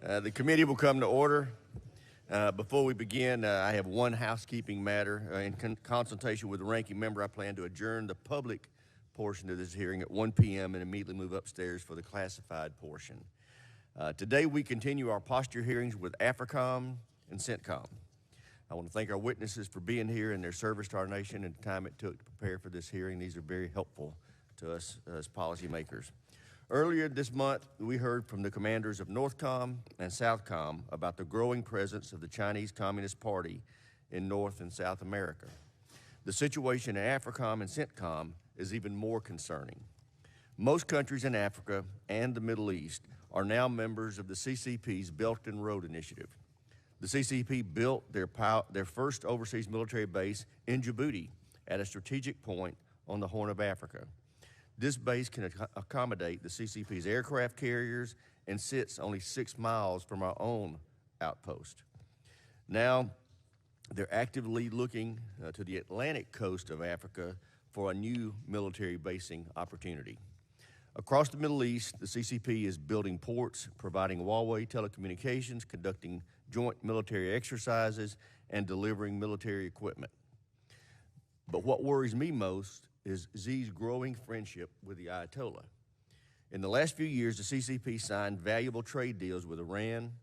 The committee will come to order. Before we begin, I have one housekeeping matter. In consultation with the ranking member, I plan to adjourn the public portion of this hearing at 1 p.m. and immediately move upstairs for the classified portion. Today, we continue our posture hearings with AFRICOM and CENTCOM. I want to thank our witnesses for being here and their service to our nation and the time it took to prepare for this hearing. These are very helpful to us as policymakers. Earlier this month, we heard from the commanders of NORTHCOM and SOUTHCOM about the growing presence of the Chinese Communist Party in North and South America. The situation in AFRICOM and CENTCOM is even more concerning. Most countries in Africa and the Middle East are now members of the CCP's Belt and Road Initiative. The CCP built their first overseas military base in Djibouti at a strategic point on the Horn of Africa. This base can accommodate the CCP's aircraft carriers and sits only 6 miles from our own outpost. Now, they're actively looking to the Atlantic coast of Africa for a new military basing opportunity. Across the Middle East, the CCP is building ports, providing Huawei telecommunications, conducting joint military exercises, and delivering military equipment. But what worries me most is Xi's growing friendship with the Ayatollah. In the last few years, the CCP signed valuable trade deals with Iran,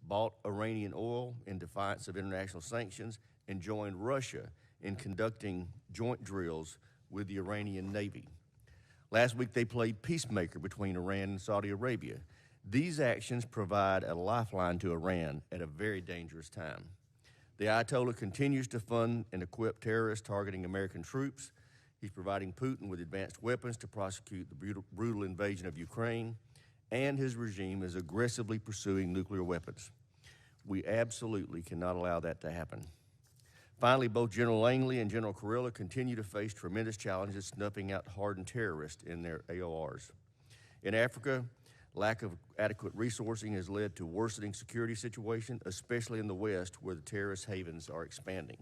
bought Iranian oil in defiance of international sanctions, and joined Russia in conducting joint drills with the Iranian Navy. Last week, they played peacemaker between Iran and Saudi Arabia. These actions provide a lifeline to Iran at a very dangerous time. The Ayatollah continues to fund and equip terrorists targeting American troops. He's providing Putin with advanced weapons to prosecute the brutal invasion of Ukraine, and his regime is aggressively pursuing nuclear weapons. We absolutely cannot allow that to happen. Finally, both General Langley and General Kurilla continue to face tremendous challenges snuffing out hardened terrorists in their AORs. In Africa, lack of adequate resourcing has led to worsening security situation, especially in the West, where the terrorist havens are expanding.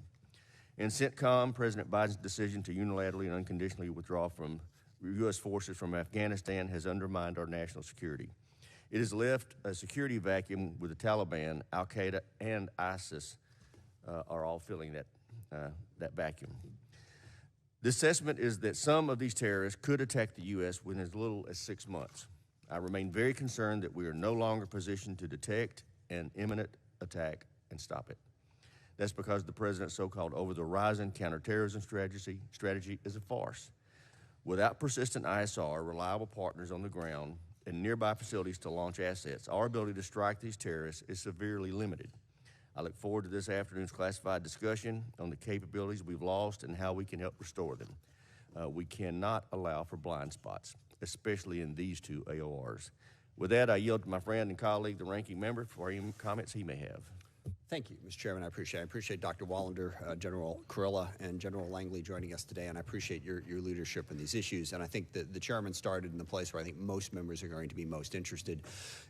In CENTCOM, President Biden's decision to unilaterally and unconditionally withdraw from U.S. forces from Afghanistan has undermined our national security. It has left a security vacuum with the Taliban, Al-Qaeda, and ISIS are all filling that vacuum. The assessment is that some of these terrorists could attack the U.S. within as little as 6 months. I remain very concerned that we are no longer positioned to detect an imminent attack and stop it. That's because the president's so-called over-the-horizon counterterrorism strategy is a farce. Without persistent ISR, reliable partners on the ground, and nearby facilities to launch assets, our ability to strike these terrorists is severely limited. I look forward to this afternoon's classified discussion on the capabilities we've lost and how we can help restore them. We cannot allow for blind spots, especially in these two AORs. With that, I yield to my friend and colleague, the ranking member, for any comments he may have. Thank you, Mr. Chairman. I appreciate Dr. Wallander, General Kurilla, and General Langley joining us today, and I appreciate your leadership in these issues. And I think that the chairman started in the place where I think most members are going to be most interested,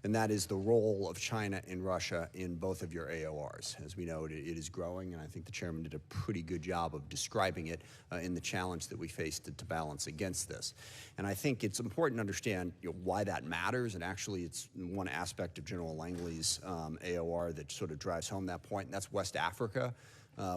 and that is the role of China and Russia in both of your AORs. As we know, it is growing, and I think the chairman did a pretty good job of describing it in the challenge that we faced to balance against this. And I think it's important to understand why that matters, and actually it's one aspect of General Langley's AOR that sort of drives home that point, and that's West Africa,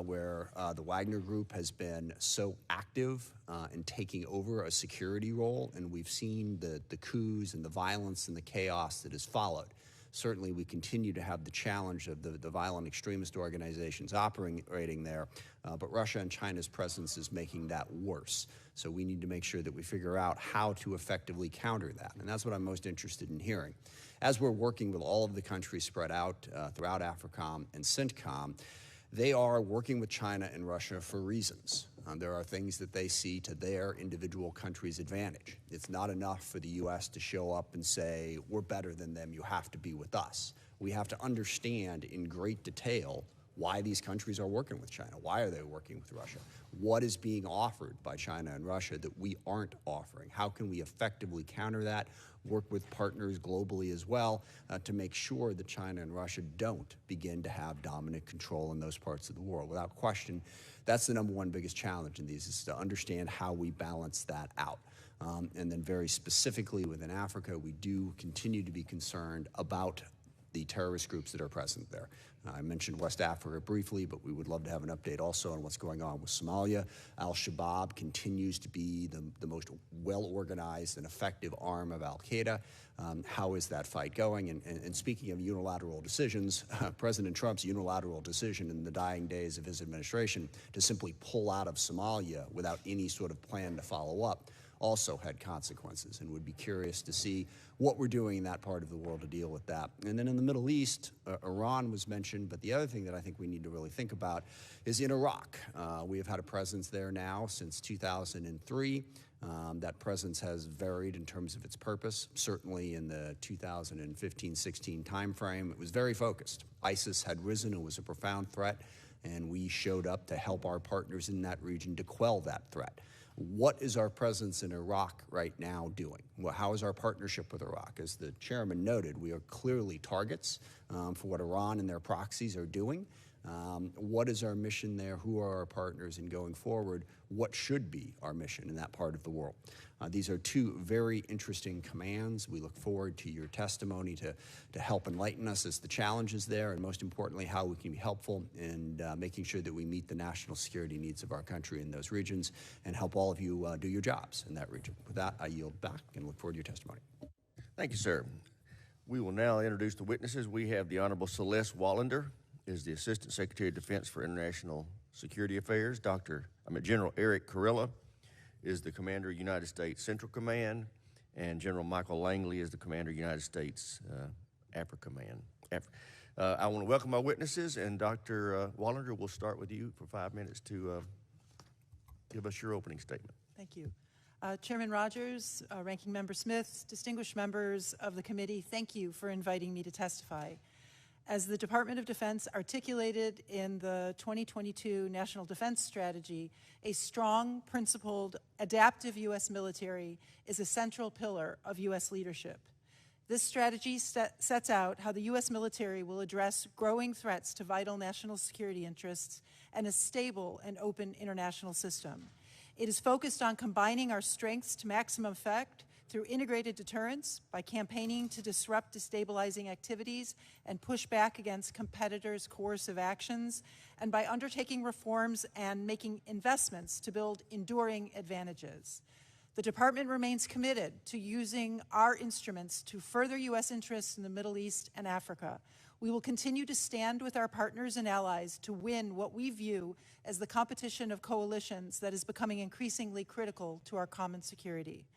where the Wagner Group has been so active in taking over a security role, and we've seen the coups and the violence and the chaos that has followed. Certainly, we continue to have the challenge of the violent extremist organizations operating there, but Russia and China's presence is making that worse. So we need to make sure that we figure out how to effectively counter that, and that's what I'm most interested in hearing. As we're working with all of the countries spread out throughout AFRICOM and CENTCOM, they are working with China and Russia for reasons. There are things that they see to their individual countries' advantage. It's not enough for the U.S. to show up and say, we're better than them, you have to be with us. We have to understand in great detail why these countries are working with China. Why are they working with Russia? What is being offered by China and Russia that we aren't offering? How can we effectively counter that? Work with partners globally as well to make sure that China and Russia don't begin to have dominant control in those parts of the world. Without question, that's the #1 biggest challenge in these, is to understand how we balance that out. And then very specifically within Africa, we do continue to be concerned about the terrorist groups that are present there. I mentioned West Africa briefly, but we would love to have an update also on what's going on with Somalia. Al-Shabaab continues to be the most well-organized and effective arm of al-Qaeda. How is that fight going? And speaking of unilateral decisions, President Trump's unilateral decision in the dying days of his administration to simply pull out of Somalia without any sort of plan to follow up also had consequences, and would be curious to see what we're doing in that part of the world to deal with that. And then in the Middle East, Iran was mentioned, but the other thing that I think we need to really think about is in Iraq. We have had a presence there now since 2003. That presence has varied in terms of its purpose. Certainly in the 2015-16 timeframe, it was very focused. ISIS had risen, it was a profound threat, and we showed up to help our partners in that region to quell that threat. What is our presence in Iraq right now doing? Well, how is our partnership with Iraq? As the chairman noted, we are clearly targets for what Iran and their proxies are doing. What is our mission there? Who are our partners? And going forward, what should be our mission in that part of the world? These are two very interesting commands. We look forward to your testimony to help enlighten us as the challenges there, and most importantly, how we can be helpful in making sure that we meet the national security needs of our country in those regions and help all of you do your jobs in that region. With that, I yield back and look forward to your testimony. Thank you, sir. We will now introduce the witnesses. We have the Honorable Celeste Wallander, is the Assistant Secretary of Defense for International Security Affairs. General Eric Kurilla is the Commander of United States Central Command, and General Michael Langley is the Commander of United States Africa Command. I want to welcome our witnesses, and Dr. Wallander, we'll start with you for 5 minutes to give us your opening statement. Thank you. Chairman Rogers, Ranking Member Smith, distinguished members of the committee, thank you for inviting me to testify. As the Department of Defense articulated in the 2022 National Defense Strategy, a strong, principled, adaptive U.S. military is a central pillar of U.S. leadership. This strategy sets out how the U.S. military will address growing threats to vital national security interests and a stable and open international system. It is focused on combining our strengths to maximum effect through integrated deterrence, by campaigning to disrupt destabilizing activities and push back against competitors' coercive actions, and by undertaking reforms and making investments to build enduring advantages. The Department remains committed to using our instruments to further U.S. interests in the Middle East and Africa. We will continue to stand with our partners and allies to win what we view as the competition of coalitions that is becoming increasingly critical to our common security.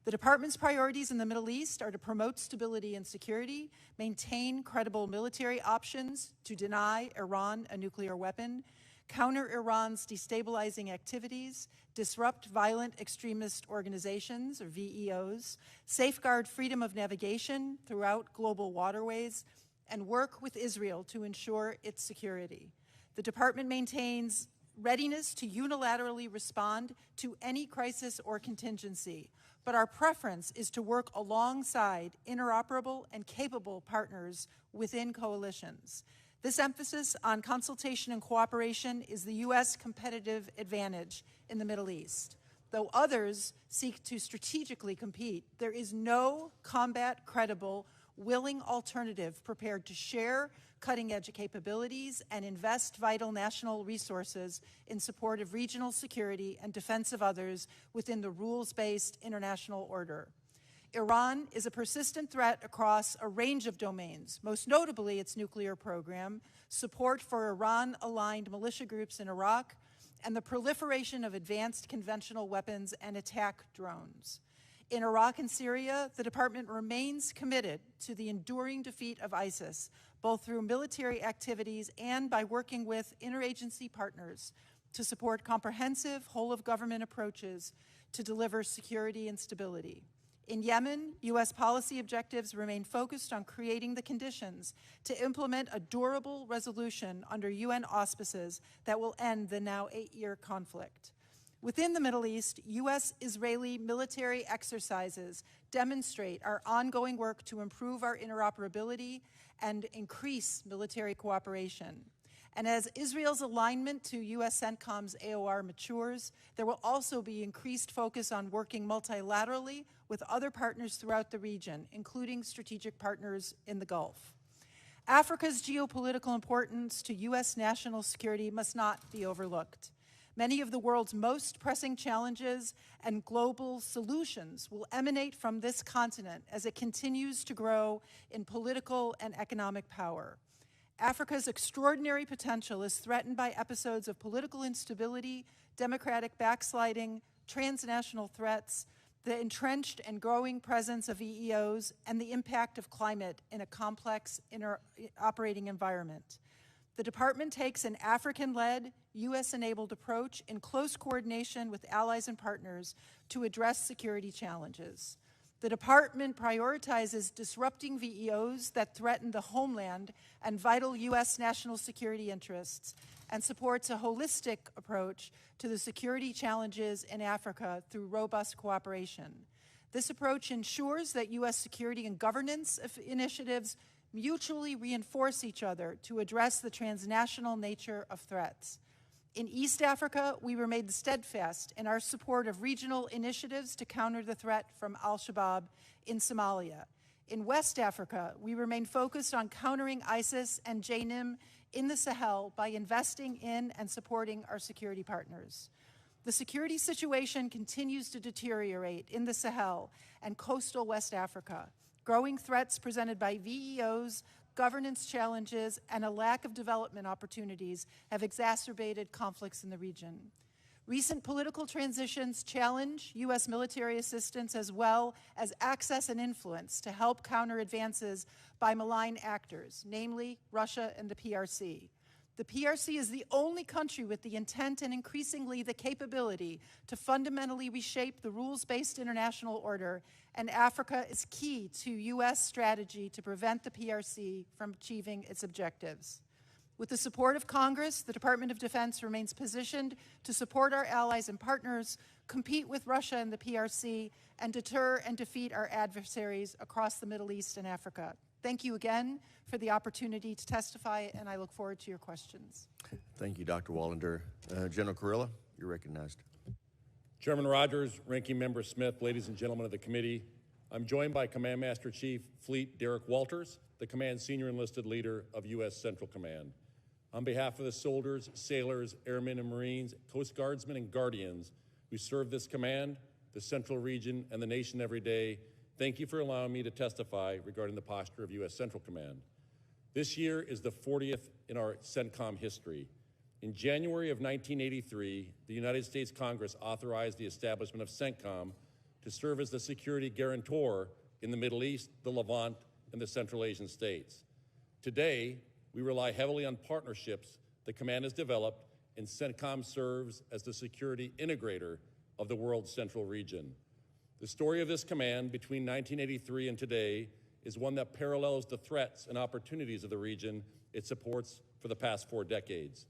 The Department's priorities in the Middle East are to promote stability and security, maintain credible military options to deny Iran a nuclear weapon, counter Iran's destabilizing activities, disrupt violent extremist organizations, or VEOs, safeguard freedom of navigation throughout global waterways, and work with Israel to ensure its security. The Department maintains readiness to unilaterally respond to any crisis or contingency, but our preference is to work alongside interoperable and capable partners within coalitions. This emphasis on consultation and cooperation is the U.S. competitive advantage in the Middle East. Though others seek to strategically compete, there is no combat credible, willing alternative prepared to share cutting-edge capabilities and invest vital national resources in support of regional security and defense of others within the rules-based international order. Iran is a persistent threat across a range of domains, most notably its nuclear program, support for Iran-aligned militia groups in Iraq, and the proliferation of advanced conventional weapons and attack drones. In Iraq and Syria, the Department remains committed to the enduring defeat of ISIS, both through military activities and by working with interagency partners to support comprehensive whole-of-government approaches to deliver security and stability. In Yemen, U.S. policy objectives remain focused on creating the conditions to implement a durable resolution under UN auspices that will end the now 8-year conflict. Within the Middle East, U.S.-Israeli military exercises demonstrate our ongoing work to improve our interoperability and increase military cooperation. And as Israel's alignment to U.S. CENTCOM's AOR matures, there will also be increased focus on working multilaterally with other partners throughout the region, including strategic partners in the Gulf. Africa's geopolitical importance to U.S. national security must not be overlooked. Many of the world's most pressing challenges and global solutions will emanate from this continent as it continues to grow in political and economic power. Africa's extraordinary potential is threatened by episodes of political instability, democratic backsliding, transnational threats, the entrenched and growing presence of EEOs, and the impact of climate in a complex operating environment. The Department takes an African-led, U.S.-enabled approach in close coordination with allies and partners to address security challenges. The Department prioritizes disrupting VEOs that threaten the homeland and vital U.S. national security interests, and supports a holistic approach to the security challenges in Africa through robust cooperation. This approach ensures that U.S. security and governance initiatives mutually reinforce each other to address the transnational nature of threats. In East Africa, we remain steadfast in our support of regional initiatives to counter the threat from al-Shabaab in Somalia. In West Africa, we remain focused on countering ISIS and JNIM in the Sahel by investing in and supporting our security partners. The security situation continues to deteriorate in the Sahel and coastal West Africa. Growing threats presented by VEOs, governance challenges, and a lack of development opportunities have exacerbated conflicts in the region. Recent political transitions challenge U.S. military assistance as well as access and influence to help counter advances by malign actors, namely Russia and the PRC. The PRC is the only country with the intent and increasingly the capability to fundamentally reshape the rules-based international order, and Africa is key to U.S. strategy to prevent the PRC from achieving its objectives. With the support of Congress, the Department of Defense remains positioned to support our allies and partners, compete with Russia and the PRC, and deter and defeat our adversaries across the Middle East and Africa. Thank you again for the opportunity to testify, and I look forward to your questions. Thank you, Dr. Wallander. General Kurilla, you're recognized. Chairman Rogers, Ranking Member Smith, ladies and gentlemen of the committee, I'm joined by Command Master Chief Fleet Derek Walters, the command's senior enlisted leader of U.S. Central Command. On behalf of the soldiers, sailors, airmen and Marines, Coast Guardsmen and Guardians who serve this command, the Central Region, and the nation every day, thank you for allowing me to testify regarding the posture of U.S. Central Command. This year is the 40th in our CENTCOM history. In January of 1983, the United States Congress authorized the establishment of CENTCOM to serve as the security guarantor in the Middle East, the Levant, and the Central Asian states. Today, we rely heavily on partnerships the command has developed, and CENTCOM serves as the security integrator of the world's central region. The story of this command between 1983 and today is one that parallels the threats and opportunities of the region it supports for the past 4 decades.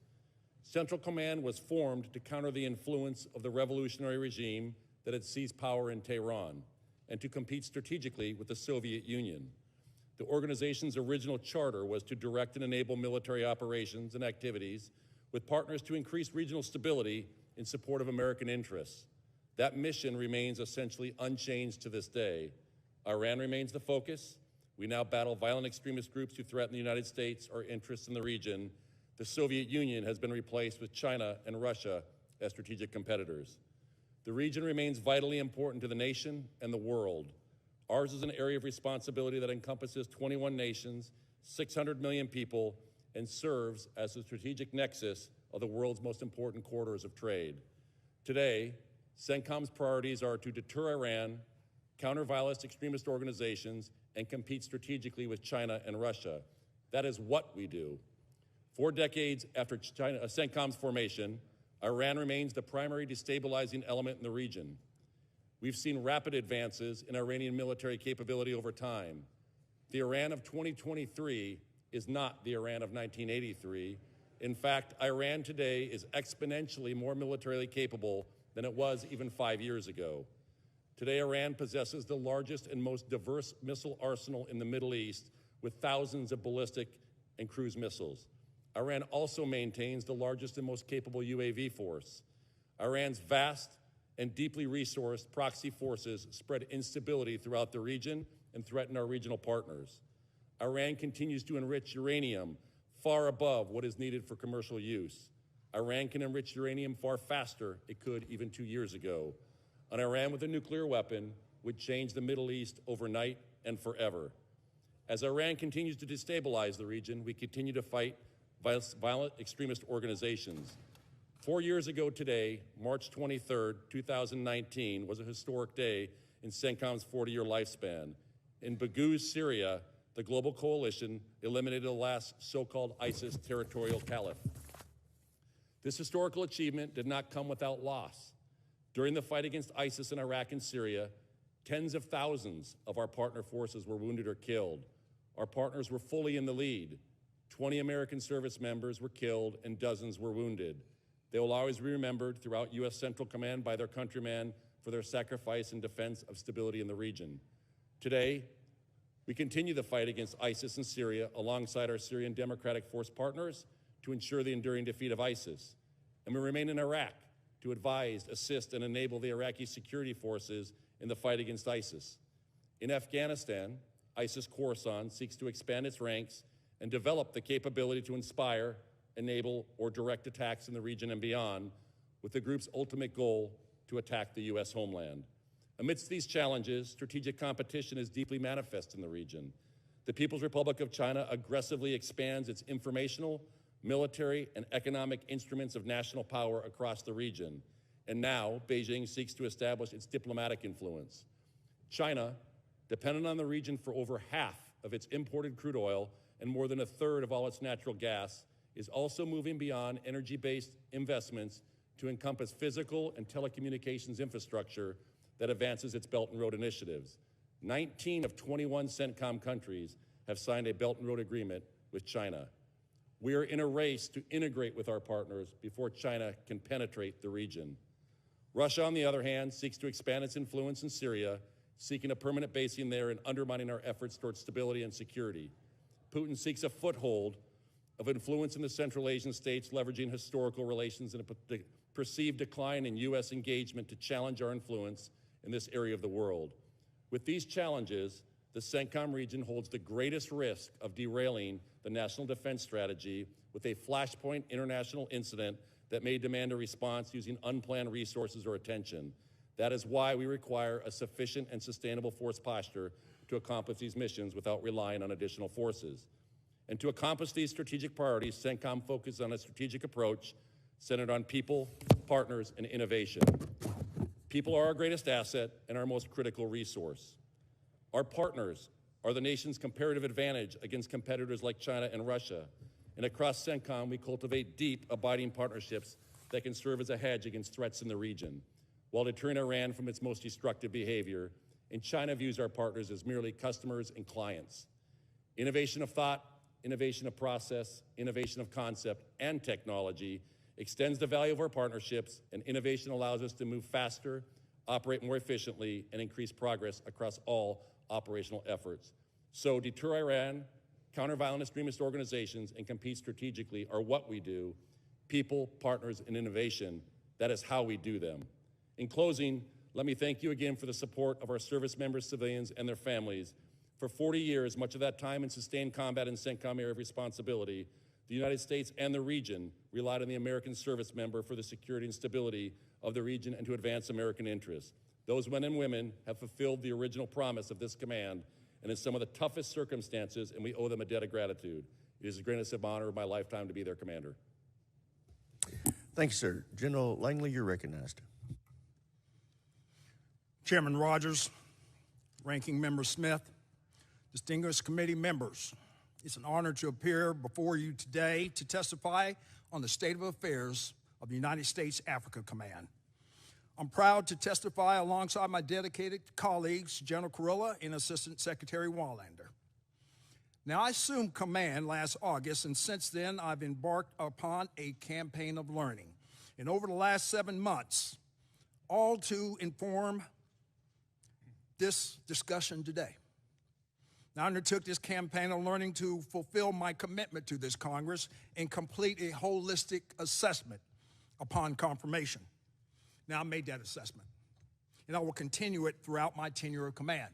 Central Command was formed to counter the influence of the revolutionary regime that had seized power in Tehran and to compete strategically with the Soviet Union. The organization's original charter was to direct and enable military operations and activities with partners to increase regional stability in support of American interests. That mission remains essentially unchanged to this day. Iran remains the focus. We now battle violent extremist groups who threaten the United States or interests in the region. The Soviet Union has been replaced with China and Russia as strategic competitors. The region remains vitally important to the nation and the world. Ours is an area of responsibility that encompasses 21 nations, 600 million people, and serves as the strategic nexus of the world's most important corridors of trade. Today, CENTCOM's priorities are to deter Iran, counter violent extremist organizations, and compete strategically with China and Russia. That is what we do. 4 decades after CENTCOM's formation, Iran remains the primary destabilizing element in the region. We've seen rapid advances in Iranian military capability over time. The Iran of 2023 is not the Iran of 1983. In fact, Iran today is exponentially more militarily capable than it was even 5 years ago. Today, Iran possesses the largest and most diverse missile arsenal in the Middle East, with thousands of ballistic and cruise missiles. Iran also maintains the largest and most capable UAV force. Iran's vast and deeply resourced proxy forces spread instability throughout the region and threaten our regional partners. Iran continues to enrich uranium far above what is needed for commercial use. Iran can enrich uranium far faster it could even 2 years ago. An Iran with a nuclear weapon would change the Middle East overnight and forever. As Iran continues to destabilize the region, we continue to fight violent extremist organizations. 4 years ago today, March 23rd, 2019, was a historic day in CENTCOM's 40-year lifespan. In Baghouz, Syria, the global coalition eliminated the last so-called ISIS territorial caliph. This historical achievement did not come without loss. During the fight against ISIS in Iraq and Syria, tens of thousands of our partner forces were wounded or killed. Our partners were fully in the lead. 20 American service members were killed and dozens were wounded. They will always be remembered throughout U.S. Central Command by their countrymen for their sacrifice in defense of stability in the region. Today, we continue the fight against ISIS in Syria alongside our Syrian Democratic Force partners to ensure the enduring defeat of ISIS. And we remain in Iraq to advise, assist, and enable the Iraqi security forces in the fight against ISIS. In Afghanistan, ISIS Khorasan seeks to expand its ranks and develop the capability to inspire, enable, or direct attacks in the region and beyond, with the group's ultimate goal to attack the U.S. homeland. Amidst these challenges, strategic competition is deeply manifest in the region. The People's Republic of China aggressively expands its informational, military, and economic instruments of national power across the region. And now, Beijing seeks to establish its diplomatic influence. China, dependent on the region for over half of its imported crude oil and more than a third of all its natural gas, is also moving beyond energy-based investments to encompass physical and telecommunications infrastructure that advances its Belt and Road initiatives. 19 of 21 CENTCOM countries have signed a Belt and Road agreement with China. We are in a race to integrate with our partners before China can penetrate the region. Russia, on the other hand, seeks to expand its influence in Syria, seeking a permanent basing there and undermining our efforts towards stability and security. Putin seeks a foothold of influence in the Central Asian states, leveraging historical relations and a perceived decline in U.S. engagement to challenge our influence in this area of the world. With these challenges, the CENTCOM region holds the greatest risk of derailing the national defense strategy with a flashpoint international incident that may demand a response using unplanned resources or attention. That is why we require a sufficient and sustainable force posture to accomplish these missions without relying on additional forces. And to accomplish these strategic priorities, CENTCOM focuses on a strategic approach centered on people, partners, and innovation. People are our greatest asset and our most critical resource. Our partners are the nation's comparative advantage against competitors like China and Russia. And across CENTCOM, we cultivate deep, abiding partnerships that can serve as a hedge against threats in the region, while deterring Iran from its most destructive behavior. And China views our partners as merely customers and clients. Innovation of thought, innovation of process, innovation of concept, and technology extends the value of our partnerships, and innovation allows us to move faster, operate more efficiently, and increase progress across all operational efforts. So deter Iran, counter violent extremist organizations, and compete strategically are what we do. People, partners, and innovation, that is how we do them. In closing, let me thank you again for the support of our service members, civilians, and their families. For 40 years, much of that time in sustained combat and CENTCOM area of responsibility, the United States and the region relied on the American service member for the security and stability of the region and to advance American interests. Those men and women have fulfilled the original promise of this command and in some of the toughest circumstances, and we owe them a debt of gratitude. It is the greatest honor of my lifetime to be their commander. Thank you, sir. General Langley, you're recognized. Chairman Rogers, Ranking Member Smith, distinguished committee members, it's an honor to appear before you today to testify on the state of affairs of the United States Africa Command. I'm proud to testify alongside my dedicated colleagues, General Kurilla and Assistant Secretary Wallander. Now, I assumed command last August, and since then, I've embarked upon a campaign of learning. And over the last 7 months, all to inform this discussion today. Now, I undertook this campaign of learning to fulfill my commitment to this Congress and complete a holistic assessment upon confirmation. Now, I made that assessment, and I will continue it throughout my tenure of command.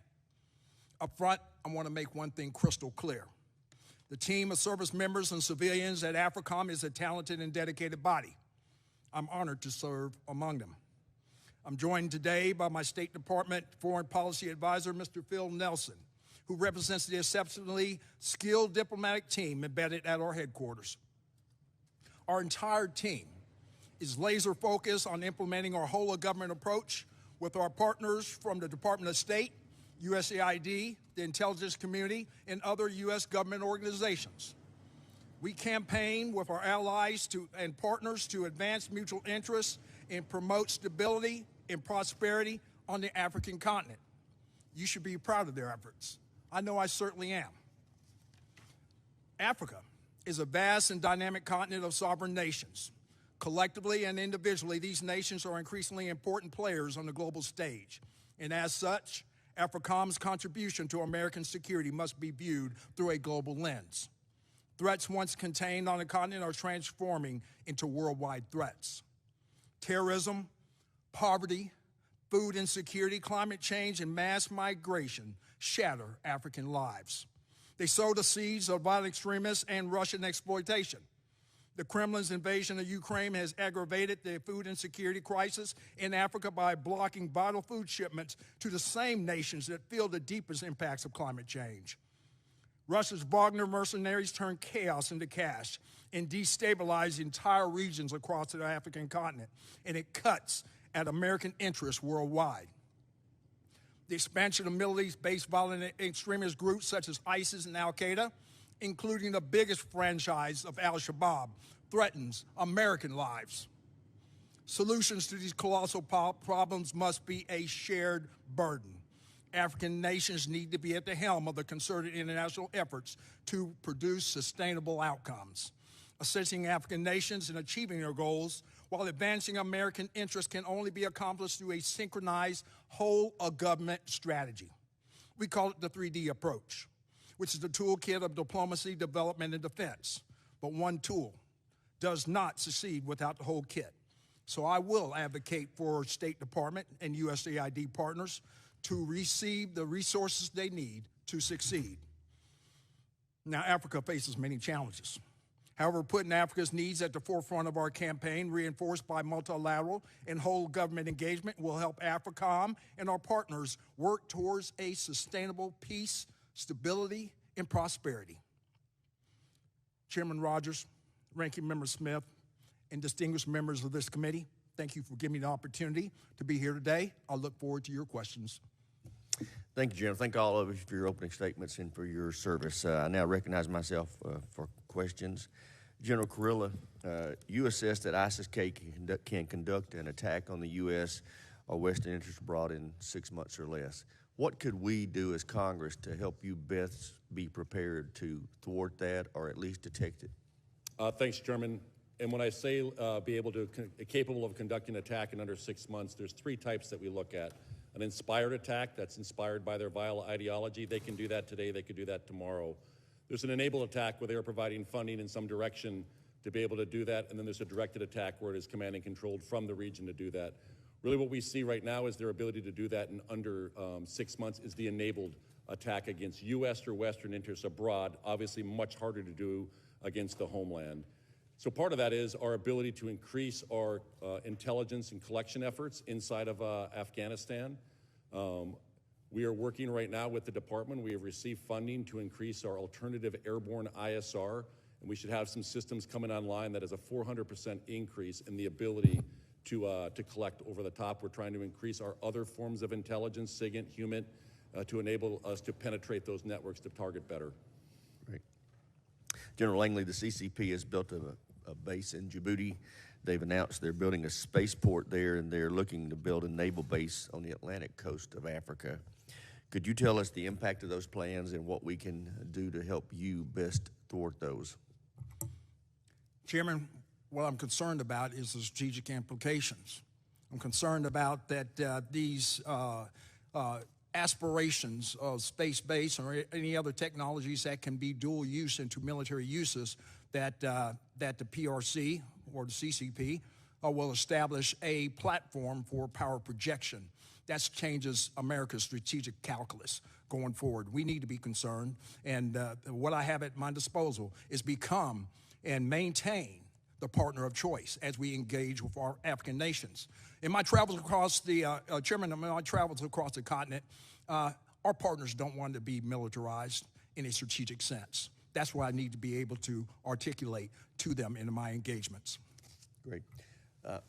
Up front, I want to make one thing crystal clear. The team of service members and civilians at AFRICOM is a talented and dedicated body. I'm honored to serve among them. I'm joined today by my State Department Foreign Policy Advisor, Mr. Phil Nelson, who represents the exceptionally skilled diplomatic team embedded at our headquarters. Our entire team is laser focused on implementing our whole of government approach with our partners from the Department of State, USAID, the intelligence community, and other U.S. government organizations. We campaign with our allies and partners to advance mutual interests and promote stability and prosperity on the African continent. You should be proud of their efforts. I know I certainly am. Africa is a vast and dynamic continent of sovereign nations. Collectively and individually, these nations are increasingly important players on the global stage. And as such, AFRICOM's contribution to American security must be viewed through a global lens. Threats once contained on the continent are transforming into worldwide threats. Terrorism, poverty, food insecurity, climate change, and mass migration shatter African lives. They sow the seeds of violent extremists and Russian exploitation. The Kremlin's invasion of Ukraine has aggravated the food insecurity crisis in Africa by blocking vital food shipments to the same nations that feel the deepest impacts of climate change. Russia's Wagner mercenaries turn chaos into cash and destabilize entire regions across the African continent, and it cuts at American interests worldwide. The expansion of Middle East-based violent extremist groups such as ISIS and Al-Qaeda, including the biggest franchise of Al-Shabaab, threatens American lives. Solutions to these colossal problems must be a shared burden. African nations need to be at the helm of the concerted international efforts to produce sustainable outcomes. Assisting African nations in achieving their goals while advancing American interests can only be accomplished through a synchronized whole-of-government strategy. We call it the 3D approach, which is the toolkit of diplomacy, development, and defense. But one tool does not succeed without the whole kit. So I will advocate for State Department and USAID partners to receive the resources they need to succeed. Now, Africa faces many challenges. However, putting Africa's needs at the forefront of our campaign, reinforced by multilateral and whole government engagement, will help AFRICOM and our partners work towards a sustainable peace, stability, and prosperity. Chairman Rogers, Ranking Member Smith, and distinguished members of this committee, thank you for giving me the opportunity to be here today. I look forward to your questions. Thank you, General. Thank all of you for your opening statements and for your service. I now recognize myself for questions. General Kurilla, you assess that ISIS-K can conduct an attack on the U.S. or Western interests abroad in 6 months or less. What could we do as Congress to help you best be prepared to thwart that or at least detect it? Thanks, Chairman. And when I say capable of conducting an attack in under 6 months, there's 3 types that we look at. An inspired attack that's inspired by their vile ideology. They can do that today, they could do that tomorrow. There's an enabled attack where they are providing funding in some direction to be able to do that, and then there's a directed attack where it is command and controlled from the region to do that. Really what we see right now is their ability to do that in under 6 months is the enabled attack against U.S. or Western interests abroad, obviously much harder to do against the homeland. So part of that is our ability to increase our intelligence and collection efforts inside of Afghanistan. We are working right now with the department. We have received funding to increase our alternative airborne ISR, and we should have some systems coming online that is a 400% increase in the ability to collect over the top. We're trying to increase our other forms of intelligence, SIGINT, HUMINT, to enable us to penetrate those networks to target better. Great. General Langley, the CCP has built a base in Djibouti. They've announced they're building a spaceport there, and they're looking to build a naval base on the Atlantic coast of Africa. Could you tell us the impact of those plans and what we can do to help you best thwart those? Chairman, what I'm concerned about is the strategic implications. I'm concerned about that these aspirations of space base or any other technologies that can be dual use into military uses that the PRC or the CCP will establish a platform for power projection. That changes America's strategic calculus going forward. We need to be concerned, and what I have at my disposal is become and maintain the partner of choice as we engage with our African nations. In my travels across the, Chairman, in my travels across the continent, our partners don't want to be militarized in a strategic sense. That's what I need to be able to articulate to them in my engagements. Great.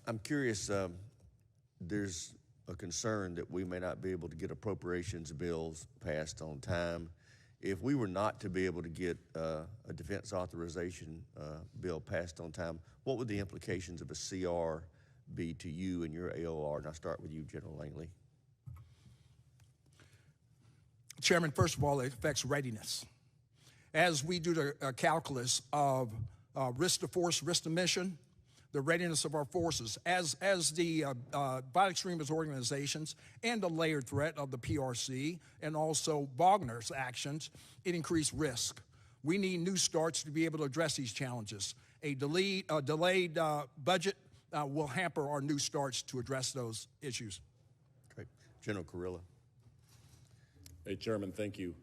I'm curious, there's a concern that we may not be able to get appropriations bills passed on time. If we were not to be able to get a defense authorization bill passed on time, what would the implications of a CR be to you and your AOR? And I'll start with you, General Langley. Chairman, first of all, it affects readiness. As we do the calculus of risk to force, risk to mission, the readiness of our forces, as the violent extremist organizations and the layered threat of the PRC and also Wagner's actions, it increased risk. We need new starts to be able to address these challenges. A delayed budget will hamper our new starts to address those issues. Great. General Kurilla. Hey, Chairman, thank you.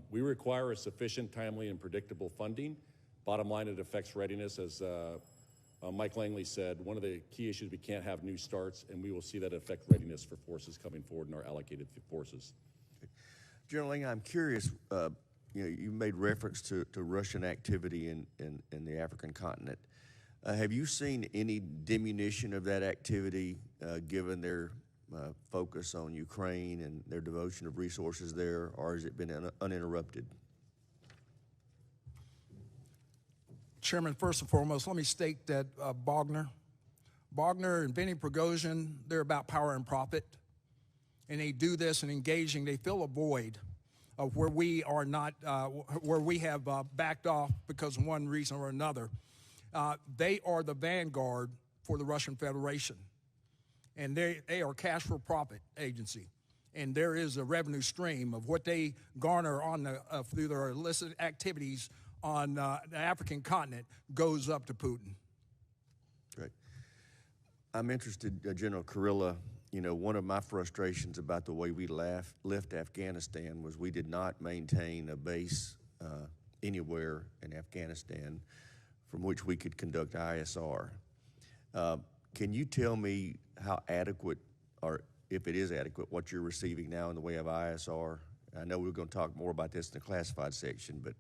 We require a sufficient, timely, and predictable funding. Bottom line, it affects readiness. As Mike Langley said, one of the key issues, we can't have new starts, and we will see that affect readiness for forces coming forward in our allocated forces. Okay. General Langley, I'm curious, you made reference to Russian activity in the African continent. Have you seen any diminution of that activity given their focus on Ukraine and their devotion of resources there, or has it been uninterrupted? Chairman, first and foremost, let me state that Wagner and Vinny Prigozhin, they're about power and profit. And they do this and engaging, they fill a void of where we are not, where we have backed off because of one reason or another. They are the vanguard for the Russian Federation. And they are cash for profit agency. And there is a revenue stream of what they garner on the, through their illicit activities on the African continent goes up to Putin. Great. I'm interested, General Kurilla, one of my frustrations about the way we left Afghanistan was we did not maintain a base anywhere in Afghanistan from which we could conduct ISR. Can you tell me how adequate, or if it is adequate, what you're receiving now in the way of ISR? I know we're going to talk more about this in the classified section, but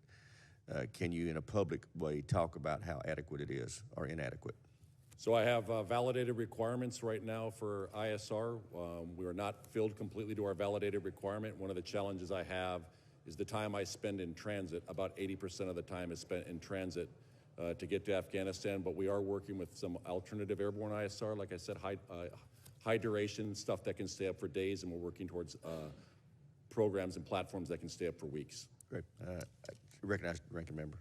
can you, in a public way, talk about how adequate it is or inadequate? So I have validated requirements right now for ISR. We are not filled completely to our validated requirement. One of the challenges I have is the time I spend in transit. About 80% of the time is spent in transit to get to Afghanistan, but we are working with some alternative airborne ISR, like I said, high duration stuff that can stay up for days, and we're working towards programs and platforms that can stay up for weeks. Great. Recognize the ranking member.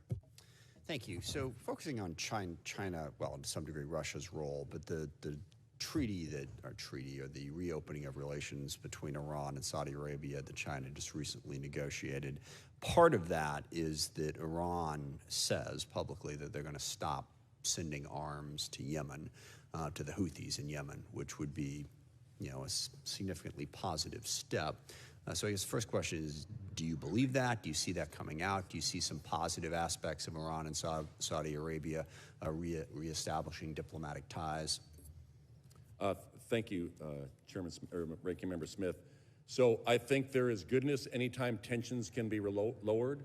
Thank you. So focusing on China, well, to some degree Russia's role, but the treaty or the reopening of relations between Iran and Saudi Arabia that China just recently negotiated, part of that is that Iran says publicly that they're going to stop sending arms to Yemen, to the Houthis in Yemen, which would be, a significantly positive step. So I guess the first question is, do you believe that? Do you see that coming out? Do you see some positive aspects of Iran and Saudi Arabia reestablishing diplomatic ties? Thank you, Ranking Member Smith. So I think there is goodness anytime tensions can be lowered.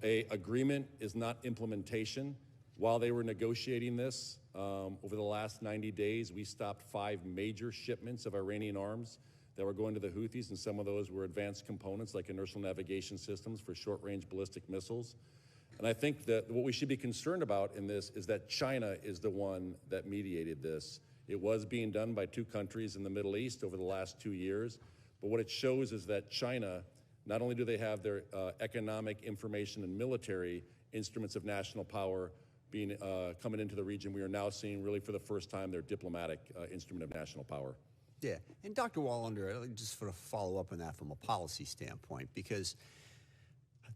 An agreement is not implementation. While they were negotiating this, over the last 90 days, we stopped 5 major shipments of Iranian arms that were going to the Houthis, and some of those were advanced components like inertial navigation systems for short-range ballistic missiles. And I think that what we should be concerned about in this is that China is the one that mediated this. It was being done by 2 countries in the Middle East over the last 2 years, but what it shows is that China, not only do they have their economic, information, and military instruments of national power being coming into the region, we are now seeing really for the first time their diplomatic instrument of national power. Yeah, and Dr. Wallander, just sort of follow up on that from a policy standpoint, because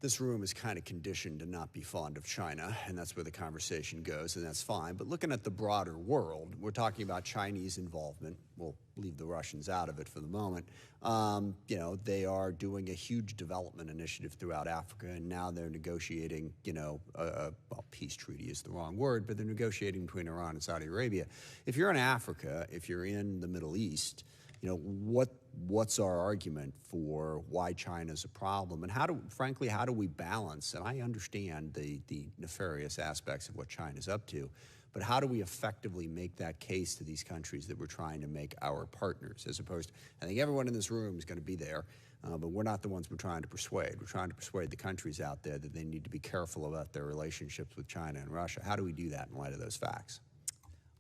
This room is kind of conditioned to not be fond of China, and that's where the conversation goes, and that's fine. But looking at the broader world, we're talking about Chinese involvement. We'll leave the Russians out of it for the moment. You know, they are doing a huge development initiative throughout Africa, and now they're negotiating, you know, well, peace treaty is the wrong word, but they're negotiating between Iran and Saudi Arabia. If you're in Africa, if you're in the Middle East, you know, what's our argument for why China's a problem? And frankly, how do we balance? And I understand the nefarious aspects of what China's up to, but how do we effectively make that case to these countries that we're trying to make our partners, as opposed to, I think everyone in this room is going to be there, but we're not the ones we're trying to persuade. We're trying to persuade the countries out there that they need to be careful about their relationships with China and Russia. How do we do that in light of those facts?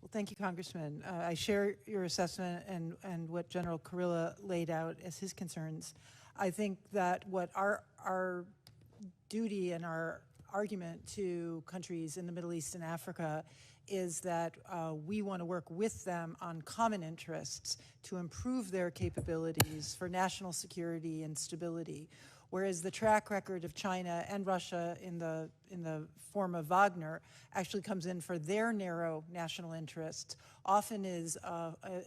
Well, thank you, Congressman. I share your assessment and what General Kurilla laid out as his concerns. I think that what our duty and our argument to countries in the Middle East and Africa is that we want to work with them on common interests to improve their capabilities for national security and stability. Whereas the track record of China and Russia in the form of Wagner actually comes in for their narrow national interests, often is,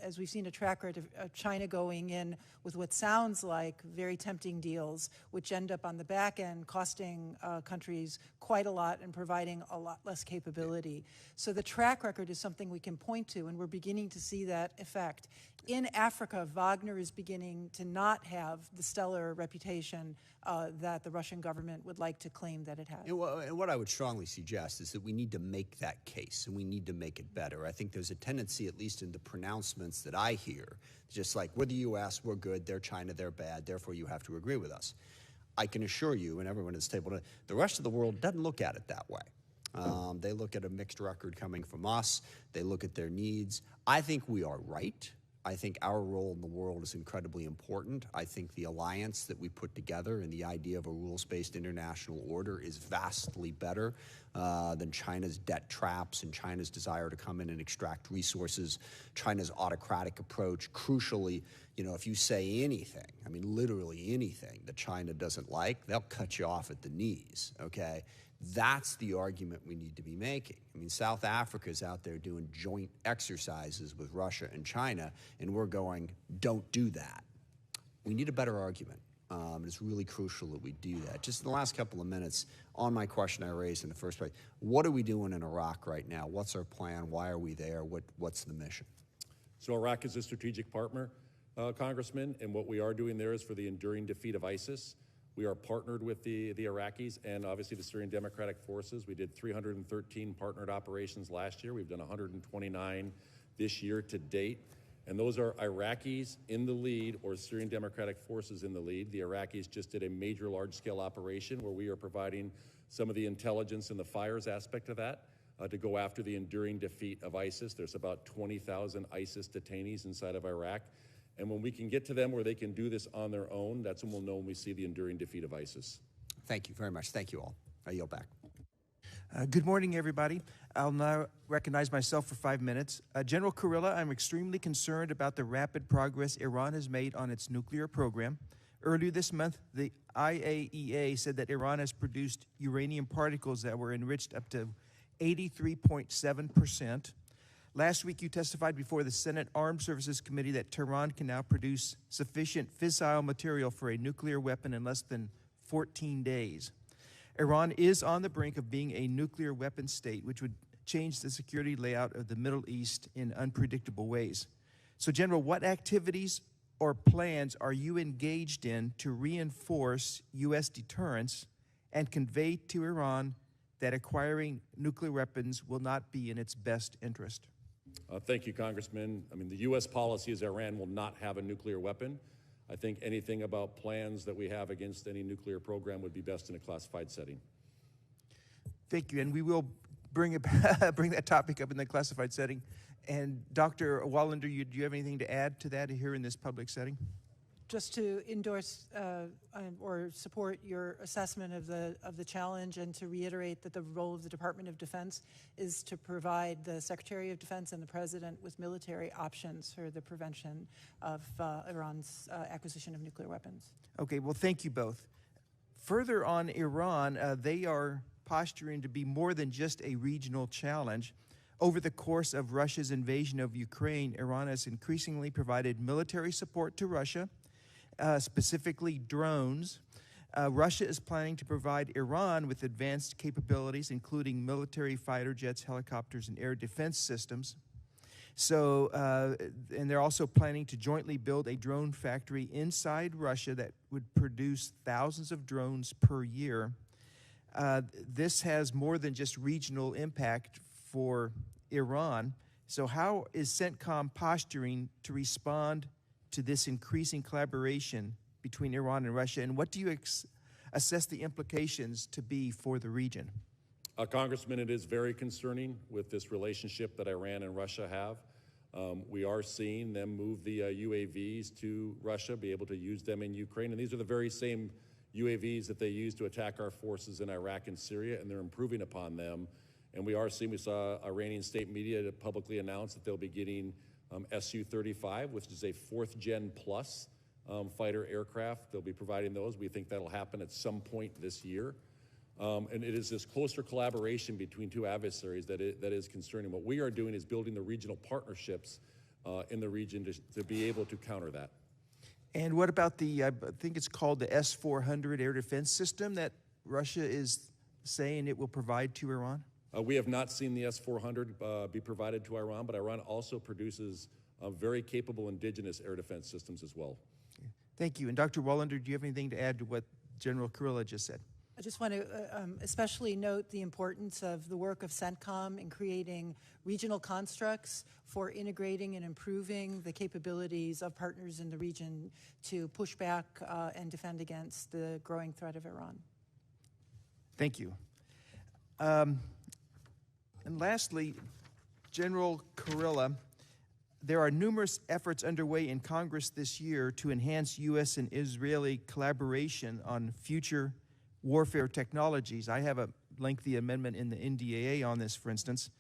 as we've seen a track record of China going in with what sounds like very tempting deals, which end up on the back end costing countries quite a lot and providing a lot less capability. So the track record is something we can point to, and we're beginning to see that effect. In Africa, Wagner is beginning to not have the stellar reputation that the Russian government would like to claim that it has. And what I would strongly suggest is that we need to make that case, and we need to make it better. I think there's a tendency, at least in the pronouncements that I hear, just like, we're the U.S., we're good, they're China, they're bad, therefore you have to agree with us. I can assure you, and everyone at this table, the rest of the world doesn't look at it that way. They look at a mixed record coming from us. They look at their needs. I think we are right. I think our role in the world is incredibly important. I think the alliance that we put together and the idea of a rules-based international order is vastly better than China's debt traps and China's desire to come in and extract resources, China's autocratic approach. Crucially, you know, if you say anything, I mean literally anything that China doesn't like, they'll cut you off at the knees, okay? That's the argument we need to be making. I mean, South Africa is out there doing joint exercises with Russia and China, and we're going, don't do that. We need a better argument. It's really crucial that we do that. Just in the last couple of minutes, on my question I raised in the first place, what are we doing in Iraq right now? What's our plan? Why are we there? What's the mission? So Iraq is a strategic partner, Congressman, and what we are doing there is for the enduring defeat of ISIS. We are partnered with the Iraqis and obviously the Syrian Democratic Forces. We did 313 partnered operations last year. We've done 129 this year to date. And those are Iraqis in the lead or Syrian Democratic Forces in the lead. The Iraqis just did a major large-scale operation where we are providing some of the intelligence and the fires aspect of that to go after the enduring defeat of ISIS. There's about 20,000 ISIS detainees inside of Iraq. And when we can get to them where they can do this on their own, that's when we'll know when we see the enduring defeat of ISIS. Thank you very much. Thank you all. I yield back. Good morning, everybody. I'll now recognize myself for 5 minutes. General Kurilla, I'm extremely concerned about the rapid progress Iran has made on its nuclear program. Earlier this month, the IAEA said that Iran has produced uranium particles that were enriched up to 83.7%. Last week, you testified before the Senate Armed Services Committee that Tehran can now produce sufficient fissile material for a nuclear weapon in less than 14 days. Iran is on the brink of being a nuclear weapon state, which would change the security layout of the Middle East in unpredictable ways. So, General, what activities or plans are you engaged in to reinforce U.S. deterrence and convey to Iran that acquiring nuclear weapons will not be in its best interest? Thank you, Congressman. I mean, the U.S. policy is Iran will not have a nuclear weapon. I think anything about plans that we have against any nuclear program would be best in a classified setting. Thank you, and we will bring that topic up in the classified setting. And Dr. Wallander, do you have anything to add to that here in this public setting? Just to endorse or support your assessment of the challenge, and to reiterate that the role of the Department of Defense is to provide the Secretary of Defense and the President with military options for the prevention of Iran's acquisition of nuclear weapons. Okay, well, thank you both. Further on Iran, they are posturing to be more than just a regional challenge. Over the course of Russia's invasion of Ukraine, Iran has increasingly provided military support to Russia, specifically drones. Russia is planning to provide Iran with advanced capabilities, including military fighter jets, helicopters, and air defense systems. So, and they're also planning to jointly build a drone factory inside Russia that would produce thousands of drones per year. This has more than just regional impact for Iran. So how is CENTCOM posturing to respond to this increasing collaboration between Iran and Russia, and what do you assess the implications to be for the region? Congressman, it is very concerning with this relationship that Iran and Russia have. We are seeing them move the UAVs to Russia, be able to use them in Ukraine, and these are the very same UAVs that they use to attack our forces in Iraq and Syria, and they're improving upon them. And we saw Iranian state media publicly announce that they'll be getting Su-35, which is a fourth-gen plus fighter aircraft. They'll be providing those. We think that'll happen at some point this year. And it is this closer collaboration between two adversaries that is concerning. What we are doing is building the regional partnerships in the region to be able to counter that. And what about I think it's called the S-400 air defense system that Russia is saying it will provide to Iran? We have not seen the S-400 be provided to Iran, but Iran also produces very capable indigenous air defense systems as well. Okay. Thank you. And Dr. Wallander, do you have anything to add to what General Kurilla just said? I just want to especially note the importance of the work of CENTCOM in creating regional constructs for integrating and improving the capabilities of partners in the region to push back and defend against the growing threat of Iran. Thank you. And lastly, General Kurilla, there are numerous efforts underway in Congress this year to enhance U.S. and Israeli collaboration on future warfare technologies. I have a lengthy amendment in the NDAA on this, for instance.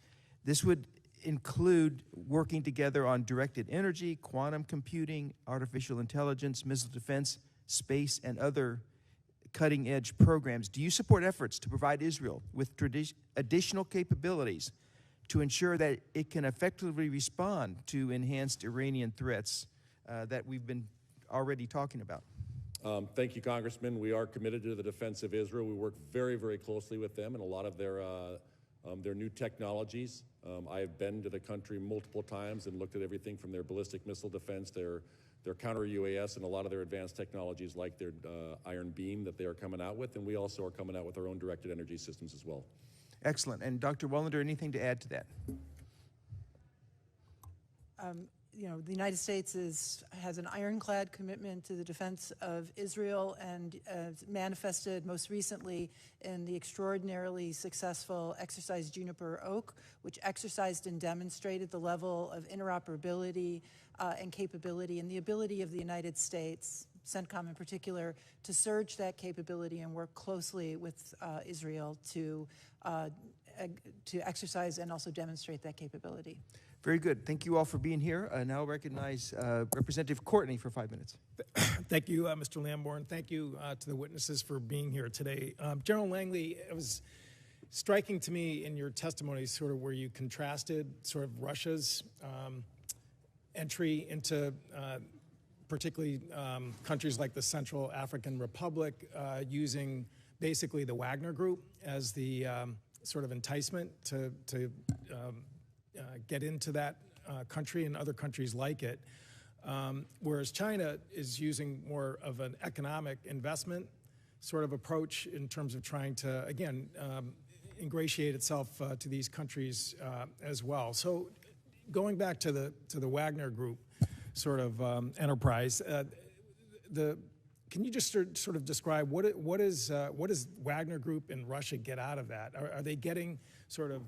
This would include working together on directed energy, quantum computing, artificial intelligence, missile defense, space, and other cutting-edge programs. Do you support efforts to provide Israel with additional capabilities to ensure that it can effectively respond to enhanced Iranian threats that we've been already talking about? Thank you, Congressman. We are committed to the defense of Israel. We work very, very closely with them and a lot of their new technologies. I have been to the country multiple times and looked at everything from their ballistic missile defense, their counter-UAS, and a lot of their advanced technologies like their Iron Beam that they are coming out with, and we also are coming out with our own directed energy systems as well. Excellent. And Dr. Wallander, anything to add to that? You know, the United States has an ironclad commitment to the defense of Israel and manifested most recently in the extraordinarily successful Exercise Juniper Oak, which exercised and demonstrated the level of interoperability and capability and the ability of the United States, CENTCOM in particular, to surge that capability and work closely with Israel to exercise and also demonstrate that capability. Very good. Thank you all for being here. I now recognize Representative Courtney for 5 minutes. Thank you, Mr. Lamborn. Thank you to the witnesses for being here today. General Langley, it was striking to me in your testimony sort of where you contrasted sort of Russia's entry into particularly countries like the Central African Republic using basically the Wagner Group as the sort of enticement to get into that country and other countries like it, whereas China is using more of an economic investment sort of approach in terms of trying to, again, ingratiate itself to these countries as well. So going back to the Wagner Group sort of enterprise, can you just sort of describe what does Wagner Group in Russia get out of that? Are they getting sort of,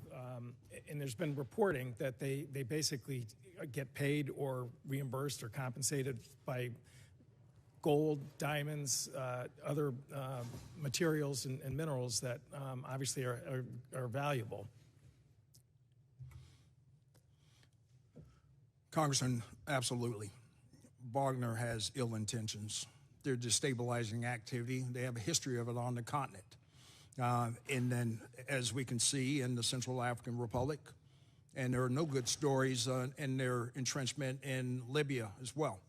and there's been reporting that they basically get paid or reimbursed or compensated by gold, diamonds, other materials and minerals that obviously are valuable? Congressman, absolutely. Wagner has ill intentions their destabilizing activity. They have a history of it on the continent. And then, as we can see in the Central African Republic, and there are no good stories in their entrenchment in Libya as well,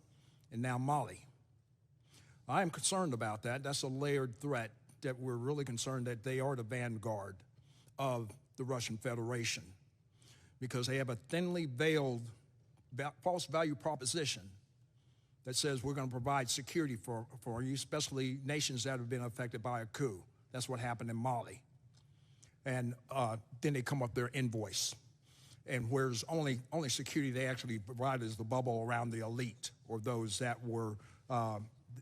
and now Mali. I am concerned about that. That's a layered threat that we're really concerned that they are the vanguard of the Russian Federation, because they have a thinly veiled false value proposition that says we're going to provide security for you, especially nations that have been affected by a coup. That's what happened in Mali. And then they come up their invoice. And whereas only security they actually provide is the bubble around the elite, or those that were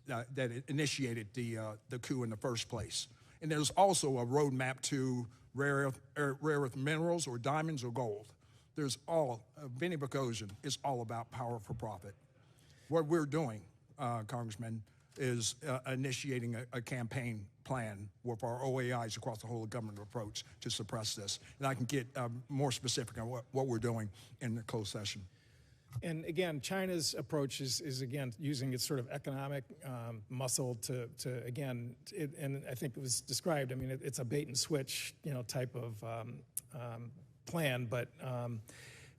that initiated the coup in the first place. And there's also a roadmap to rare earth minerals, or diamonds, or gold. There's Benny Boghossian is all about power for profit. What we're doing, Congressman, is initiating a campaign plan with our OAIs across the whole government approach to suppress this. And I can get more specific on what we're doing in the closed session. And again, China's approach is again, using its sort of economic muscle to again, and I think it was described, I mean, it's a bait and switch, type of plan. But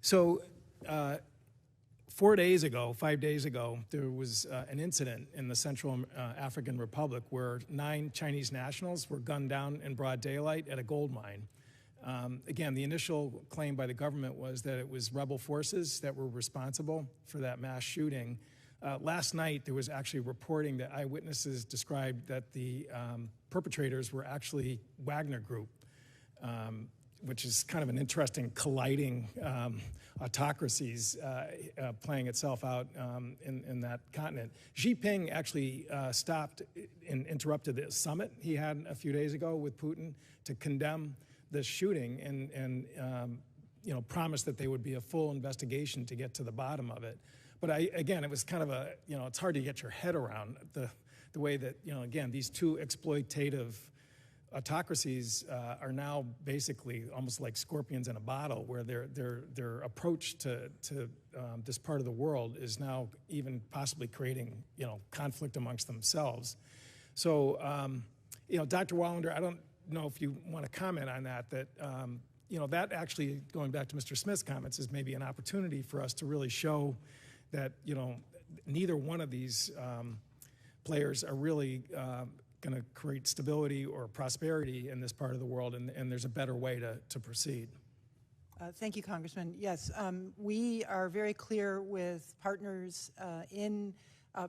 so 5 days ago, there was an incident in the Central African Republic where 9 Chinese nationals were gunned down in broad daylight at a gold mine. Again, the initial claim by the government was that it was rebel forces that were responsible for that mass shooting. Last night, there was actually reporting that eyewitnesses described that the perpetrators were actually Wagner Group, which is kind of an interesting colliding autocracies playing itself out in that continent. Xi Jinping actually stopped and interrupted the summit he had a few days ago with Putin to condemn this shooting and promised that there would be a full investigation to get to the bottom of it. But again, it was kind of a, it's hard to get your head around the way that, again, these two exploitative autocracies are now basically almost like scorpions in a bottle, where their approach to this part of the world is now even possibly creating, conflict amongst themselves. So, Dr. Wallander, I don't know if you want to comment on that, that actually, going back to Mr. Smith's comments, is maybe an opportunity for us to really show that, neither one of these players are really going to create stability or prosperity in this part of the world, and there's a better way to proceed. Thank you, Congressman. Yes, we are very clear with partners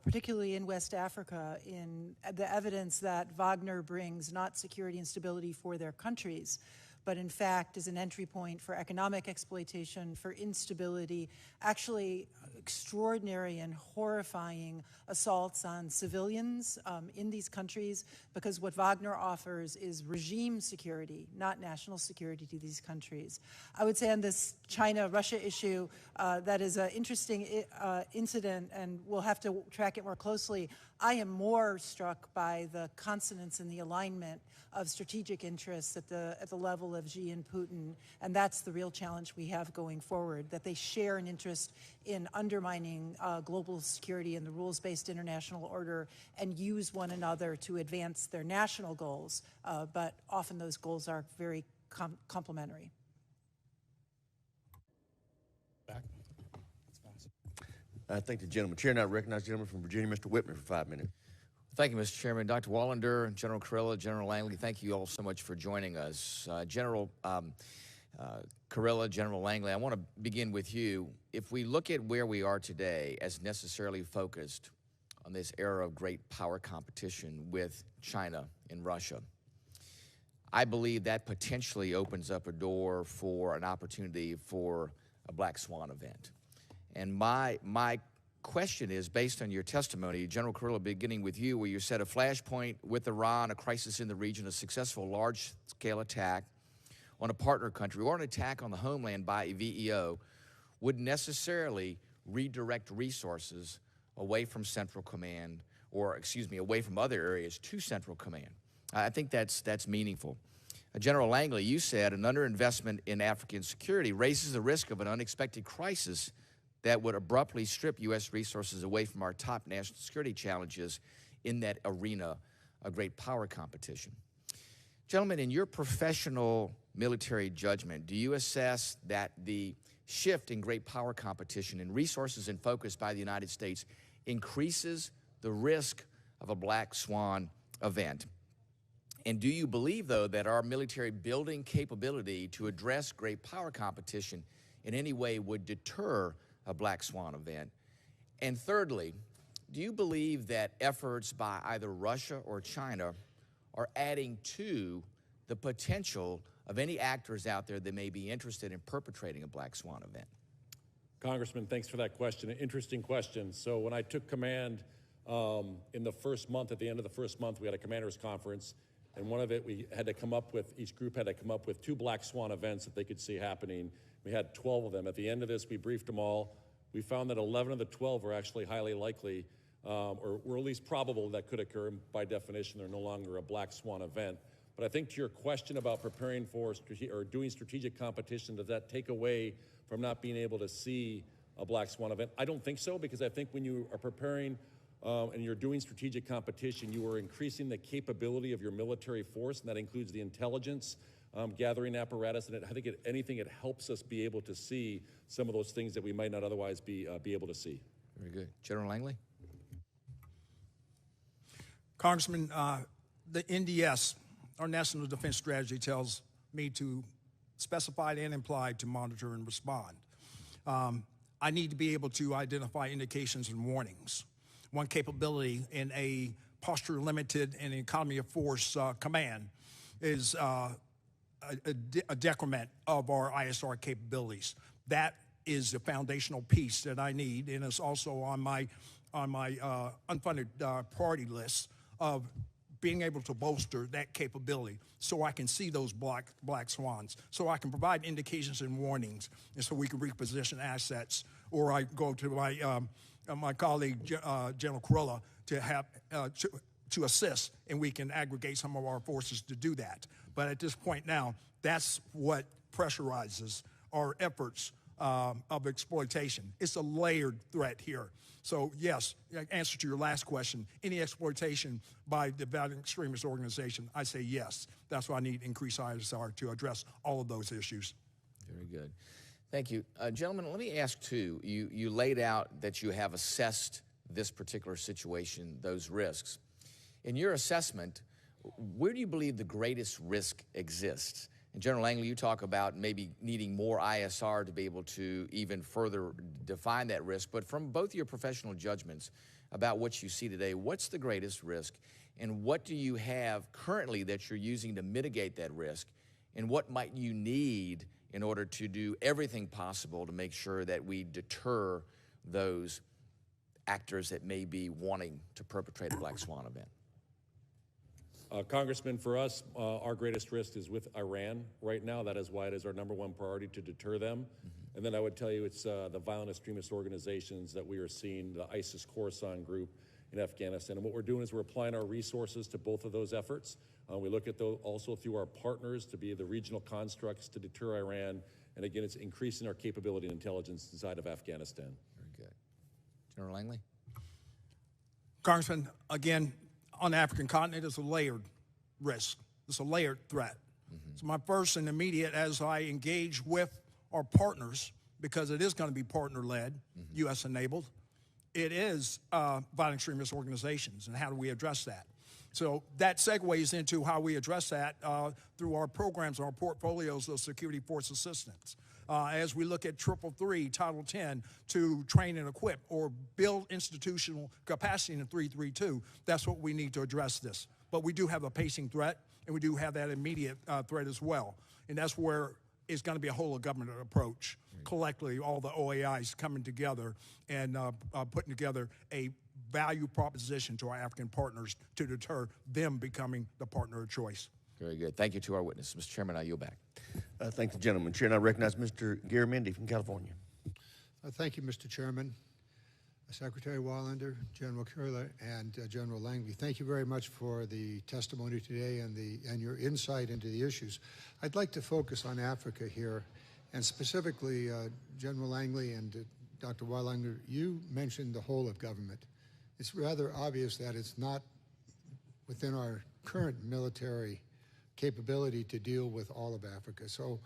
particularly in West Africa, in the evidence that Wagner brings not security and stability for their countries, but in fact is an entry point for economic exploitation, for instability, actually extraordinary and horrifying assaults on civilians in these countries, because what Wagner offers is regime security, not national security to these countries. I would say on this China-Russia issue, that is an interesting incident, and we'll have to track it more closely. I am more struck by the consonance and the alignment of strategic interests at the level of Xi and Putin, and that's the real challenge we have going forward, that they share an interest in undermining global security and the rules-based international order, and use one another to advance their national goals, but often those goals are very complementary. Back. I thank the gentleman. Chair now recognizes the gentleman from Virginia, Mr. Whitman, for 5 minutes. Thank you, Mr. Chairman. Dr. Wallander, General Kurilla, General Langley, thank you all so much for joining us. General Kurilla, General Langley, I want to begin with you. If we look at where we are today as necessarily focused on this era of great power competition with China and Russia, I believe that potentially opens up a door for an opportunity for a black swan event. And my question is, based on your testimony, General Kurilla, beginning with you, where you said a flashpoint with Iran, a crisis in the region, a successful large-scale attack on a partner country, or an attack on the homeland by a VEO would necessarily redirect resources away from Central Command, or, excuse me, away from other areas to Central Command. I think that's meaningful. General Langley, you said an underinvestment in African security raises the risk of an unexpected crisis that would abruptly strip U.S. resources away from our top national security challenges in that arena of great power competition. Gentlemen, in your professional military judgment, do you assess that the shift in great power competition and resources and focus by the United States increases the risk of a black swan event? And do you believe, though, that our military building capability to address great power competition in any way would deter a black swan event? And thirdly, do you believe that efforts by either Russia or China are adding to the potential of any actors out there that may be interested in perpetrating a black swan event? Congressman, thanks for that question. An interesting question. So when I took command in the first month, at the end of the first month, we had a commander's conference, and one of it, each group had to come up with 2 black swan events that they could see happening. We had 12 of them. At the end of this, we briefed them all. We found that 11 of the 12 were actually highly likely, or were at least probable that could occur, and by definition, they're no longer a black swan event. But I think to your question about preparing for or doing strategic competition, does that take away from not being able to see a black swan event? I don't think so, because I think when you are preparing and you're doing strategic competition, you are increasing the capability of your military force, and that includes the intelligence gathering apparatus. And I think it helps us be able to see some of those things that we might not otherwise be able to see. Very good. General Langley? Congressman, the NDS, our National Defense Strategy, tells me to specified and implied to monitor and respond. I need to be able to identify indications and warnings. One capability in a posture-limited and economy of force command is a decrement of our ISR capabilities. That is the foundational piece that I need, and it's also on my unfunded priority list of being able to bolster that capability so I can see those black swans, so I can provide indications and warnings, and so we can reposition assets. Or I go to my colleague, General Kurilla, to have to assist, and we can aggregate some of our forces to do that. But at this point now, that's what pressurizes our efforts of exploitation. It's a layered threat here. So yes, answer to your last question, any exploitation by the violent extremist organization, I say yes. That's why I need increased ISR to address all of those issues. Very good. Thank you. Gentlemen, let me ask too, you laid out that you have assessed this particular situation, those risks. In your assessment, where do you believe the greatest risk exists? And General Langley, you talk about maybe needing more ISR to be able to even further define that risk. But from both your professional judgments about what you see today, what's the greatest risk? And what do you have currently that you're using to mitigate that risk? And what might you need in order to do everything possible to make sure that we deter those actors that may be wanting to perpetrate a black swan event? Congressman, for us, our greatest risk is with Iran right now. That is why it is our #1 priority to deter them. Mm-hmm. And then I would tell you it's the violent extremist organizations that we are seeing, the ISIS Khorasan group in Afghanistan. And what we're doing is we're applying our resources to both of those efforts. We look at those also through our partners to be the regional constructs to deter Iran. And again, it's increasing our capability and intelligence inside of Afghanistan. Very good. General Langley? Congressman, again, on the African continent, it's a layered risk. It's a layered threat. Mm-hmm. So my first and immediate, as I engage with our partners, because it is going to be partner-led, mm-hmm. U.S.-enabled, it is violent extremist organizations, and how do we address that? So that segues into how we address that through our programs, our portfolios of security force assistance. As we look at 333, Title 10, to train and equip or build institutional capacity in 332, that's what we need to address this. But we do have a pacing threat, and we do have that immediate threat as well. And that's where it's going to be a whole of government approach. Right. Collectively, all the OAIs coming together and putting together a value proposition to our African partners to deter them becoming the partner of choice. Very good. Thank you to our witness. Mr. Chairman, I yield back. Thank the gentleman. Chair, and I recognize Mr. Garamendi from California. Thank you, Mr. Chairman. Secretary Wallander, General Kurilla, and General Langley, thank you very much for the testimony today and your insight into the issues. I'd like to focus on Africa here, and specifically, General Langley and Dr. Wallander, you mentioned the whole of government it's rather obvious that it's not within our current military capability to deal with all of Africa. So,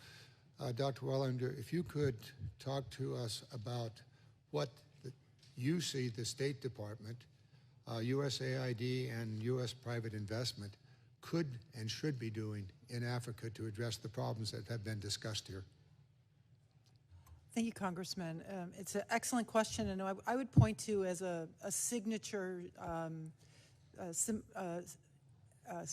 Dr. Wallander, if you could talk to us about what you see the State Department, USAID, and U.S. private investment could and should be doing in Africa to address the problems that have been discussed here. Thank you, Congressman. It's an excellent question, and I would point to as a signature a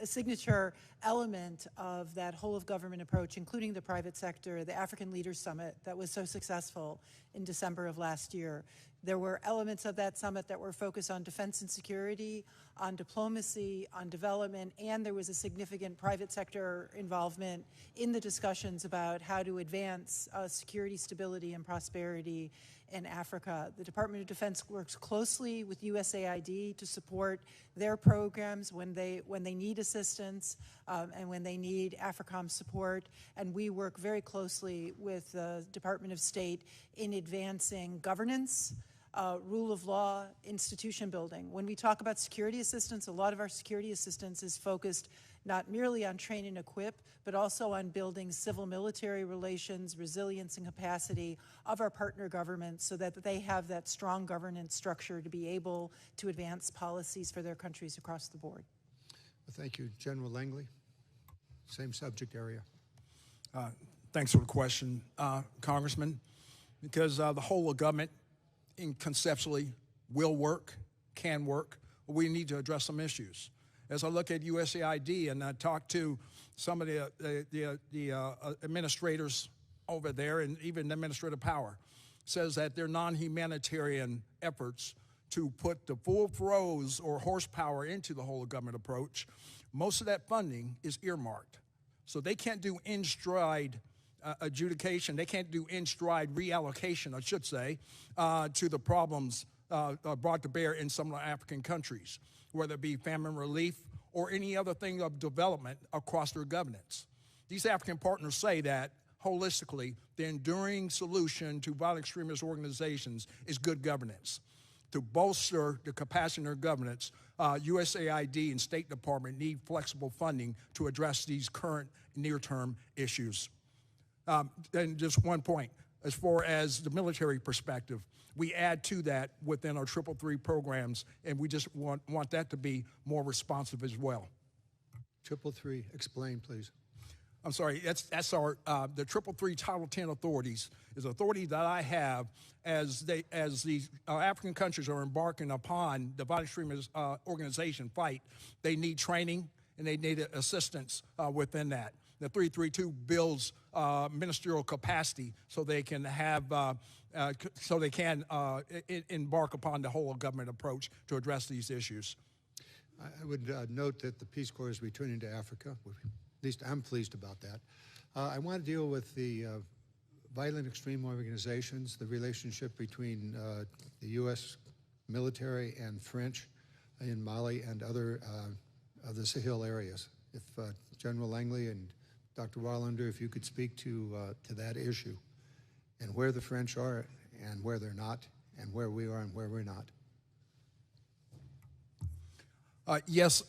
signature element of that whole of government approach, including the private sector, the African Leaders Summit that was so successful in December of last year. There were elements of that summit that were focused on defense and security, on diplomacy, on development, and there was a significant private sector involvement in the discussions about how to advance security, stability, and prosperity in Africa. The Department of Defense works closely with USAID to support their programs when they need assistance and when they need AFRICOM support. And we work very closely with the Department of State in advancing governance, rule of law, institution building. When we talk about security assistance, a lot of our security assistance is focused not merely on train and equip, but also on building civil-military relations, resilience, and capacity of our partner governments so that they have that strong governance structure to be able to advance policies for their countries across the board. Well, thank you. General Langley, same subject area. Thanks for the question, Congressman, because the whole of government conceptually will work, can work, but we need to address some issues. As I look at USAID and I talk to some of the administrators over there, and even the administrative power says that their non-humanitarian efforts to put the full throws or horsepower into the whole of government approach, most of that funding is earmarked. So they can't do in-stride adjudication, they can't do in-stride reallocation, I should say, to the problems brought to bear in some of the African countries, whether it be famine relief or any other thing of development across their governance. These African partners say that, holistically, the enduring solution to violent extremist organizations is good governance. To bolster the capacity in their governance, USAID and State Department need flexible funding to address these current near-term issues. And just one point, as far as the military perspective, we add to that within our 333 programs, and we just want that to be more responsive as well. 333, explain, please. I'm sorry, that's our, the 333 Title 10 authorities is authority that I have as these African countries are embarking upon the violent extremist organization fight. They need training and they need assistance within that. The 332 builds ministerial capacity so they can have, embark upon the whole government approach to address these issues. I would note that the Peace Corps is returning to Africa. At least I'm pleased about that. I want to deal with the violent extreme organizations, the relationship between the U.S. military and French in Mali and other of the Sahel areas. If General Langley and Dr. Wallander, if you could speak to that issue and where the French are and where they're not, and where we are and where we're not. Yes,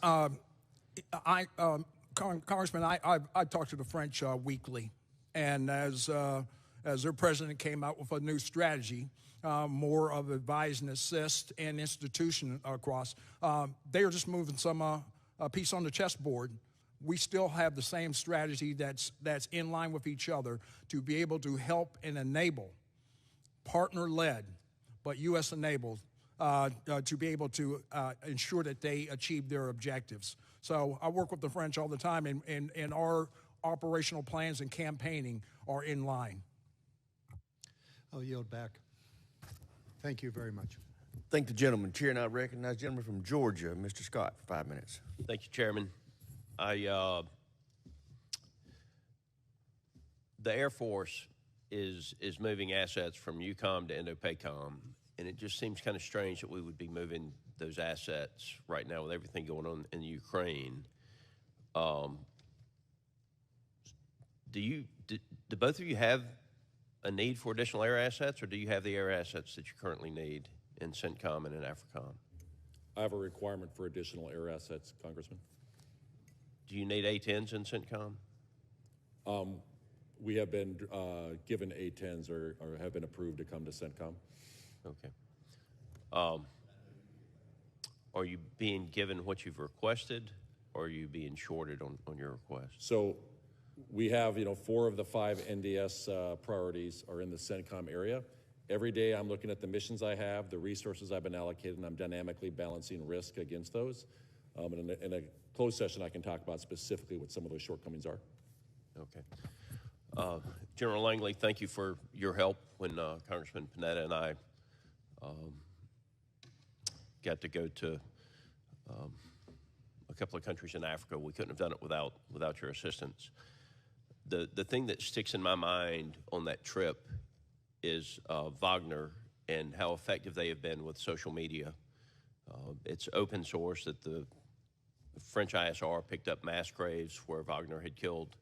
Congressman, I talk to the French weekly, and as their president came out with a new strategy, more of advise and assist and institution across, they are just moving some a piece on the chessboard. We still have the same strategy that's in line with each other to be able to help and enable, partner-led, but U.S.-enabled, to be able to ensure that they achieve their objectives. So I work with the French all the time, and our operational plans and campaigning are in line. I'll yield back. Thank you very much. Thank the gentleman. Chair, and I recognize the gentleman from Georgia, Mr. Scott, for 5 minutes. Thank you, Chairman. The Air Force is moving assets from EUCOM to INDOPACOM, and it just seems kind of strange that we would be moving those assets right now with everything going on in Ukraine. Do both of you have a need for additional air assets, or do you have the air assets that you currently need in CENTCOM and in AFRICOM? I have a requirement for additional air assets, Congressman. Do you need A-10s in CENTCOM? We have been given A-10s or have been approved to come to CENTCOM. Okay. Are you being given what you've requested, or are you being shorted on your request? So we have, 4 of the 5 NDS priorities are in the CENTCOM area. Every day I'm looking at the missions I have, the resources I've been allocated, and I'm dynamically balancing risk against those. And in a closed session, I can talk about specifically what some of those shortcomings are. Okay. General Langley, thank you for your help when Congressman Panetta and I got to go to a couple of countries in Africa. We couldn't have done it without your assistance. The thing that sticks in my mind on that trip is Wagner and how effective they have been with social media. It's open source that the French ISR picked up mass graves where Wagner had killed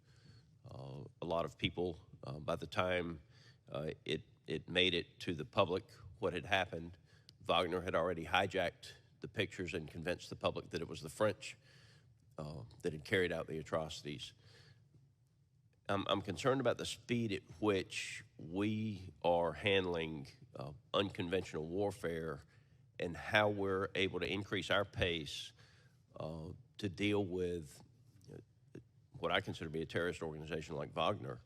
a lot of people. By the time it made it to the public what had happened, Wagner had already hijacked the pictures and convinced the public that it was the French that had carried out the atrocities. I'm concerned about the speed at which we are handling unconventional warfare and how we're able to increase our pace to deal with what I consider to be a terrorist organization like Wagner.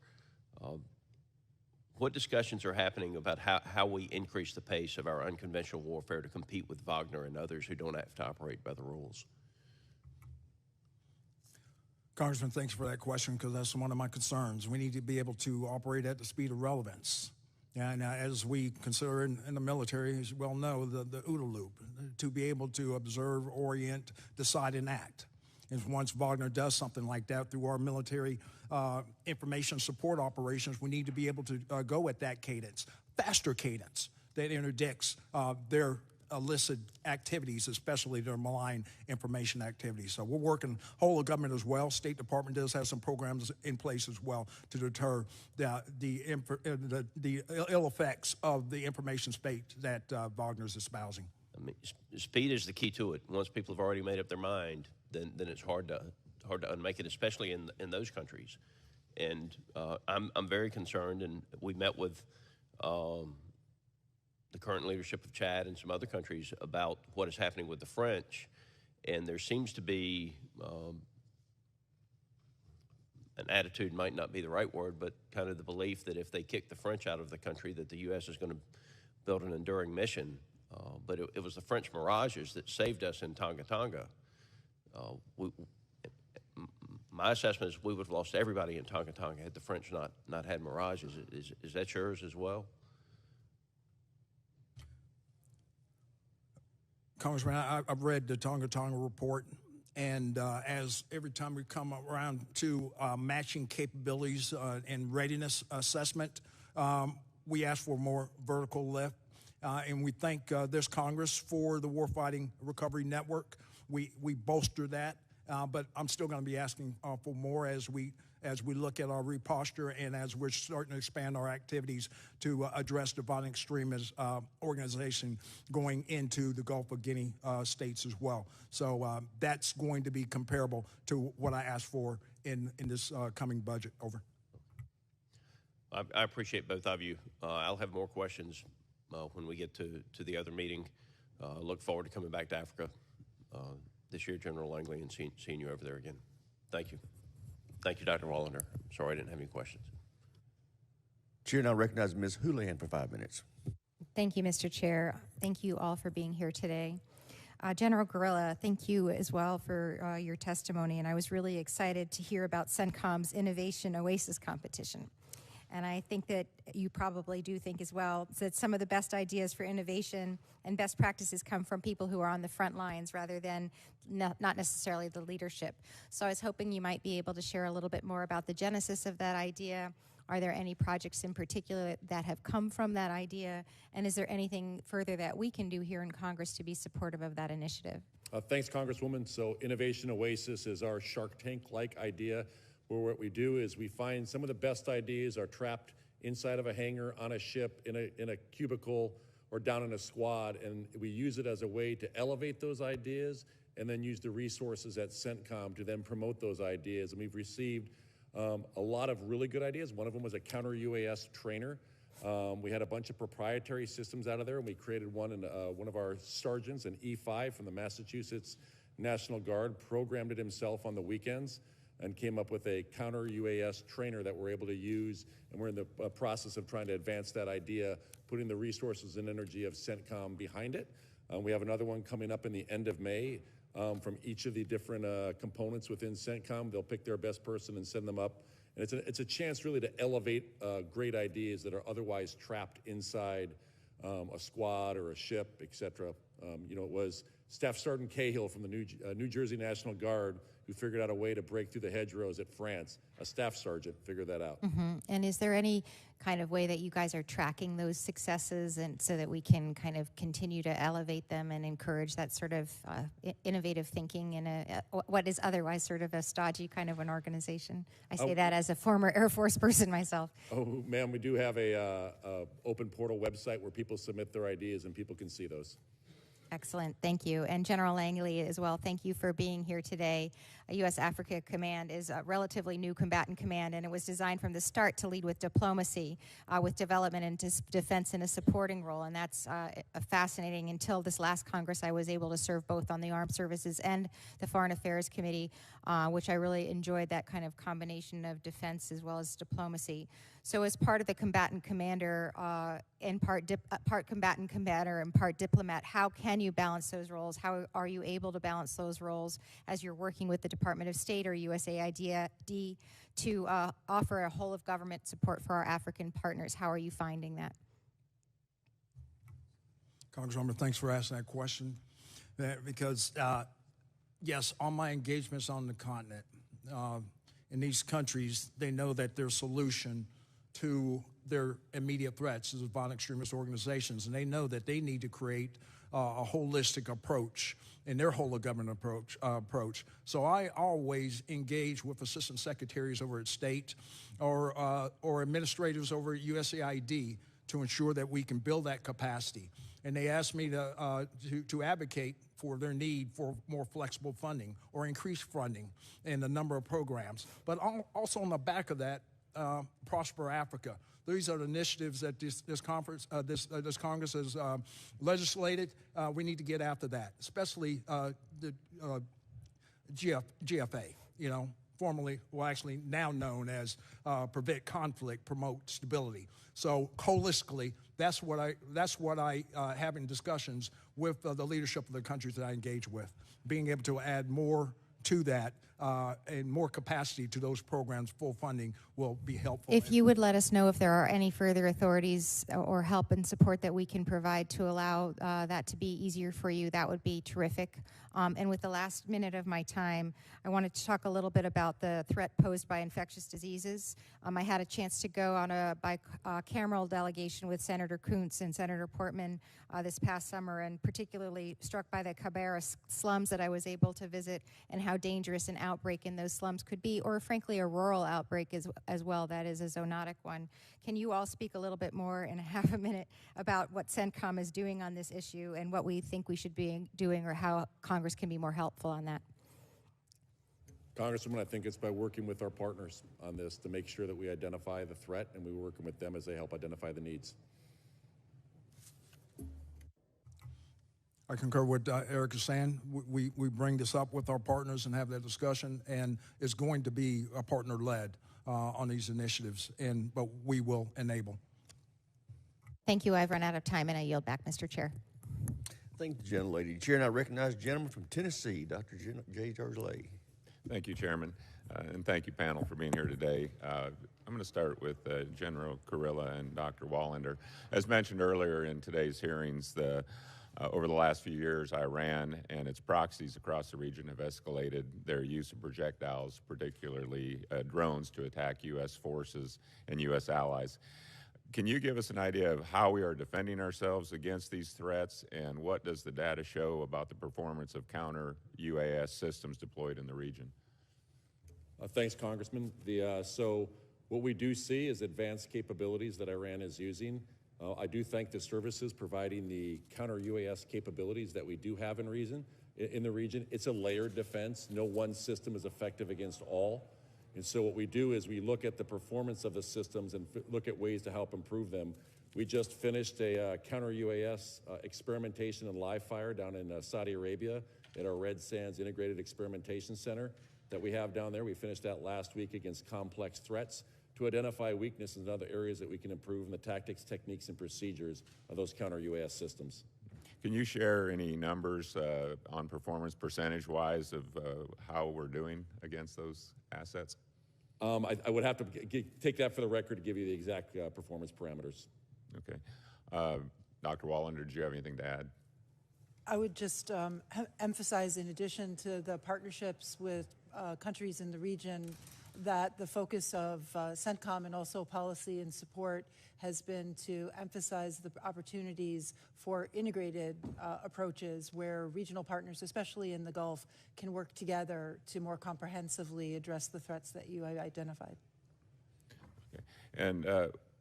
What discussions are happening about how we increase the pace of our unconventional warfare to compete with Wagner and others who don't have to operate by the rules? Congressman, thanks for that question, because that's one of my concerns. We need to be able to operate at the speed of relevance. And as we consider in the military, as you well know, the OODA loop, to be able to observe, orient, decide, and act. And once Wagner does something like that through our military information support operations, we need to be able to go at that cadence, faster cadence that interdicts their illicit activities, especially their malign information activities. So we're working whole of government as well. State Department does have some programs in place as well to deter the ill effects of the information state that Wagner's espousing. I mean, speed is the key to it. Once people have already made up their mind, then it's hard to unmake it, especially in those countries. And I'm very concerned, and we met with the current leadership of Chad and some other countries about what is happening with the French, and there seems to be an attitude, might not be the right word, but kind of the belief that if they kick the French out of the country, that the U.S. is going to build an enduring mission. But it was the French Mirages that saved us in Tonga Tonga. My assessment is we would have lost everybody in Tonga Tonga had the French not had Mirages. Is that yours as well? Congressman, I've read the Tonga Tonga report, and as every time we come around to matching capabilities and readiness assessment, we ask for more vertical lift. And we thank this Congress for the Warfighting Recovery Network. We bolster that, but I'm still going to be asking for more as we look at our reposture and as we're starting to expand our activities to address the violent extremist organization going into the Gulf of Guinea states as well. So that's going to be comparable to what I asked for in this coming budget. Over. I appreciate both of you. I'll have more questions when we get to the other meeting. Look forward to coming back to Africa this year, General Langley, and seeing you over there again. Thank you. Thank you, Dr. Wallander. I'm sorry I didn't have any questions. Chair now recognizes Ms. Houlihan for 5 minutes. Thank you, Mr. Chair. Thank you all for being here today. General Gorilla, thank you as well for your testimony, and I was really excited to hear about CENTCOM's Innovation Oasis competition. And I think that you probably do think as well that some of the best ideas for innovation and best practices come from people who are on the front lines rather than not necessarily the leadership. So I was hoping you might be able to share a little bit more about the genesis of that idea. Are there any projects in particular that have come from that idea? And is there anything further that we can do here in Congress to be supportive of that initiative? Thanks, Congresswoman. So Innovation Oasis is our Shark Tank-like idea, where what we do is we find some of the best ideas are trapped inside of a hangar, on a ship, in a cubicle, or down in a squad, and we use it as a way to elevate those ideas and then use the resources at CENTCOM to then promote those ideas. And we've received a lot of really good ideas. One of them was a counter UAS trainer. We had a bunch of proprietary systems out of there, and we created one, and one of our sergeants, an E5 from the Massachusetts National Guard, programmed it himself on the weekends and came up with a counter UAS trainer that we're able to use, and we're in the process of trying to advance that idea, putting the resources and energy of CENTCOM behind it. We have another one coming up in the end of May from each of the different components within CENTCOM. They'll pick their best person and send them up. And it's a chance really to elevate great ideas that are otherwise trapped inside a squad or a ship, et cetera. You know, it was Staff Sergeant Cahill from the New Jersey National Guard who figured out a way to break through the hedgerows at France. A staff sergeant figured that out. And is there any kind of way that you guys are tracking those successes, and so that we can kind of continue to elevate them and encourage that sort of innovative thinking in what is otherwise sort of a stodgy kind of an organization? I say that as a former Air Force person myself. Oh, ma'am, we do have a open portal website where people submit their ideas and people can see those. Excellent, thank you. And General Langley as well, thank you for being here today. U.S. Africa Command is a relatively new combatant command, and it was designed from the start to lead with diplomacy, with development and defense in a supporting role, and that's fascinating. Until this last Congress, I was able to serve both on the Armed Services and the Foreign Affairs Committee, which I really enjoyed that kind of combination of defense as well as diplomacy. So as part of the combatant commander, and part combatant commander and part diplomat, how can you balance those roles? How are you able to balance those roles as you're working with the Department of State or USAID to offer a whole of government support for our African partners? How are you finding that? Congresswoman, thanks for asking that question. Because, yes, on my engagements on the continent, in these countries, they know that their solution to their immediate threats is violent extremist organizations, and they know that they need to create a holistic approach in their whole of government approach. So I always engage with assistant secretaries over at state or administrators over at USAID to ensure that we can build that capacity. And they ask me to advocate for their need for more flexible funding or increased funding in the number of programs. But also on the back of that, Prosper Africa. These are the initiatives that this Congress has legislated. We need to get after that, especially the GFA, you know, formerly, well, actually now known as Prevent Conflict, Promote Stability. So holistically, that's what I have in discussions with the leadership of the countries that I engage with, being able to add more to that and more capacity to those programs, full funding will be helpful. If you would let us know if there are any further authorities or help and support that we can provide to allow that to be easier for you, that would be terrific. And with the last minute of my time, I wanted to talk a little bit about the threat posed by infectious diseases. I had a chance to go on a bicameral delegation with Senator Kuntz and Senator Portman this past summer, and particularly struck by the Cabera slums that I was able to visit and how dangerous an outbreak in those slums could be, or frankly a rural outbreak as well, that is a zoonotic one. Can you all speak a little bit more in a half a minute about what CENTCOM is doing on this issue and what we think we should be doing, or how Congress can be more helpful on that? Congresswoman, I think it's by working with our partners on this to make sure that we identify the threat, and we're working with them as they help identify the needs. I concur with Eric is saying. We bring this up with our partners and have that discussion, and it's going to be a partner-led on these initiatives, but we will enable. Thank you. I've run out of time, and I yield back, Mr. Chair. Thank the gentlelady. Chair, and I recognize the gentleman from Tennessee, Dr. J. George Lay. Thank you, Chairman, and thank you, panel, for being here today. I'm going to start with General Kurilla and Dr. Wallander. As mentioned earlier in today's hearings, over the last few years, Iran and its proxies across the region have escalated their use of projectiles, particularly drones, to attack U.S. forces and U.S. allies. Can you give us an idea of how we are defending ourselves against these threats, and what does the data show about the performance of counter-UAS systems deployed in the region? Thanks, Congressman. So what we do see is advanced capabilities that Iran is using. I do thank the services providing the counter UAS capabilities that we do have in the region. It's a layered defense. No one system is effective against all. And so what we do is we look at the performance of the systems and look at ways to help improve them. We just finished a counter UAS experimentation and live fire down in Saudi Arabia at our Red Sands Integrated Experimentation Center that we have down there. We finished that last week against complex threats to identify weaknesses in other areas that we can improve in the tactics, techniques, and procedures of those counter UAS systems. Can you share any numbers on performance percentage-wise of how we're doing against those assets? I would have to take that for the record to give you the exact performance parameters. Okay. Dr. Wallander, did you have anything to add? I would just emphasize, in addition to the partnerships with countries in the region, that the focus of CENTCOM and also policy and support has been to emphasize the opportunities for integrated approaches where regional partners, especially in the Gulf, can work together to more comprehensively address the threats that you identified. Okay. And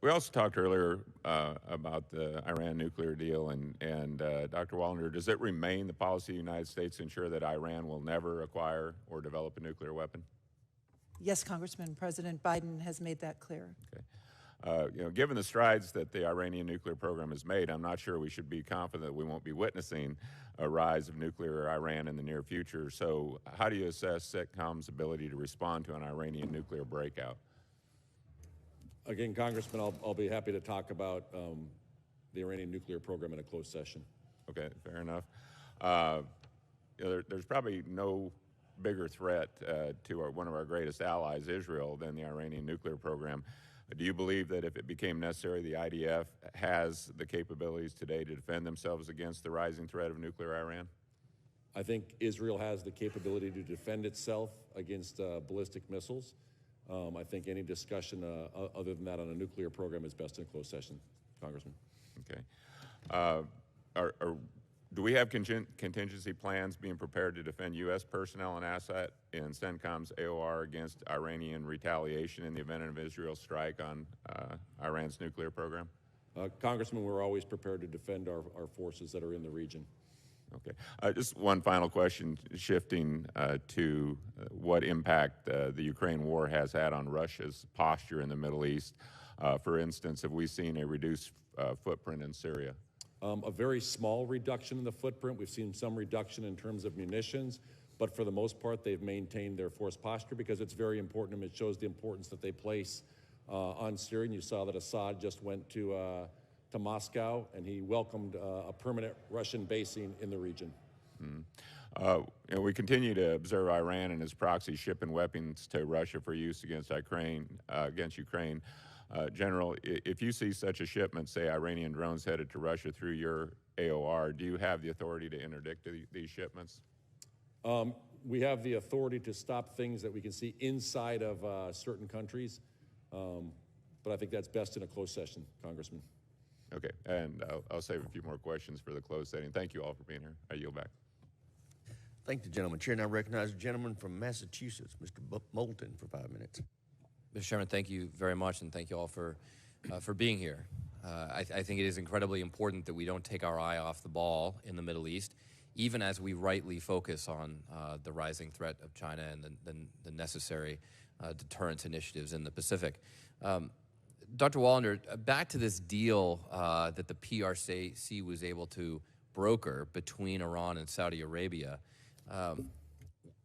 we also talked earlier about the Iran nuclear deal, and Dr. Wallander, does it remain the policy of the United States to ensure that Iran will never acquire or develop a nuclear weapon? Yes, Congressman. President Biden has made that clear. Okay. Given the strides that the Iranian nuclear program has made, I'm not sure we should be confident that we won't be witnessing a rise of nuclear Iran in the near future. So how do you assess CENTCOM's ability to respond to an Iranian nuclear breakout? Again, Congressman, I'll be happy to talk about the Iranian nuclear program in a closed session. Okay, fair enough. There's probably no bigger threat to one of our greatest allies, Israel, than the Iranian nuclear program. Do you believe that if it became necessary, the IDF has the capabilities today to defend themselves against the rising threat of nuclear Iran? I think Israel has the capability to defend itself against ballistic missiles. I think any discussion other than that on a nuclear program is best in a closed session, Congressman. Okay. Do we have contingency plans being prepared to defend U.S. personnel and asset in CENTCOM's AOR against Iranian retaliation in the event of Israel's strike on Iran's nuclear program? Congressman, we're always prepared to defend our forces that are in the region. Okay. Just one final question, shifting to what impact the Ukraine war has had on Russia's posture in the Middle East. For instance, have we seen a reduced footprint in Syria? A very small reduction in the footprint. We've seen some reduction in terms of munitions, but for the most part, they've maintained their force posture because it's very important, and it shows the importance that they place on Syria. And you saw that Assad just went to Moscow, and he welcomed a permanent Russian basing in the region. We continue to observe Iran and its proxy shipping weapons to Russia for use against Ukraine. General, if you see such a shipment, say Iranian drones headed to Russia through your AOR, do you have the authority to interdict these shipments? We have the authority to stop things that we can see inside of certain countries, but I think that's best in a closed session, Congressman. Okay, and I'll save a few more questions for the closed setting. Thank you all for being here. I yield back. Thank the gentleman. Chair now recognizes the gentleman from Massachusetts, Mr. Moulton, for 5 minutes. Mr. Chairman, thank you very much, and thank you all for being here. I think it is incredibly important that we don't take our eye off the ball in the Middle East, even as we rightly focus on the rising threat of China and the necessary deterrence initiatives in the Pacific. Dr. Wallander, back to this deal that the PRC was able to broker between Iran and Saudi Arabia.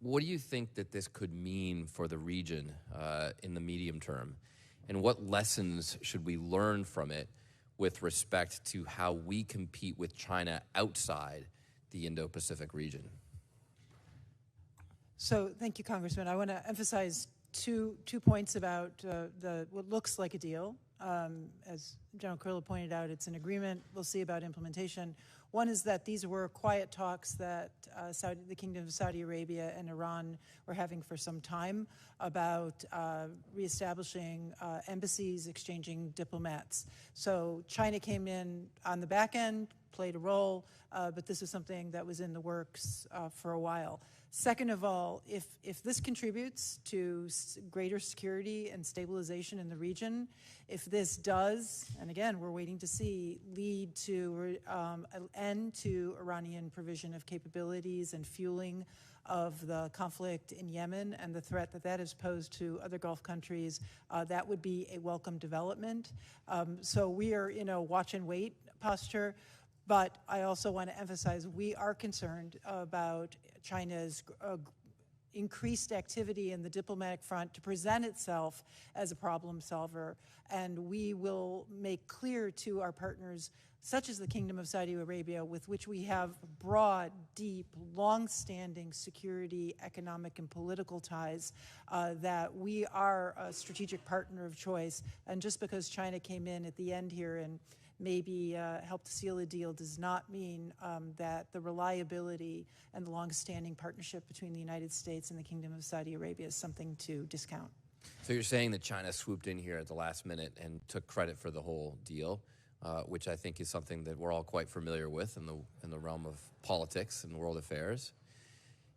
What do you think that this could mean for the region in the medium term? And what lessons should we learn from it with respect to how we compete with China outside the Indo-Pacific region? So thank you, Congressman. I want to emphasize two points about what looks like a deal. As General Kurilla pointed out, it's an agreement. We'll see about implementation. One is that these were quiet talks that the Kingdom of Saudi Arabia and Iran were having for some time about reestablishing embassies, exchanging diplomats. So China came in on the back end, played a role, but this is something that was in the works for a while. Second of all, if this contributes to greater security and stabilization in the region, if this does, and again, we're waiting to see, lead to an end to Iranian provision of capabilities and fueling of the conflict in Yemen and the threat that that has posed to other Gulf countries, that would be a welcome development. So we are in a watch and wait posture. But I also want to emphasize we are concerned about China's increased activity in the diplomatic front to present itself as a problem solver. And we will make clear to our partners, such as the Kingdom of Saudi Arabia, with which we have broad, deep, long-standing security, economic, and political ties, that we are a strategic partner of choice. And just because China came in at the end here and maybe help to seal a deal does not mean that the reliability and the long-standing partnership between the United States and the Kingdom of Saudi Arabia is something to discount. So you're saying that China swooped in here at the last minute and took credit for the whole deal, which I think is something that we're all quite familiar with in the realm of politics and world affairs.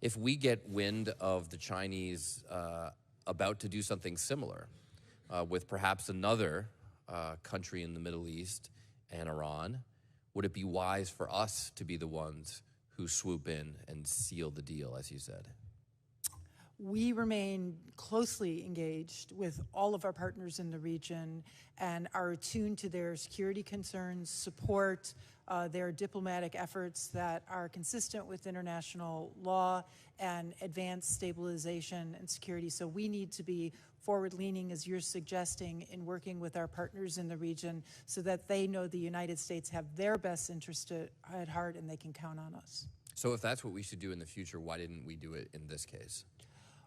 If we get wind of the Chinese about to do something similar with perhaps another country in the Middle East and Iran, would it be wise for us to be the ones who swoop in and seal the deal, as you said? We remain closely engaged with all of our partners in the region and are attuned to their security concerns, support their diplomatic efforts that are consistent with international law and advance stabilization and security. So we need to be forward-leaning, as you're suggesting, in working with our partners in the region so that they know the United States have their best interest at heart and they can count on us. So if that's what we should do in the future, why didn't we do it in this case?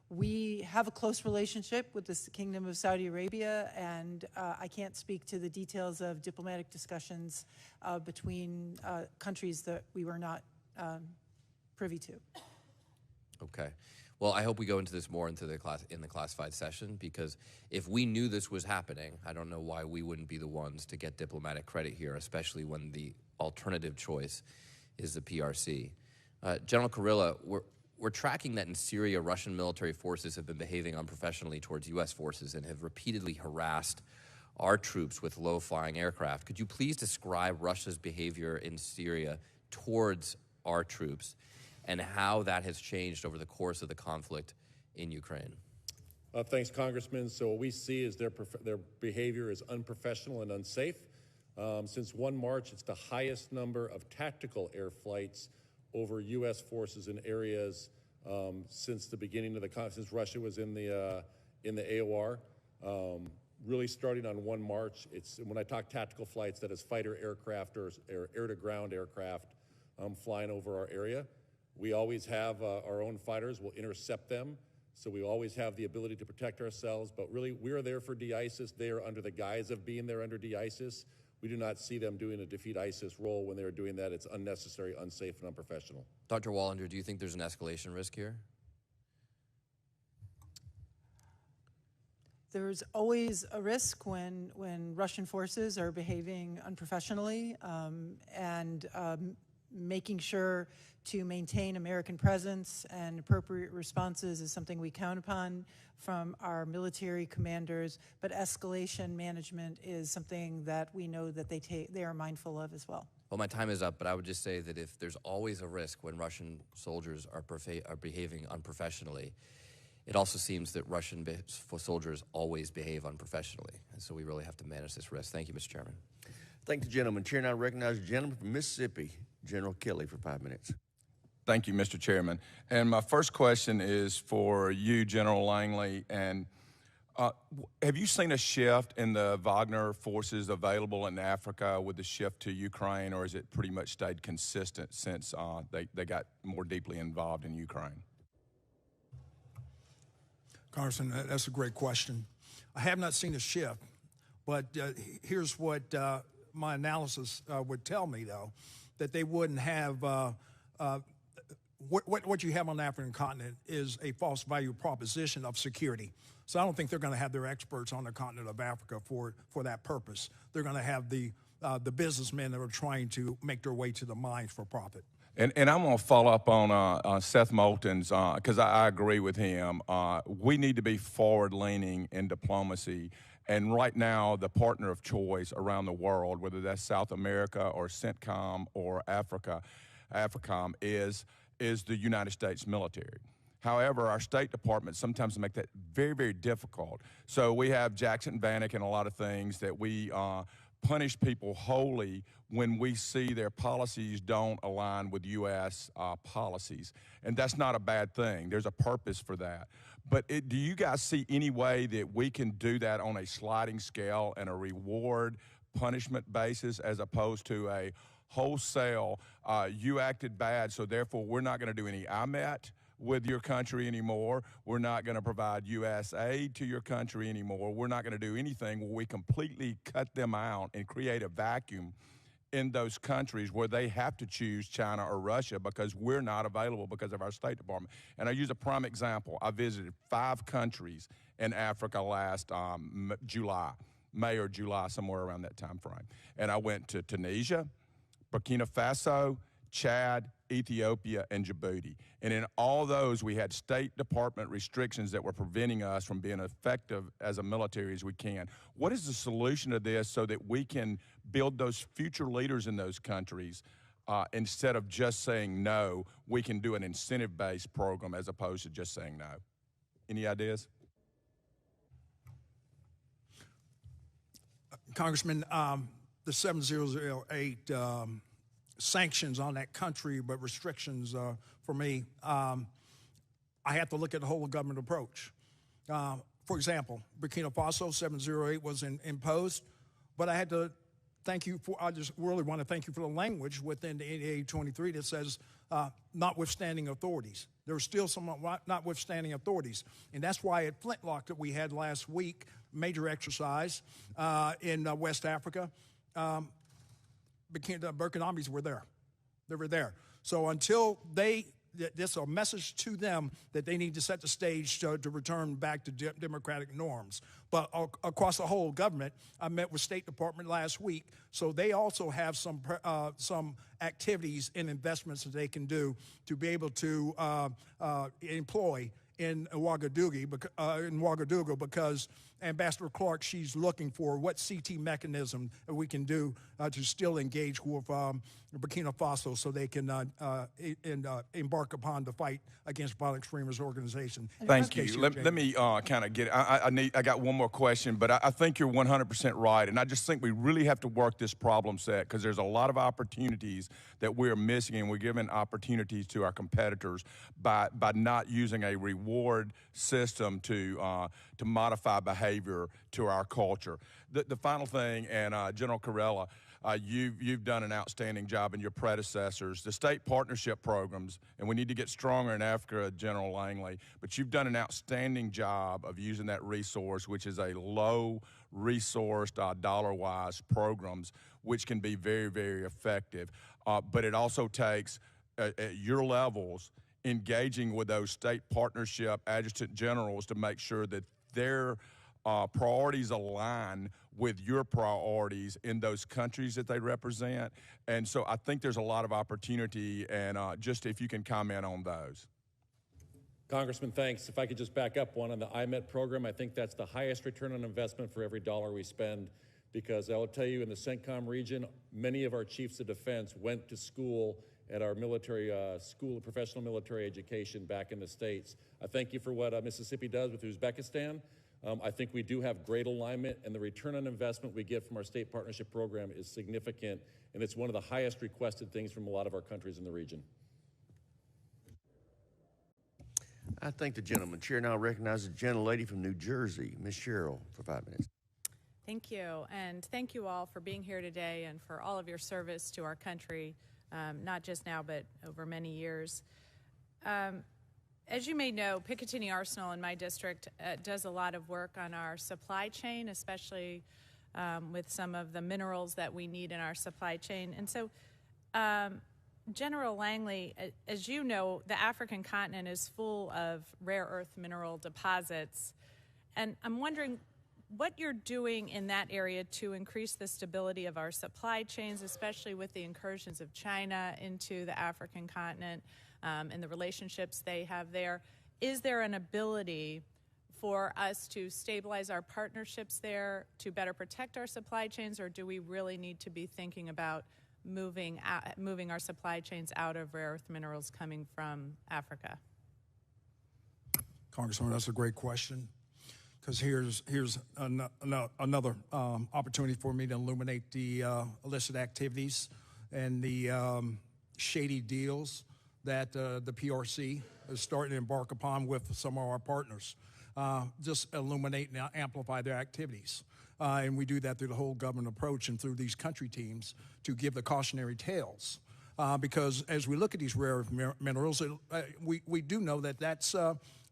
We have a close relationship with the Kingdom of Saudi Arabia, and I can't speak to the details of diplomatic discussions between countries that we were not privy to. Okay. Well, I hope we go into this more in the classified session, because if we knew this was happening, I don't know why we wouldn't be the ones to get diplomatic credit here, especially when the alternative choice is the PRC. General Kurilla, we're tracking that in Syria, Russian military forces have been behaving unprofessionally towards U.S. forces and have repeatedly harassed our troops with low-flying aircraft. Could you please describe Russia's behavior in Syria towards our troops and how that has changed over the course of the conflict in Ukraine? Thanks, Congressman. So what we see is their behavior is unprofessional and unsafe. Since 1 March, it's the highest number of tactical air flights over U.S. forces in areas since the beginning of the conflict, since Russia was in the AOR. Really starting on 1 March, when I talk tactical flights, that is fighter aircraft or air-to-ground aircraft flying over our area. We always have our own fighters. We'll intercept them, so we always have the ability to protect ourselves. But really, we are there for de-ISIS. They are under the guise of being there under de-ISIS. We do not see them doing a defeat ISIS role. When they are doing that, it's unnecessary, unsafe, and unprofessional. Dr. Wallander, do you think there's an escalation risk here? There's always a risk when Russian forces are behaving unprofessionally, and making sure to maintain American presence and appropriate responses is something we count upon from our military commanders, but escalation management is something that we know that they are mindful of as well. Well, my time is up, but I would just say that if there's always a risk when Russian soldiers are behaving unprofessionally, it also seems that Russian soldiers always behave unprofessionally, and so we really have to manage this risk. Thank you, Mr. Chairman. Thank the gentleman. Chair now recognizes the gentleman from Mississippi, General Kelly, for 5 minutes. Thank you, Mr. Chairman. And my first question is for you, General Langley. And have you seen a shift in the Wagner forces available in Africa with the shift to Ukraine, or has it pretty much stayed consistent since they got more deeply involved in Ukraine? Congressman, that's a great question. I have not seen a shift, but here's what my analysis would tell me, though, that they wouldn't have what you have on the African continent is a false value proposition of security. So I don't think they're going to have their experts on the continent of Africa for that purpose. They're going to have the businessmen that are trying to make their way to the mines for profit. And I'm going to follow up on Seth Moulton's, because I agree with him. We need to be forward-leaning in diplomacy. And right now, the partner of choice around the world, whether that's South America or CENTCOM or AFRICOM, is the United States military. However, our State Department sometimes make that very, very difficult. So we have Jackson Vanik and a lot of things that we punish people wholly when we see their policies don't align with U.S. Policies. And that's not a bad thing. There's a purpose for that. But do you guys see any way that we can do that on a sliding scale and a reward punishment basis as opposed to a wholesale, you acted bad, so therefore we're not going to do any IMET with your country anymore. We're not going to provide U.S. aid to your country anymore. We're not going to do anything where we completely cut them out and create a vacuum in those countries where they have to choose China or Russia because we're not available because of our State Department. And I use a prime example. I visited 5 countries in Africa last July, May or July, somewhere around that time frame. And I went to Tunisia, Burkina Faso, Chad, Ethiopia, and Djibouti. And in all those, we had State Department restrictions that were preventing us from being effective as a military as we can. What is the solution to this so that we can build those future leaders in those countries instead of just saying no, we can do an incentive-based program as opposed to just saying no? Any ideas? Congressman, the 7008 sanctions on that country, but restrictions for me, I have to look at the whole government approach. For example, Burkina Faso, 708 was imposed, but I had to thank you for, I just really want to thank you for the language within the 8823 that says notwithstanding authorities. There are still some notwithstanding authorities. And that's why at Flintlock that we had last week, major exercise in West Africa, the Burkinabes were there. They were there. So until there's a message to them that they need to set the stage to return back to democratic norms. But across the whole government, I met with State Department last week, so they also have some activities and investments that they can do to be able to employ in Ouagadougou because Ambassador Clark, she's looking for what CT mechanism we can do to still engage with Burkina Faso so they can embark upon the fight against violent extremist organization. Thank you. Let me kind of get, I got one more question, but I think you're 100% right, and I just think we really have to work this problem set because there's a lot of opportunities that we're missing, and we're giving opportunities to our competitors by not using a reward system to modify behavior to our culture. The final thing, and General Corella, you've done an outstanding job in your predecessors. The state partnership programs, and we need to get stronger in Africa, General Langley, but you've done an outstanding job of using that resource, which is a low-resourced, dollar-wise programs, which can be very, very effective. But it also takes, at your levels, engaging with those state partnership adjutant generals to make sure that their priorities align with your priorities in those countries that they represent. And so I think there's a lot of opportunity, and just if you can comment on those. Congressman, thanks. If I could just back up one on the IMET program, I think that's the highest return on investment for every dollar we spend, because I will tell you in the CENTCOM region, many of our chiefs of defense went to school at our military school of professional military education back in the States. I thank you for what Mississippi does with Uzbekistan. I think we do have great alignment, and the return on investment we get from our state partnership program is significant, and it's one of the highest requested things from a lot of our countries in the region. I thank the gentleman. Chair now recognizes the gentlelady from New Jersey, Ms. Sherrill, for 5 minutes. Thank you, and thank you all for being here today and for all of your service to our country, not just now, but over many years. As you may know, Picatinny Arsenal in my district does a lot of work on our supply chain, especially with some of the minerals that we need in our supply chain. And so, General Langley, as you know, the African continent is full of rare earth mineral deposits. And I'm wondering, what you're doing in that area to increase the stability of our supply chains, especially with the incursions of China into the African continent and the relationships they have there. Is there an ability for us to stabilize our partnerships there to better protect our supply chains, or do we really need to be thinking about moving our supply chains out of rare earth minerals coming from Africa? Congresswoman, that's a great question, because here's another opportunity for me to illuminate the illicit activities and the shady deals that the PRC is starting to embark upon with some of our partners. Just illuminate and amplify their activities. And we do that through the whole government approach and through these country teams to give the cautionary tales. Because as we look at these rare earth minerals, we do know that that's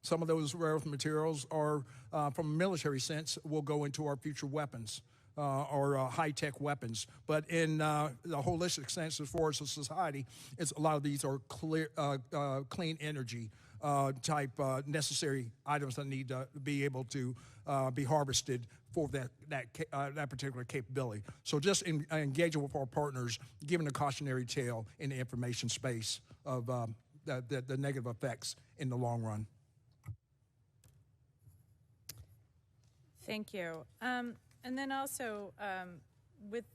some of those rare earth materials are, from a military sense, will go into our future weapons or high-tech weapons. But in the holistic sense, as far as a society, a lot of these are clean energy type necessary items that need to be able to be harvested for that particular capability. So just engaging with our partners, giving a cautionary tale in the information space of the negative effects in the long run. Thank you. And then also, with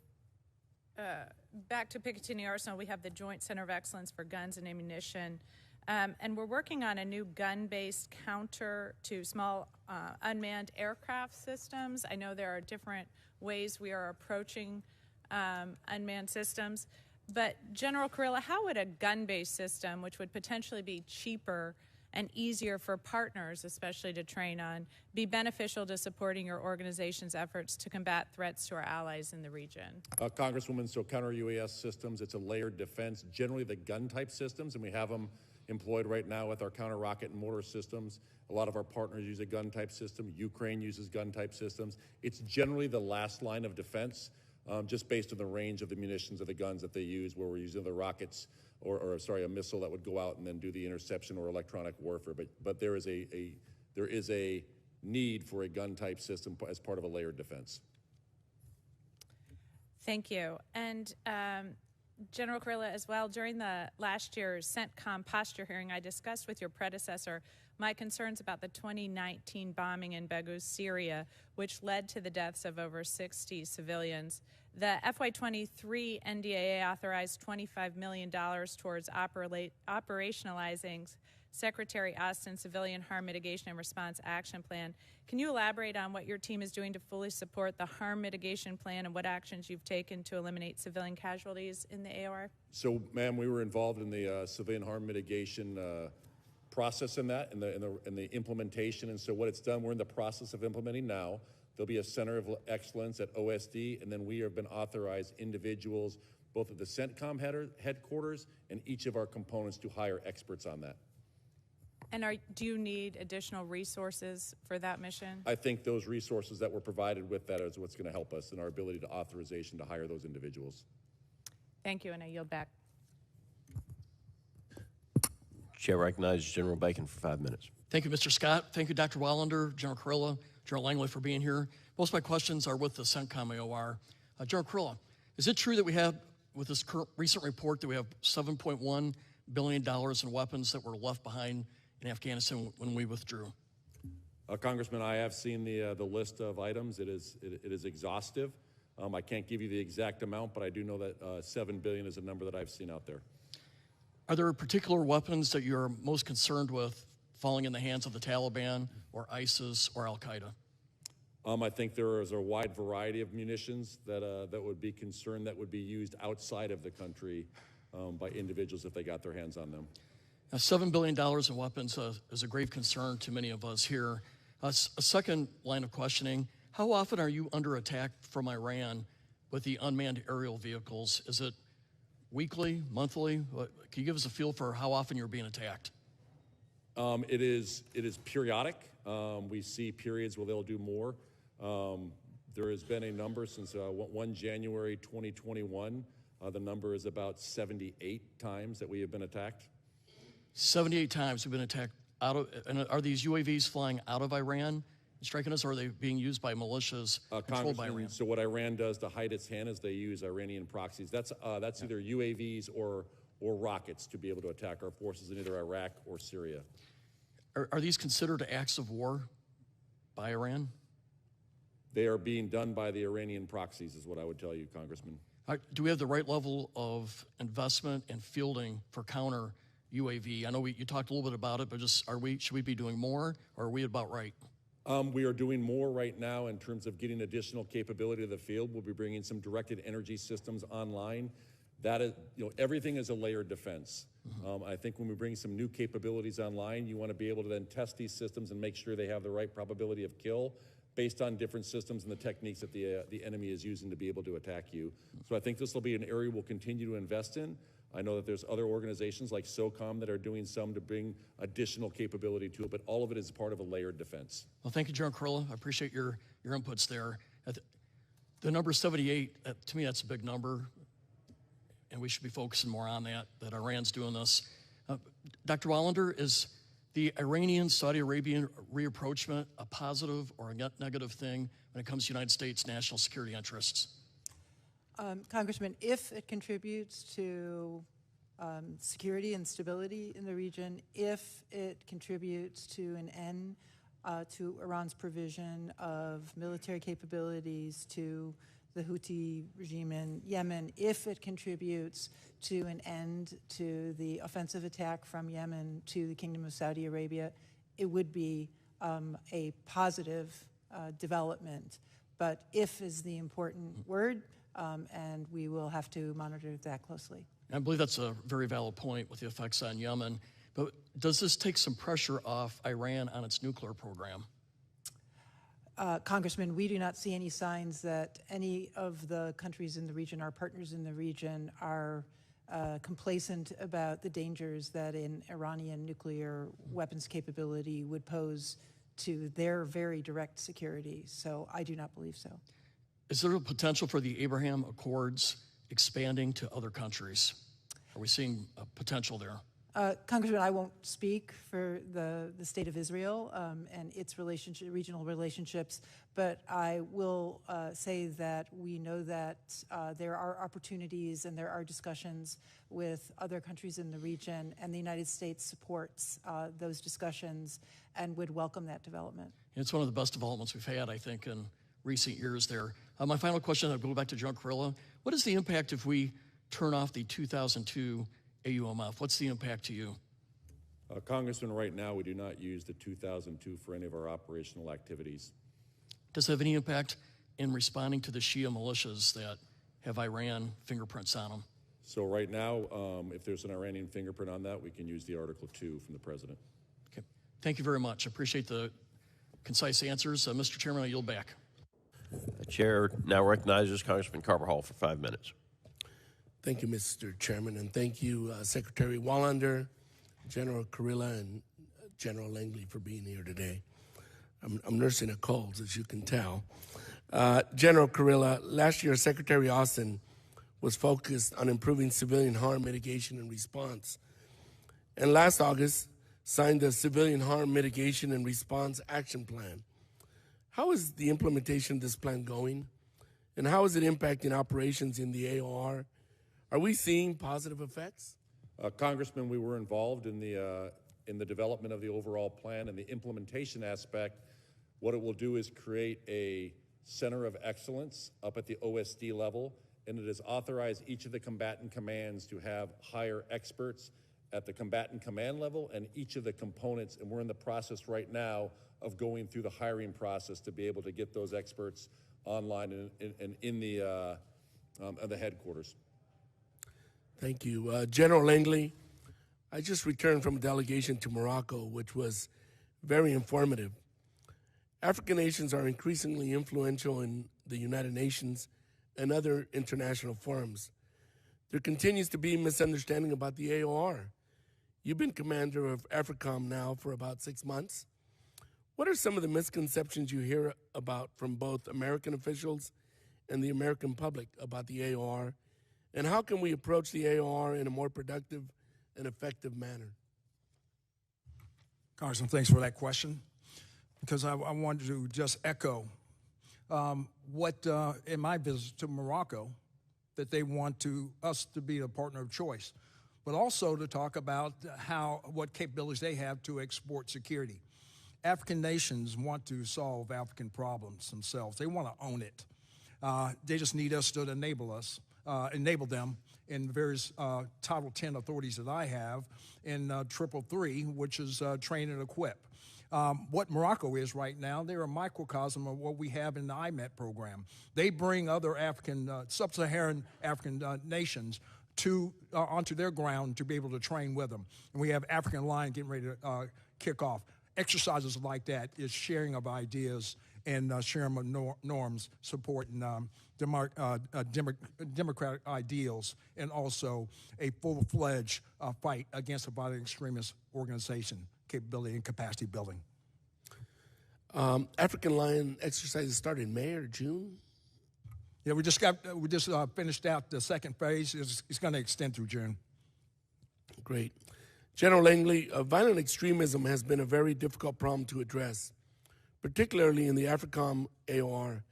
back to Picatinny Arsenal, we have the Joint Center of Excellence for Guns and Ammunition. And we're working on a new gun-based counter to small unmanned aircraft systems. I know there are different ways we are approaching unmanned systems. But General Kurilla, how would a gun-based system, which would potentially be cheaper and easier for partners, especially to train on, be beneficial to supporting your organization's efforts to combat threats to our allies in the region? Congresswoman, so counter-UAS systems, it's a layered defense, generally the gun-type systems, and we have them employed right now with our counter-rocket and mortar systems. A lot of our partners use a gun-type system. Ukraine uses gun-type systems. It's generally the last line of defense, just based on the range of the munitions of the guns that they use, where we're using the rockets or a missile that would go out and then do the interception or electronic warfare. But there is a need for a gun-type system as part of a layered defense. Thank you. And General Kurilla, as well, during the last year's CENTCOM posture hearing, I discussed with your predecessor my concerns about the 2019 bombing in Baghuz, Syria, which led to the deaths of over 60 civilians. The FY23 NDAA authorized $25 million towards operationalizing Secretary Austin's Civilian Harm Mitigation and Response Action Plan. Can you elaborate on what your team is doing to fully support the harm mitigation plan and what actions you've taken to eliminate civilian casualties in the AOR? So, ma'am, we were involved in the civilian harm mitigation process in that, in the implementation. And so what it's done, we're in the process of implementing now. There'll be a center of excellence at OSD, and then we have been authorized individuals, both at the CENTCOM headquarters and each of our components, to hire experts on that. And do you need additional resources for that mission? I think those resources that were provided with that is what's going to help us in our ability to authorization to hire those individuals. Thank you, and I yield back. Chair recognizes General Bacon for 5 minutes. Thank you, Mr. Scott. Thank you, Dr. Wallander, General Kurilla, General Langley, for being here. Most of my questions are with the CENTCOM AOR. General Kurilla, is it true that we have, with this recent report, that we have $7.1 billion in weapons that were left behind in Afghanistan when we withdrew? Congressman, I have seen the list of items. It is exhaustive. I can't give you the exact amount, but I do know that $7 billion is a number that I've seen out there. Are there particular weapons that you're most concerned with falling in the hands of the Taliban or ISIS or Al-Qaeda? I think there is a wide variety of munitions that would be concerned that would be used outside of the country by individuals if they got their hands on them. Now, $7 billion in weapons is a grave concern to many of us here. A second line of questioning, how often are you under attack from Iran with the unmanned aerial vehicles? Is it weekly, monthly? Can you give us a feel for how often you're being attacked? It is periodic. We see periods where they'll do more. There has been a number since 1 January 2021. The number is about 78 times that we have been attacked. 78 times we've been attacked and are these UAVs flying out of Iran striking us, or are they being used by militias controlled by Iran? So what Iran does to hide its hand is they use Iranian proxies. That's either UAVs or rockets to be able to attack our forces in either Iraq or Syria. Are these considered acts of war by Iran? They are being done by the Iranian proxies, is what I would tell you, Congressman. Do we have the right level of investment and fielding for counter UAV? I know you talked a little bit about it, but just should we be doing more, or are we about right? We are doing more right now in terms of getting additional capability to the field. We'll be bringing some directed energy systems online. That is, everything is a layered defense. I think when we bring some new capabilities online, you want to be able to then test these systems and make sure they have the right probability of kill based on different systems and the techniques that the enemy is using to be able to attack you. So I think this will be an area we'll continue to invest in. I know that there's other organizations like SOCOM that are doing some to bring additional capability to it, but all of it is part of a layered defense. Well, thank you, General Kurilla. I appreciate your inputs there. The number 78, to me, that's a big number, and we should be focusing more on that Iran's doing this. Dr. Wallander, is the Iranian-Saudi Arabian reapproachment a positive or a negative thing when it comes to United States national security interests? Congressman, if it contributes to security and stability in the region, if it contributes to an end to Iran's provision of military capabilities to the Houthi regime in Yemen, if it contributes to an end to the offensive attack from Yemen to the Kingdom of Saudi Arabia, it would be a positive development. But if is the important word, and we will have to monitor that closely. I believe that's a very valid point with the effects on Yemen. But does this take some pressure off Iran on its nuclear program? Congressman, we do not see any signs that any of the countries in the region, our partners in the region, are complacent about the dangers that an Iranian nuclear weapons capability would pose to their very direct security. So I do not believe so. Is there a potential for the Abraham Accords expanding to other countries? Are we seeing a potential there? Congressman, I won't speak for the state of Israel and its regional relationships, but I will say that we know that there are opportunities and there are discussions with other countries in the region, and the United States supports those discussions and would welcome that development. It's one of the best developments we've had, I think, in recent years there. My final question, I'll go back to General Kurilla. What is the impact if we turn off the 2002 AUMF? What's the impact to you? Congressman, right now we do not use the 2002 for any of our operational activities. Does it have any impact in responding to the Shia militias that have Iran fingerprints on them? So right now, if there's an Iranian fingerprint on that, we can use the Article 2 from the President. Okay. Thank you very much. I appreciate the concise answers. Mr. Chairman, I yield back. The chair now recognizes Congressman Carver Hall for 5 minutes. Thank you, Mr. Chairman, and thank you, Secretary Wallander, General Kurilla, and General Langley for being here today. I'm nursing a cold, as you can tell. General Kurilla, last year Secretary Austin was focused on improving civilian harm mitigation and response, and last August signed the Civilian Harm Mitigation and Response Action Plan. How is the implementation of this plan going, and how is it impacting operations in the AOR? Are we seeing positive effects? Congressman, we were involved in the development of the overall plan and the implementation aspect. What it will do is create a center of excellence up at the OSD level, and it has authorized each of the combatant commands to have hire experts at the combatant command level and each of the components, and we're in the process right now of going through the hiring process to be able to get those experts online and in the headquarters. Thank you. General Langley, I just returned from a delegation to Morocco, which was very informative. African nations are increasingly influential in the United Nations and other international forums. There continues to be misunderstanding about the AOR. You've been commander of AFRICOM now for about 6 months. What are some of the misconceptions you hear about from both American officials and the American public about the AOR? And how can we approach the AOR in a more productive and effective manner? Congressman, thanks for that question. because I wanted to just echo what, in my visit to Morocco, that they want us to be a partner of choice, but also to talk about what capabilities they have to export security. African nations want to solve African problems themselves. They want to own it. They just need us to enable them in various Title 10 authorities that I have in 333, which is train and equip. What Morocco is right now, they're a microcosm of what we have in the IMET program. They bring other sub-Saharan African nations onto their ground to be able to train with them. And we have African Line getting ready to kick off. Exercises like that is sharing of ideas and sharing of norms, supporting democratic ideals, and also a full-fledged fight against a violent extremist organization, capability and capacity building. African Lion exercises start in May or June? Yeah, we just finished out the second phase. It's going to extend through June. Great. General Langley, violent extremism has been a very difficult problem to address, particularly in the AFRICOM AOR.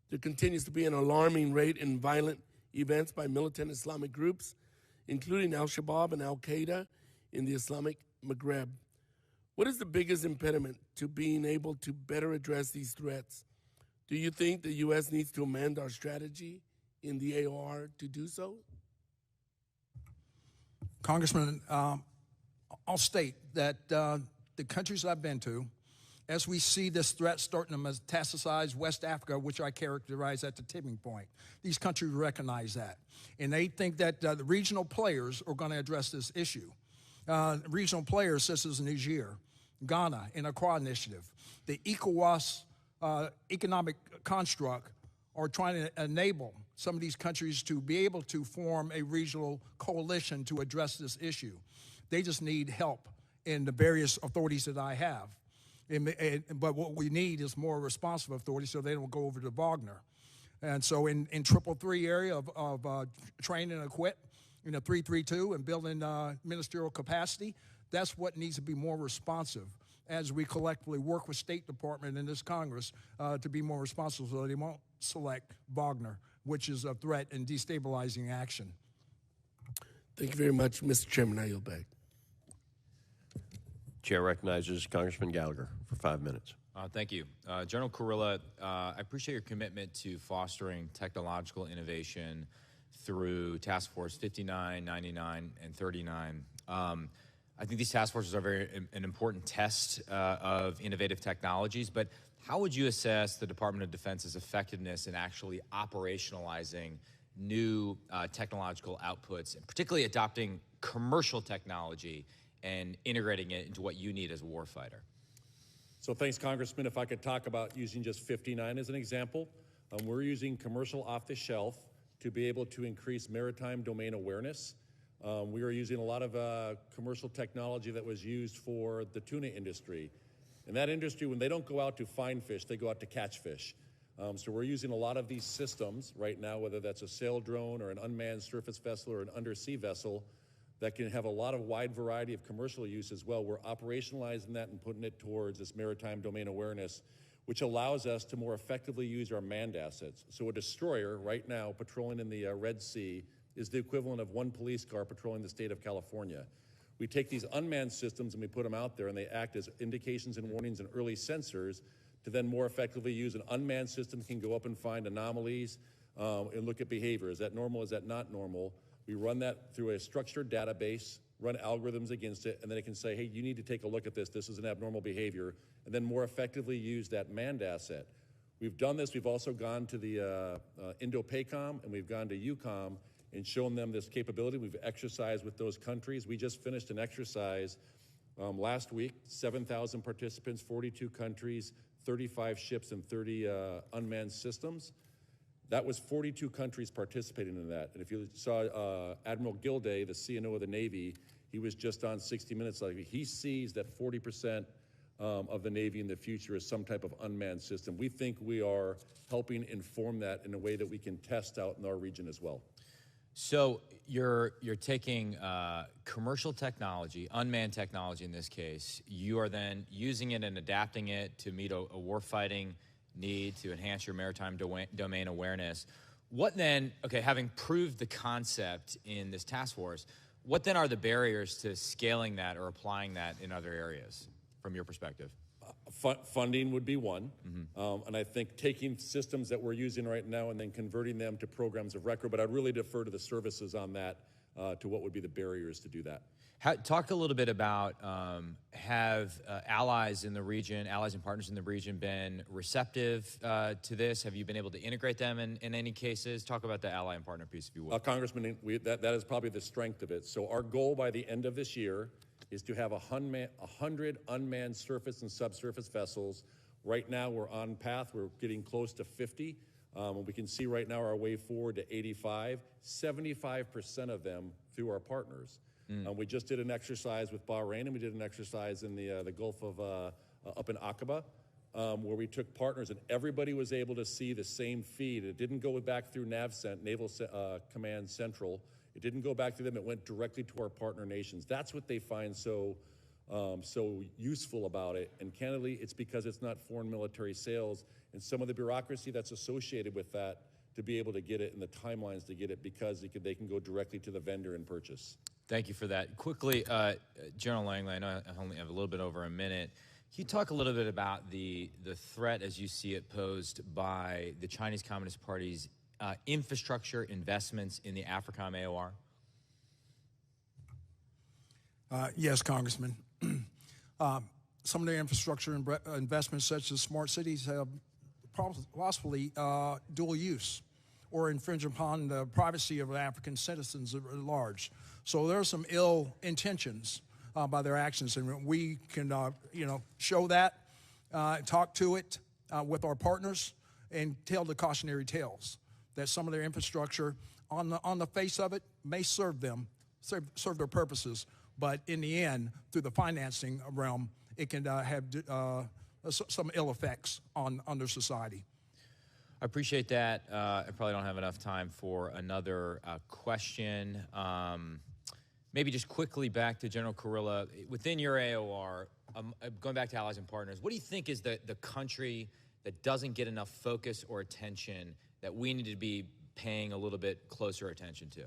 There continues to be an alarming rate in violent events by militant Islamic groups, including Al-Shabaab and Al-Qaeda in the Islamic Maghreb. What is the biggest impediment to being able to better address these threats? Do you think the U.S. needs to amend our strategy in the AOR to do so? Congressman, I'll state that the countries I've been to, as we see this threat starting to metastasize West Africa, which I characterize at the tipping point, these countries recognize that. And they think that the regional players are going to address this issue. Regional players such as Niger, Ghana, and Accra Initiative, the ECOWAS economic construct are trying to enable some of these countries to be able to form a regional coalition to address this issue. They just need help in the various authorities that I have. But what we need is more responsive authorities so they don't go over to Wagner. And so in 333 area of train and equip, in the 332 and building ministerial capacity, that's what needs to be more responsive as we collectively work with State Department and this Congress to be more responsive so they won't select Wagner, which is a threat and destabilizing action. Thank you very much, Mr. Chairman. I yield back. Chair recognizes Congressman Gallagher for 5 minutes. Thank you. General Kurilla, I appreciate your commitment to fostering technological innovation through Task Force 59, 99, and 39. I think these task forces are an important test of innovative technologies, but how would you assess the Department of Defense's effectiveness in actually operationalizing new technological outputs, and particularly adopting commercial technology and integrating it into what you need as a warfighter? So thanks, Congressman. If I could talk about using just 59 as an example, we're using commercial off-the-shelf to be able to increase maritime domain awareness. We are using a lot of commercial technology that was used for the tuna industry. In that industry, when they don't go out to find fish, they go out to catch fish. So we're using a lot of these systems right now, whether that's a sail drone or an unmanned surface vessel or an undersea vessel, that can have a lot of wide variety of commercial use as well. We're operationalizing that and putting it towards this maritime domain awareness, which allows us to more effectively use our manned assets. So a destroyer right now patrolling in the Red Sea is the equivalent of one police car patrolling the state of California. We take these unmanned systems and we put them out there, and they act as indications and warnings and early sensors to then more effectively use. An unmanned system can go up and find anomalies and look at behavior. Is that normal? Is that not normal? We run that through a structured database, run algorithms against it, and then it can say, hey, you need to take a look at this. This is an abnormal behavior, and then more effectively use that manned asset. We've done this. We've also gone to the Indo-PACOM, and we've gone to EUCOM and shown them this capability. We've exercised with those countries. We just finished an exercise last week, 7,000 participants, 42 countries, 35 ships, and 30 unmanned systems. That was 42 countries participating in that. And if you saw Admiral Gilday, the CNO of the Navy, he was just on 60 Minutes. He sees that 40% of the Navy in the future is some type of unmanned system. We think we are helping inform that in a way that we can test out in our region as well. So you're taking commercial technology, unmanned technology in this case. You are then using it and adapting it to meet a warfighting need to enhance your maritime domain awareness. What then, okay, having proved the concept in this task force, what then are the barriers to scaling that or applying that in other areas from your perspective? Funding would be one. And I think taking systems that we're using right now and then converting them to programs of record, but I'd really defer to the services on that, to what would be the barriers to do that. Talk a little bit about, have allies in the region, allies and partners in the region been receptive to this? Have you been able to integrate them in any cases? Talk about the ally and partner piece, if you will. Congressman, that is probably the strength of it. So our goal by the end of this year is to have 100 unmanned surface and subsurface vessels. Right now, we're on path. We're getting close to 50. We can see right now our way forward to 85, 75% of them through our partners. We just did an exercise with Bahrain, and we did an exercise in the Gulf of, up in Aqaba, where we took partners, and everybody was able to see the same feed. It didn't go back through NAVCENT, Naval Command Central. It didn't go back to them. It went directly to our partner nations. That's what they find so useful about it. And candidly, it's because it's not foreign military sales and some of the bureaucracy that's associated with that to be able to get it and the timelines to get it, because they can go directly to the vendor and purchase. Thank you for that. Quickly, General Langley, I know I only have a little bit over a minute. Can you talk a little bit about the threat as you see it posed by the Chinese Communist Party's infrastructure investments in the AFRICOM AOR? Yes, Congressman. Some of the infrastructure investments, such as smart cities, have possibly dual use or infringe upon the privacy of African citizens at large. So there are some ill intentions by their actions, and we can, show that, talk to it with our partners, and tell the cautionary tales that some of their infrastructure, on the face of it, may serve their purposes, but in the end, through the financing realm, it can have some ill effects on their society. I appreciate that. I probably don't have enough time for another question. Maybe just quickly back to General Kurilla. Within your AOR, going back to allies and partners, what do you think is the country that doesn't get enough focus or attention that we need to be paying a little bit closer attention to?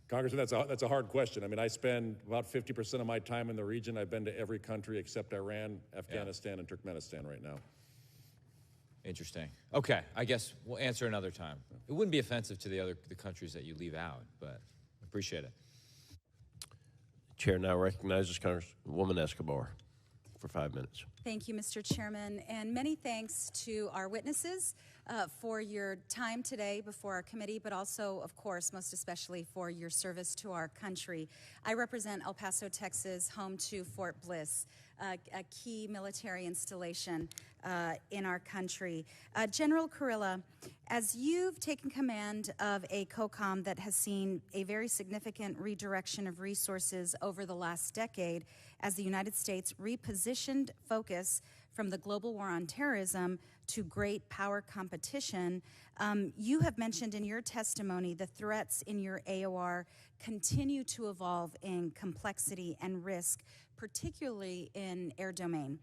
Congressman, that's a hard question. I mean, I spend about 50% of my time in the region. I've been to every country except Iran, Afghanistan, and Turkmenistan right now. Interesting. Okay, I guess we'll answer another time. It wouldn't be offensive to the countries that you leave out, but I appreciate it. Chair now recognizes Congresswoman Escobar for 5 minutes. Thank you, Mr. Chairman, and many thanks to our witnesses for your time today before our committee, but also, of course, most especially for your service to our country. I represent El Paso, Texas, home to Fort Bliss, a key military installation in our country. General Kurilla, as you've taken command of a COCOM that has seen a very significant redirection of resources over the last decade, as the United States repositioned focus from the global war on terrorism to great power competition, you have mentioned in your testimony the threats in your AOR continue to evolve in complexity and risk, particularly in air domain.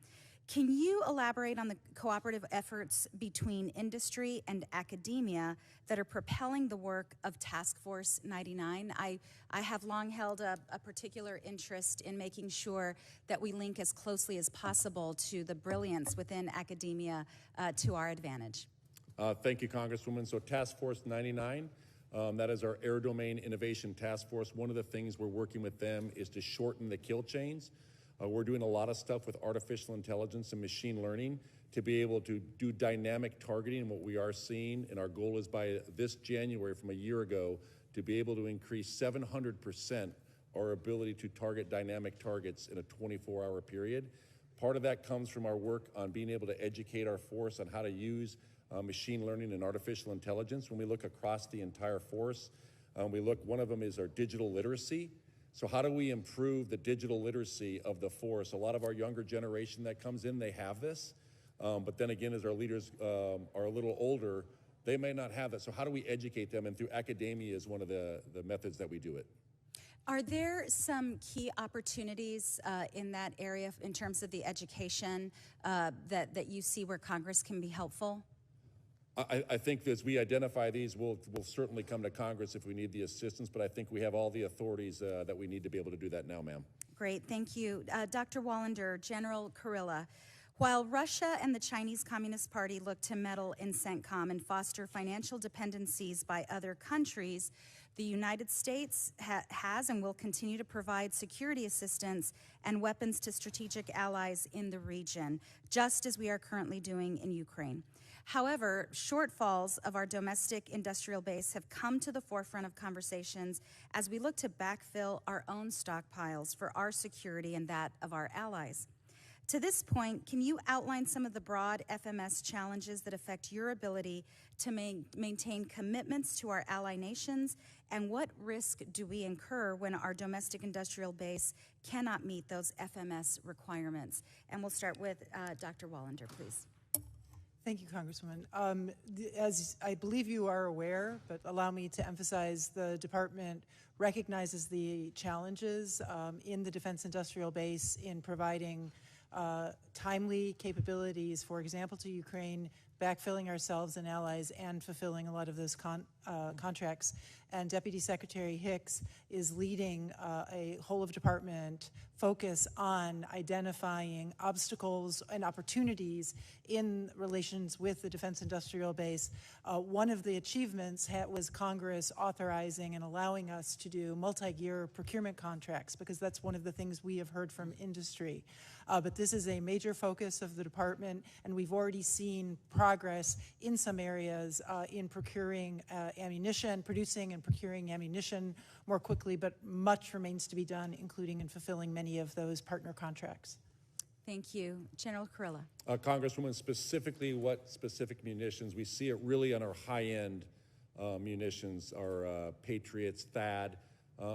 Can you elaborate on the cooperative efforts between industry and academia that are propelling the work of Task Force 99? I have long held a particular interest in making sure that we link as closely as possible to the brilliance within academia to our advantage. Thank you, Congresswoman. So Task Force 99, that is our Air Domain Innovation Task Force. One of the things we're working with them is to shorten the kill chains. We're doing a lot of stuff with artificial intelligence and machine learning to be able to do dynamic targeting. And what we are seeing, and our goal is by this January from a year ago, to be able to increase 700% our ability to target dynamic targets in a 24-hour period. Part of that comes from our work on being able to educate our force on how to use machine learning and artificial intelligence. When we look across the entire force, one of them is our digital literacy. So how do we improve the digital literacy of the force? A lot of our younger generation that comes in, they have this. But then again, as our leaders are a little older, they may not have that. So how do we educate them? And through academia is one of the methods that we do it. Are there some key opportunities in that area in terms of the education that you see where Congress can be helpful? I think as we identify these, we'll certainly come to Congress if we need the assistance, but I think we have all the authorities that we need to be able to do that now, ma'am. Great, thank you. Dr. Wallander, General Kurilla, while Russia and the Chinese Communist Party look to meddle in CENTCOM and foster financial dependencies by other countries, the United States has and will continue to provide security assistance and weapons to strategic allies in the region, just as we are currently doing in Ukraine. However, shortfalls of our domestic industrial base have come to the forefront of conversations as we look to backfill our own stockpiles for our security and that of our allies. To this point, can you outline some of the broad FMS challenges that affect your ability to maintain commitments to our ally nations, and what risk do we incur when our domestic industrial base cannot meet those FMS requirements? And we'll start with Dr. Wallander, please. Thank you, Congresswoman. As I believe you are aware, but allow me to emphasize, the department recognizes the challenges in the defense industrial base in providing timely capabilities, for example, to Ukraine, backfilling ourselves and allies, and fulfilling a lot of those contracts. And Deputy Secretary Hicks is leading a whole-of-department focus on identifying obstacles and opportunities in relations with the defense industrial base. One of the achievements was Congress authorizing and allowing us to do multi-year procurement contracts, because that's one of the things we have heard from industry. But this is a major focus of the department, and we've already seen progress in some areas in procuring ammunition, producing and procuring ammunition more quickly, but much remains to be done, including in fulfilling many of those partner contracts. Thank you. General Kurilla. Congresswoman, specifically what specific munitions? We see it really on our high-end munitions, our Patriots, THAAD,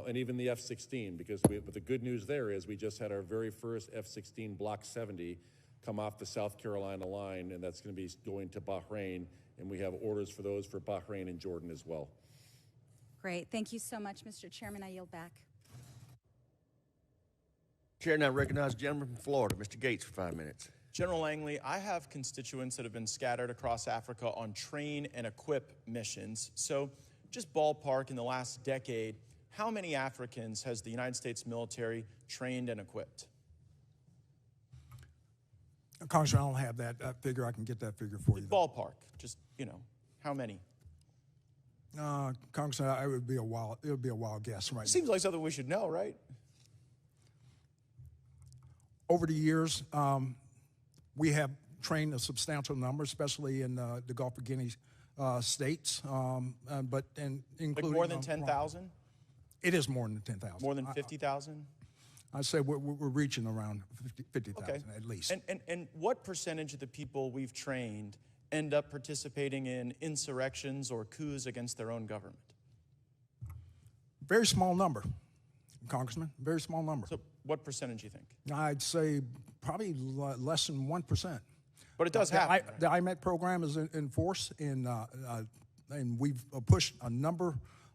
and even the F-16, because but the good news there is we just had our very first F-16 Block 70 come off the South Carolina line, and that's going to be going to Bahrain, and we have orders for those for Bahrain and Jordan as well. Great. Thank you so much, Mr. Chairman. I yield back. Chair now recognizes the gentleman from Florida, Mr. Gates, for 5 minutes. General Langley, I have constituents that have been scattered across Africa on train and equip missions. So just ballpark, in the last decade, how many Africans has the United States military trained and equipped? Congressman, I don't have that figure. I can get that figure for you. Ballpark, just, how many? Congressman, it would be a wild guess right now. Seems like something we should know, right? Over the years, we have trained a substantial number, especially in the Gulf of Guinea states, but including like more than 10,000. It is more than 10,000. More than 50,000. I'd say we're reaching around 50,000 okay. at least. And what percentage of the people we've trained end up participating in insurrections or coups against their own government? Very small number, Congressman, very small number. So what percentage do you think? I'd say probably less than 1%. But it does happen. The IMET program is in force, and we've pushed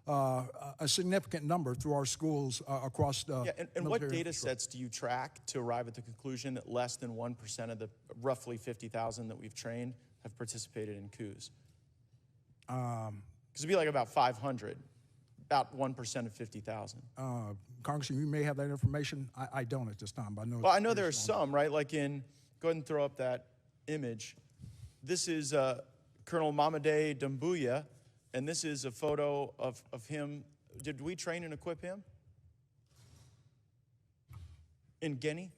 a significant number through our schools across the and what data sets do you track to arrive at the conclusion that less than 1% of the roughly 50,000 that we've trained have participated in coups? Because it'd be like about 500, about 1% of 50,000. Congressman, you may have that information. I don't at this time, but I know. Well, I know there are some, right? Like go ahead and throw up that image. This is Colonel Mamade Doumbouya, and this is a photo of him. Did we train and equip him? In Guinea?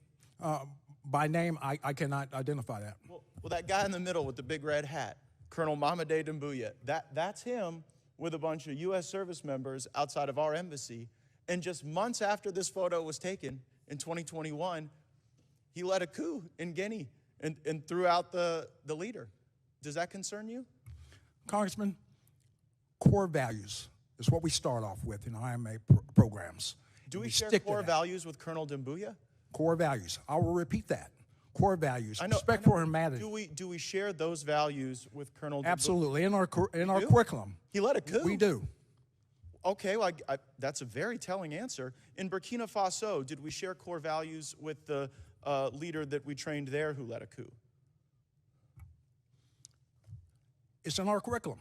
By name, I cannot identify that. Well, that guy in the middle with the big red hat, Colonel Mamade Doumbouya, that's him with a bunch of U.S. service members outside of our embassy. And just months after this photo was taken in 2021, he led a coup in Guinea and threw out the leader. Does that concern you? Congressman, core values is what we start off with in IMA programs. Do we share core values with Colonel Doumbouya? Core values. I will repeat that. core values, I know, respect for humanity. Do we share those values with Colonel Dumbuya? Absolutely, in our do? curriculum. He led a coup. We do. Okay, well, that's a very telling answer. In Burkina Faso, did we share core values with the leader that we trained there who led a coup? It's in our curriculum.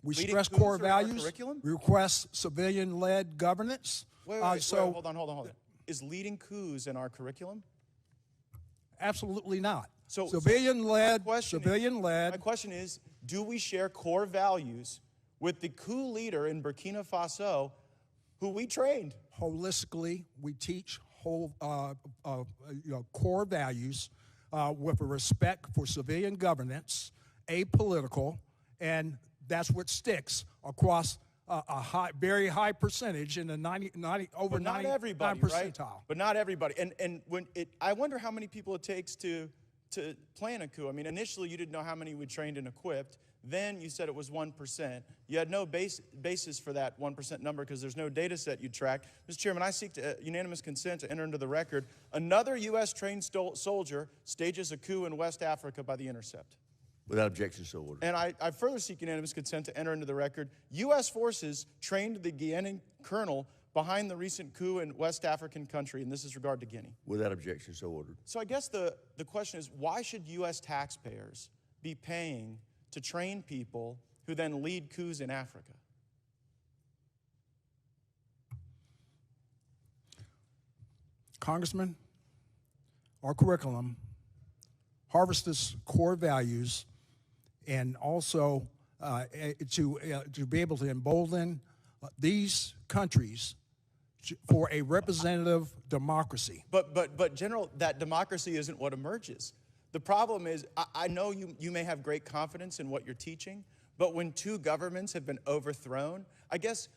We Leading stress coups core are in our values. curriculum? We request civilian-led governance. Wait, hold on. Is leading coups in our curriculum? Absolutely not. So civilian-led. My question is, do we share core values with the coup leader in Burkina Faso, who we trained? Holistically, we teach core values with a respect for civilian governance, apolitical, and that's what sticks across a very high percentage in the 99 percentile. Right? But not everybody. And I wonder how many people it takes to plan a coup. I mean, initially you didn't know how many we trained and equipped. Then you said it was 1%. You had no basis for that 1% number because there's no data set you tracked. Mr. Chairman, I seek unanimous consent to enter into the record. Another U.S. trained soldier stages a coup in West Africa by The Intercept. Without objection, so ordered. And I further seek unanimous consent to enter into the record. U.S. forces trained the Guinean colonel behind the recent coup in West African country, and this is regard to Guinea. Without objection, so ordered. So I guess the question is, why should U.S. taxpayers be paying to train people who then lead coups in Africa? Congressman, our curriculum harvests core values and also to be able to embolden these countries for a representative democracy. But General, that democracy isn't what emerges. The problem is, I know you may have great confidence in what you're teaching, but when two governments have been overthrown, I guess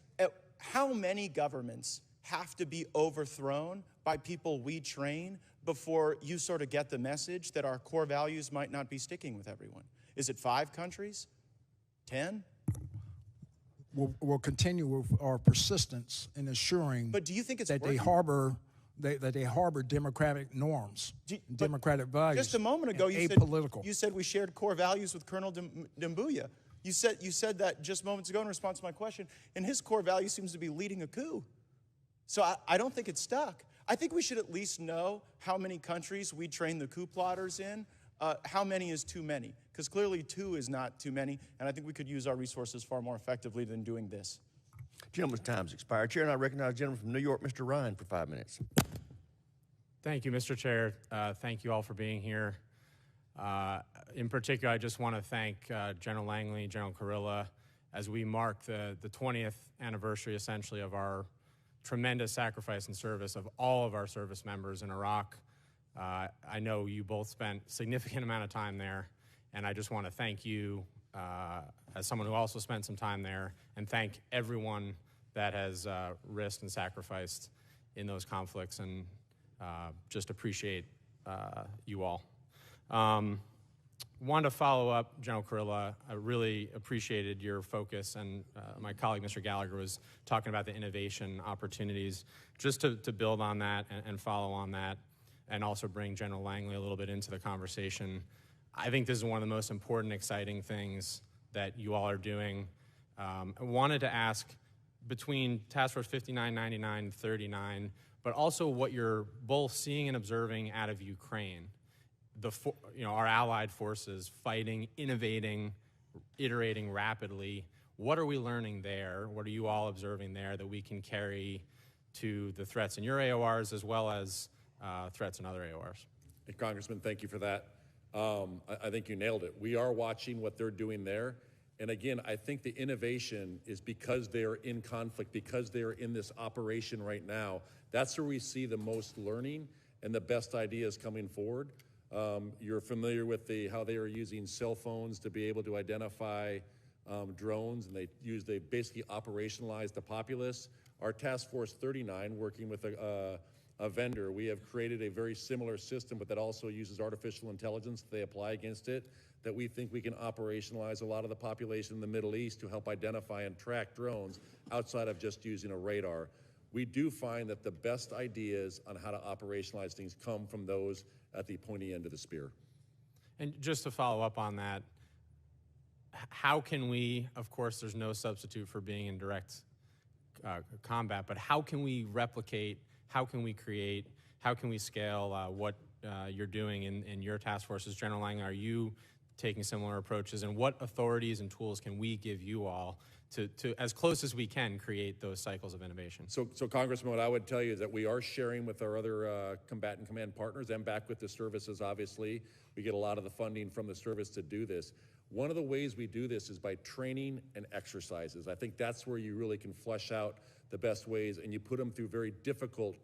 how many governments have to be overthrown by people we train before you sort of get the message that our core values might not be sticking with everyone? Is it 5 countries? 10? We'll continue with our persistence in assuring but do you think it's that they harbor democratic norms, democratic values. Just a moment ago, you said we shared core values with Colonel Dumbuya. You said that just moments ago in response to my question, and his core value seems to be leading a coup. So I don't think it's stuck. I think we should at least know how many countries we train the coup plotters in. How many is too many? Because clearly 2 is not too many, and I think we could use our resources far more effectively than doing this. Gentleman's time's expired. Chair, and I recognize the gentleman from New York, Mr. Ryan, for 5 minutes. Thank you, Mr. Chair. Thank you all for being here. In particular, I just want to thank General Langley, General Kurilla, as we mark the 20th anniversary, essentially, of our tremendous sacrifice and service of all of our service members in Iraq. I know you both spent a significant amount of time there, and I just want to thank you as someone who also spent some time there, and thank everyone that has risked and sacrificed in those conflicts, and just appreciate you all. Wanted to follow up, General Kurilla. I really appreciated your focus, and my colleague, Mr. Gallagher, was talking about the innovation opportunities. Just to build on that and follow on that, and also bring General Langley a little bit into the conversation. I think this is one of the most important, exciting things that you all are doing. I wanted to ask, between Task Force 59, 99, 39, but also what you're both seeing and observing out of Ukraine, our allied forces fighting, innovating, iterating rapidly. What are we learning there? What are you all observing there that we can carry to the threats in your AORs as well as threats in other AORs? Hey, Congressman, thank you for that. I think you nailed it. We are watching what they're doing there. And again, I think the innovation is because they're in conflict, because they're in this operation right now. That's where we see the most learning and the best ideas coming forward. You're familiar with how they are using cell phones to be able to identify drones, and they basically operationalize the populace. Our Task Force 39, working with a vendor, we have created a very similar system, but that also uses artificial intelligence that they apply against it, that we think we can operationalize a lot of the population in the Middle East to help identify and track drones outside of just using a radar. We do find that the best ideas on how to operationalize things come from those at the pointy end of the spear. And just to follow up on that, how can we, of course, there's no substitute for being in direct combat, but how can we replicate, how can we create, how can we scale what you're doing in your task forces? General Langley, are you taking similar approaches, and what authorities and tools can we give you all to as close as we can, create those cycles of innovation? So Congressman, what I would tell you is that we are sharing with our other combatant command partners and back with the services, obviously. We get a lot of the funding from the service to do this. One of the ways we do this is by training and exercises. I think that's where you really can flesh out the best ways, and you put them through very difficult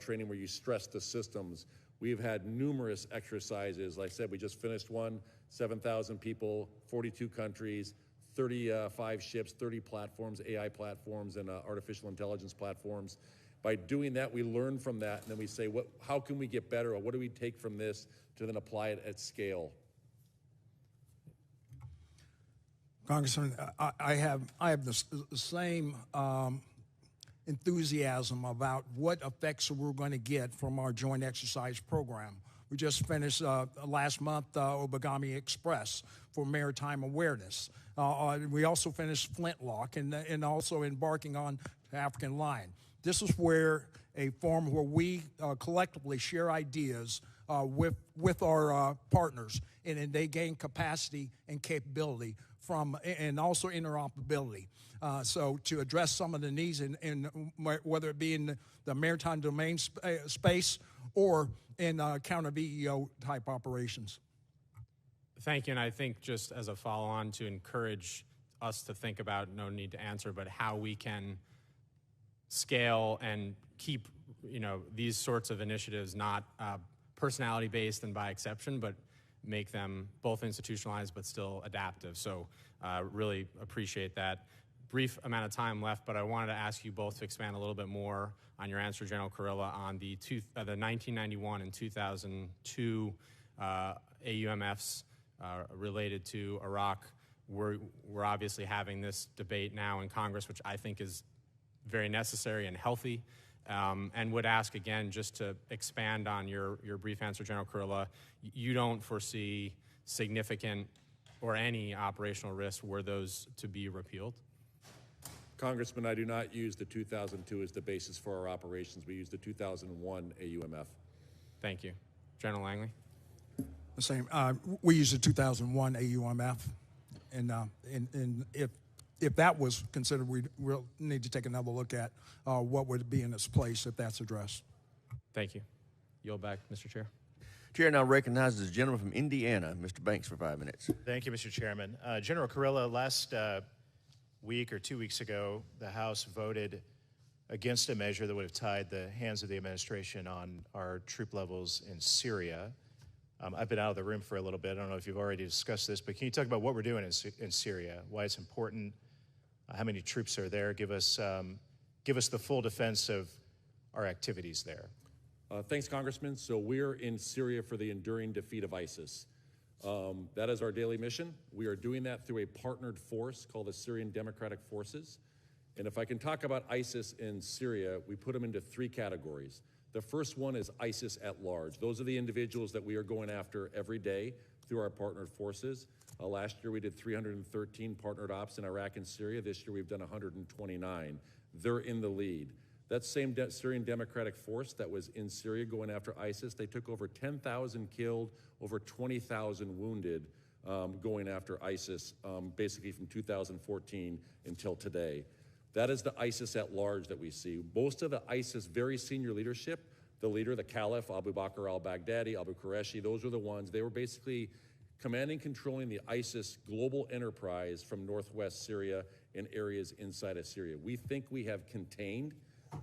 training where you stress the systems. We've had numerous exercises. Like I said, we just finished one, 7,000 people, 42 countries, 35 ships, 30 platforms, AI platforms, and artificial intelligence platforms. By doing that, we learn from that, and then we say, how can we get better, or what do we take from this to then apply it at scale? Congressman, I have the same enthusiasm about what effects we're going to get from our joint exercise program. We just finished last month Obagami Express for maritime awareness. We also finished Flintlock and also embarking on African Lion. This is where a forum where we collectively share ideas with our partners, and they gain capacity and capability from, and also interoperability. So to address some of the needs in whether it be in the maritime domain space or in counter VEO type operations. Thank you, and I think just as a follow-on to encourage us to think about, no need to answer, but how we can scale and keep, these sorts of initiatives not personality-based and by exception, but make them both institutionalized but still adaptive. So really appreciate that. Brief amount of time left, but I wanted to ask you both to expand a little bit more on your answer, General Kurilla, on the 1991 and 2002 AUMFs related to Iraq. We're obviously having this debate now in Congress, which I think is very necessary and healthy, and would ask again, just to expand on your brief answer, General Kurilla, you don't foresee significant or any operational risk were those to be repealed? Congressman, I do not use the 2002 as the basis for our operations. We use the 2001 AUMF. Thank you. General Langley? The same. We use the 2001 AUMF, and if that was considered, we'll need to take another look at what would be in its place if that's addressed. Thank you. Yield back, Mr. Chair. Chair now recognizes the gentleman from Indiana, Mr. Banks, for 5 minutes. Thank you, Mr. Chairman. General Kurilla, last week or 2 weeks ago, the House voted against a measure that would have tied the hands of the administration on our troop levels in Syria. I've been out of the room for a little bit. I don't know if you've already discussed this, but can you talk about what we're doing in Syria, why it's important, how many troops are there? Give us the full defense of our activities there. Thanks, Congressman. So we're in Syria for the enduring defeat of ISIS. That is our daily mission. We are doing that through a partnered force called the Syrian Democratic Forces. And if I can talk about ISIS in Syria, we put them into 3 categories. The first one is ISIS at large. Those are the individuals that we are going after every day through our partnered forces. Last year we did 313 partnered ops in Iraq and Syria. This year we've done 129. They're in the lead. That same Syrian Democratic Force that was in Syria going after ISIS, they took over 10,000 killed, over 20,000 wounded going after ISIS, basically from 2014 until today. That is the ISIS at large that we see. Most of the ISIS very senior leadership, the leader, the Caliph, Abu Bakr al-Baghdadi, Abu Qureshi, those are the ones. They were basically commanding, controlling the ISIS global enterprise from northwest Syria and areas inside of Syria. We think we have contained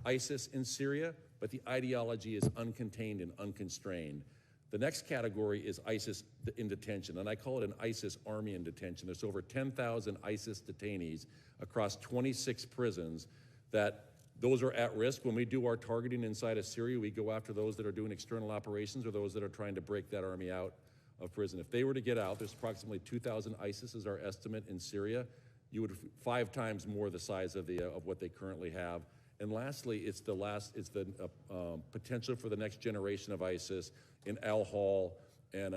ISIS in Syria, but the ideology is uncontained and unconstrained. The next category is ISIS in detention, and I call it an ISIS army in detention. There's over 10,000 ISIS detainees across 26 prisons that those are at risk. When we do our targeting inside of Syria, we go after those that are doing external operations or those that are trying to break that army out of prison. If they were to get out, there's approximately 2,000 ISIS is our estimate in Syria. You would 5 times more the size of what they currently have. And lastly, it's the potential for the next generation of ISIS in Al Hol and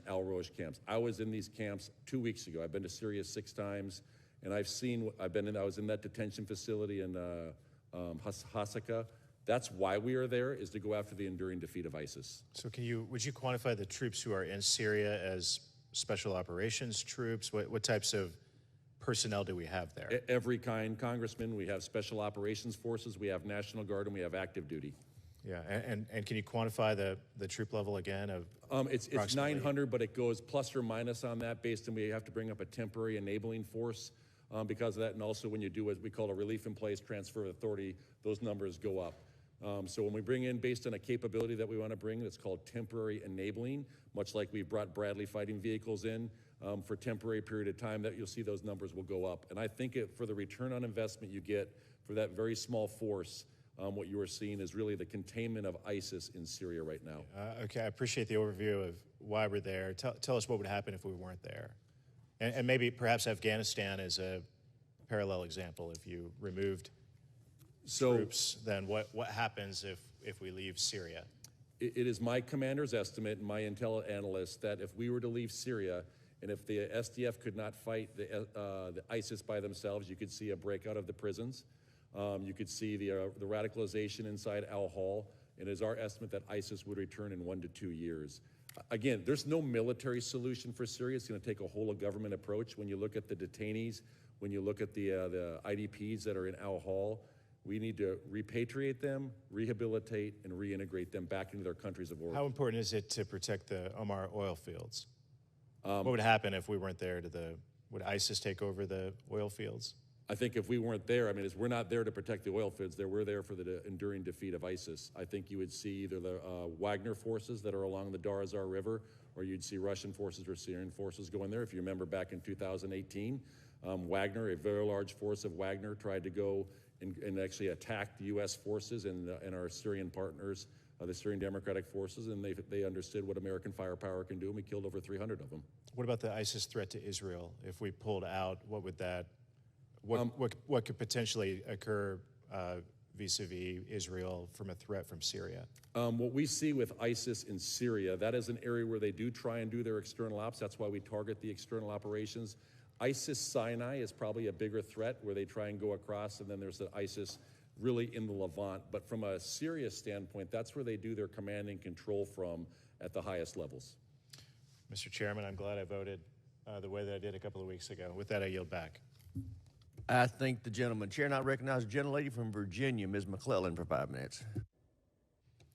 Al Rosh camps. I was in these camps 2 weeks ago. I've been to Syria 6 times, and I was in that detention facility in Hasaka. That's why we are there, is to go after the enduring defeat of ISIS. So would you quantify the troops who are in Syria as special operations troops? What types of personnel do we have there? Every kind, Congressman. We have special operations forces, we have National Guard, and we have active duty. Yeah, and can you quantify the troop level again of It's 900, but it goes plus or minus on that based on we have to bring up a temporary enabling force because of that. And also when you do what we call a relief in place transfer of authority, those numbers go up. So when we bring in based on a capability that we want to bring, that's called temporary enabling, much like we brought Bradley fighting vehicles in for a temporary period of time, that you'll see those numbers will go up. And I think for the return on investment you get for that very small force, what you are seeing is really the containment of ISIS in Syria right now. Okay, I appreciate the overview of why we're there. Tell us what would happen if we weren't there. And maybe perhaps Afghanistan is a parallel example. If you removed troops, then what happens if we leave Syria? It is my commander's estimate and my intel analysts that if we were to leave Syria and if the SDF could not fight the ISIS by themselves, you could see a breakout of the prisons. You could see the radicalization inside Al Hol, and it is our estimate that ISIS would return in 1 to 2 years. Again, there's no military solution for Syria. It's going to take a whole of government approach. When you look at the detainees, when you look at the IDPs that are in Al Hol, we need to repatriate them, rehabilitate, and reintegrate them back into their countries of origin. How important is it to protect the Omar oil fields? What would happen if we weren't there? Would ISIS take over the oil fields? I think if we weren't there, we're not there to protect the oil fields. We're there for the enduring defeat of ISIS. I think you would see either the Wagner forces that are along the Dar Azar River, or you'd see Russian forces or Syrian forces go in there. If you remember back in 2018, Wagner, a very large force of Wagner, tried to go and actually attack the U.S. forces and our Syrian partners, the Syrian Democratic Forces, and they understood what American firepower can do, and we killed over 300 of them. What about the ISIS threat to Israel? If we pulled out, what would that... What could potentially occur vis-a-vis Israel from a threat from Syria? What we see with ISIS in Syria, that is an area where they do try and do their external ops. That's why we target the external operations. ISIS Sinai is probably a bigger threat where they try and go across, and then there's the ISIS really in the Levant. But from a Syria standpoint, that's where they do their command and control from at the highest levels. Mr. Chairman, I'm glad I voted the way that I did a couple of weeks ago. With that, I yield back. I thank the gentleman. Chair, and I recognize the gentlelady from Virginia, Ms. McClellan, for 5 minutes.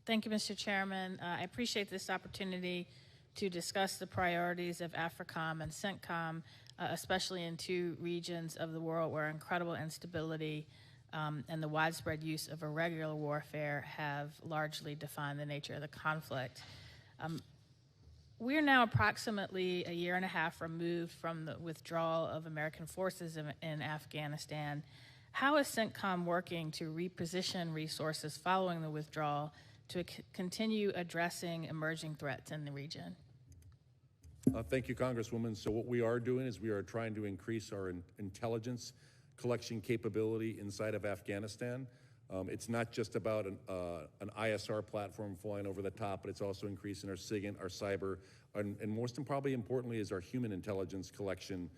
Thank you, Mr. Chairman. I appreciate this opportunity to discuss the priorities of AFRICOM and CENTCOM, especially in 2 regions of the world where incredible instability and the widespread use of irregular warfare have largely defined the nature of the conflict. We are now approximately 1.5 years removed from the withdrawal of American forces in Afghanistan. How is CENTCOM working to reposition resources following the withdrawal to continue addressing emerging threats in the region? Thank you, Congresswoman. So what we are doing is we are trying to increase our intelligence collection capability inside of Afghanistan. It's not just about an ISR platform flying over the top, but it's also increasing our SIGINT, our cyber, and most and probably importantly is our human intelligence collection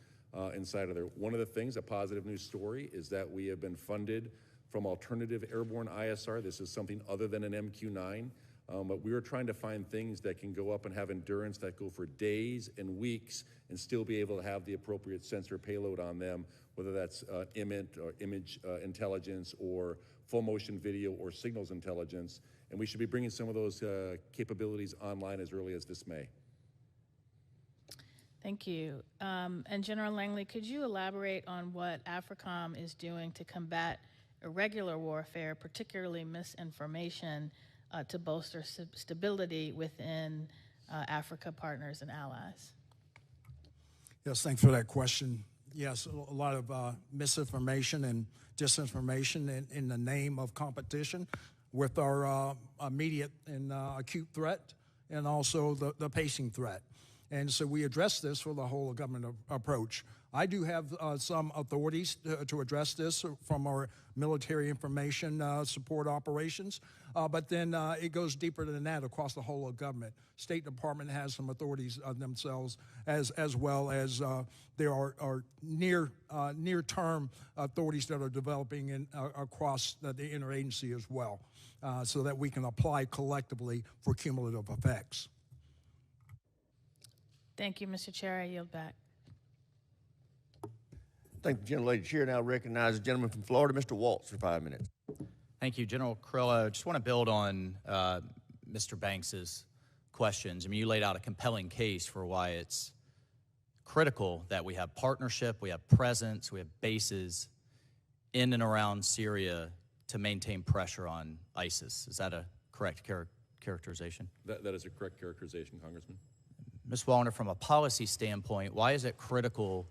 inside of there. One of the things, a positive news story, is that we have been funded from alternative airborne ISR. This is something other than an MQ-9, but we are trying to find things that can go up and have endurance that go for days and weeks and still be able to have the appropriate sensor payload on them, whether that's image intelligence or full motion video or signals intelligence, and we should be bringing some of those capabilities online as early as this May. Thank you. And General Langley, could you elaborate on what AFRICOM is doing to combat irregular warfare, particularly misinformation, to bolster stability within Africa partners and allies? Yes, thanks for that question. Yes, a lot of misinformation and disinformation in the name of competition with our immediate and acute threat and also the pacing threat. And so we address this with a whole of government approach. I do have some authorities to address this from our military information support operations, but then it goes deeper than that across the whole of government. State Department has some authorities themselves, as well as there are near-term authorities that are developing across the interagency as well, so that we can apply collectively for cumulative effects. Thank you, Mr. Chair. I yield back. Thank the gentlelady chair. Now recognize the gentleman from Florida, Mr. Waltz, for 5 minutes. Thank you, General Carrillo. Just want to build on Mr. Banks's questions. I mean, you laid out a compelling case for why it's critical that we have partnership, we have presence, we have bases in and around Syria to maintain pressure on ISIS. Is that a correct characterization? That is a correct characterization, Congressman. Ms. Wallner, from a policy standpoint, why is it critical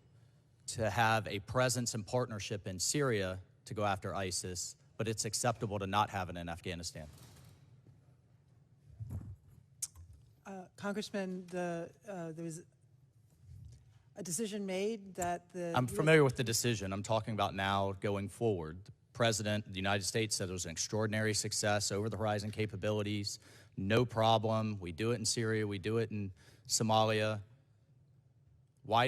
to have a presence and partnership in Syria to go after ISIS, but it's acceptable to not have it in Afghanistan? Congressman, there was a decision made that the... I'm familiar with the decision. I'm talking about now going forward. The President of the United States said it was an extraordinary success, over-the-horizon capabilities, no problem. We do it in Syria. We do it in Somalia. Why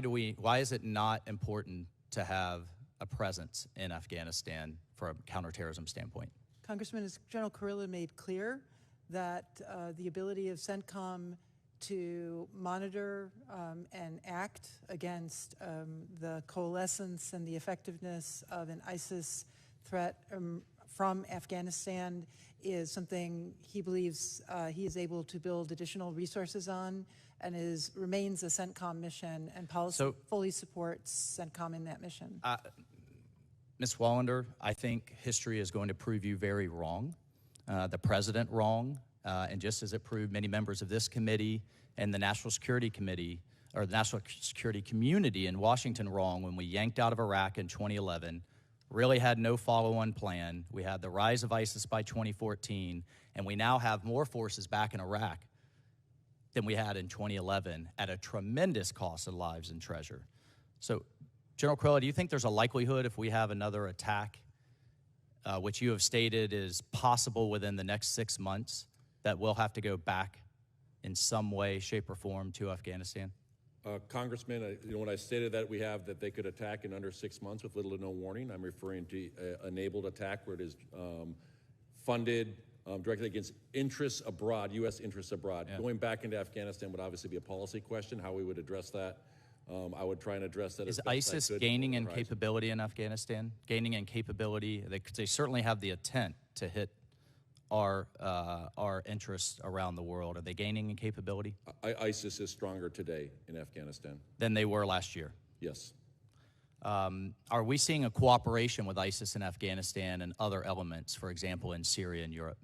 is it not important to have a presence in Afghanistan from a counterterrorism standpoint? Congressman, as General Carrillo made clear, that the ability of CENTCOM to monitor and act against the coalescence and the effectiveness of an ISIS threat from Afghanistan is something he believes he is able to build additional resources on, and remains a CENTCOM mission, and policy fully supports CENTCOM in that mission. Ms. Wallander, I think history is going to prove you very wrong, the President wrong, and just as it proved many members of this committee and the National Security Committee, or the National Security Community in Washington wrong when we yanked out of Iraq in 2011, really had no follow-on plan. We had the rise of ISIS by 2014, and we now have more forces back in Iraq than we had in 2011 at a tremendous cost of lives and treasure. So, General Carrillo, do you think there's a likelihood if we have another attack, which you have stated is possible within the next 6 months, that we'll have to go back in some way, shape, or form to Afghanistan? Congressman, when I stated that they could attack in under 6 months with little to no warning, I'm referring to enabled attack where it is funded directly against interests abroad, U.S. interests abroad. Yeah. Going back into Afghanistan would obviously be a policy question, how we would address that. I would try and address that. Is ISIS gaining in capability in Afghanistan? Gaining in capability? They certainly have the intent to hit our interests around the world. Are they gaining in capability? ISIS is stronger today in Afghanistan than they were last year. Yes. Are we seeing a cooperation with ISIS in Afghanistan and other elements, for example, in Syria and Europe?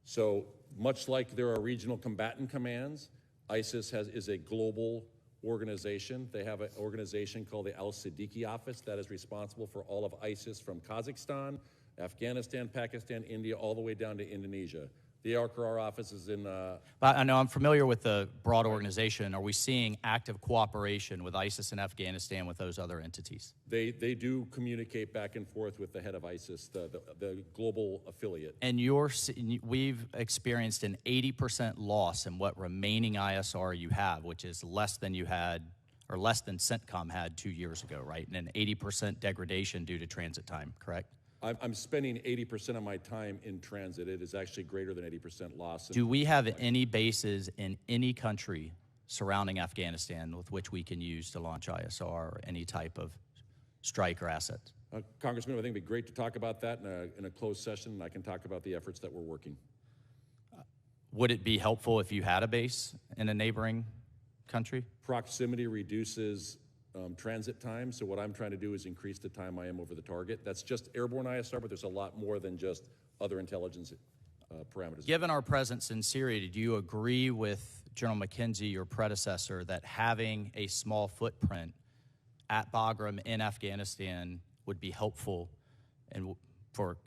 So much like there are regional combatant commands, ISIS is a global organization. They have an organization called the Al-Siddiqui Office that is responsible for all of ISIS from Kazakhstan, Afghanistan, Pakistan, India, all the way down to Indonesia. The Al-Qarar office is in... I know I'm familiar with the broad organization. Are we seeing active cooperation with ISIS in Afghanistan with those other entities? They do communicate back and forth with the head of ISIS, the global affiliate. And we've experienced an 80% loss in what remaining ISR you have, which is less than you had, or less than CENTCOM had 2 years ago, right? And an 80% degradation due to transit time, correct? I'm spending 80% of my time in transit. It is actually greater than 80% loss. Do we have any bases in any country surrounding Afghanistan with which we can use to launch ISR or any type of strike or assets? Congressman, I think it'd be great to talk about that in a closed session, and I can talk about the efforts that we're working. Would it be helpful if you had a base in a neighboring country? Proximity reduces transit time, so what I'm trying to do is increase the time I am over the target. That's just airborne ISR, but there's a lot more than just other intelligence parameters. Given our presence in Syria, do you agree with General McKenzie, your predecessor, that having a small footprint at Bagram in Afghanistan would be helpful for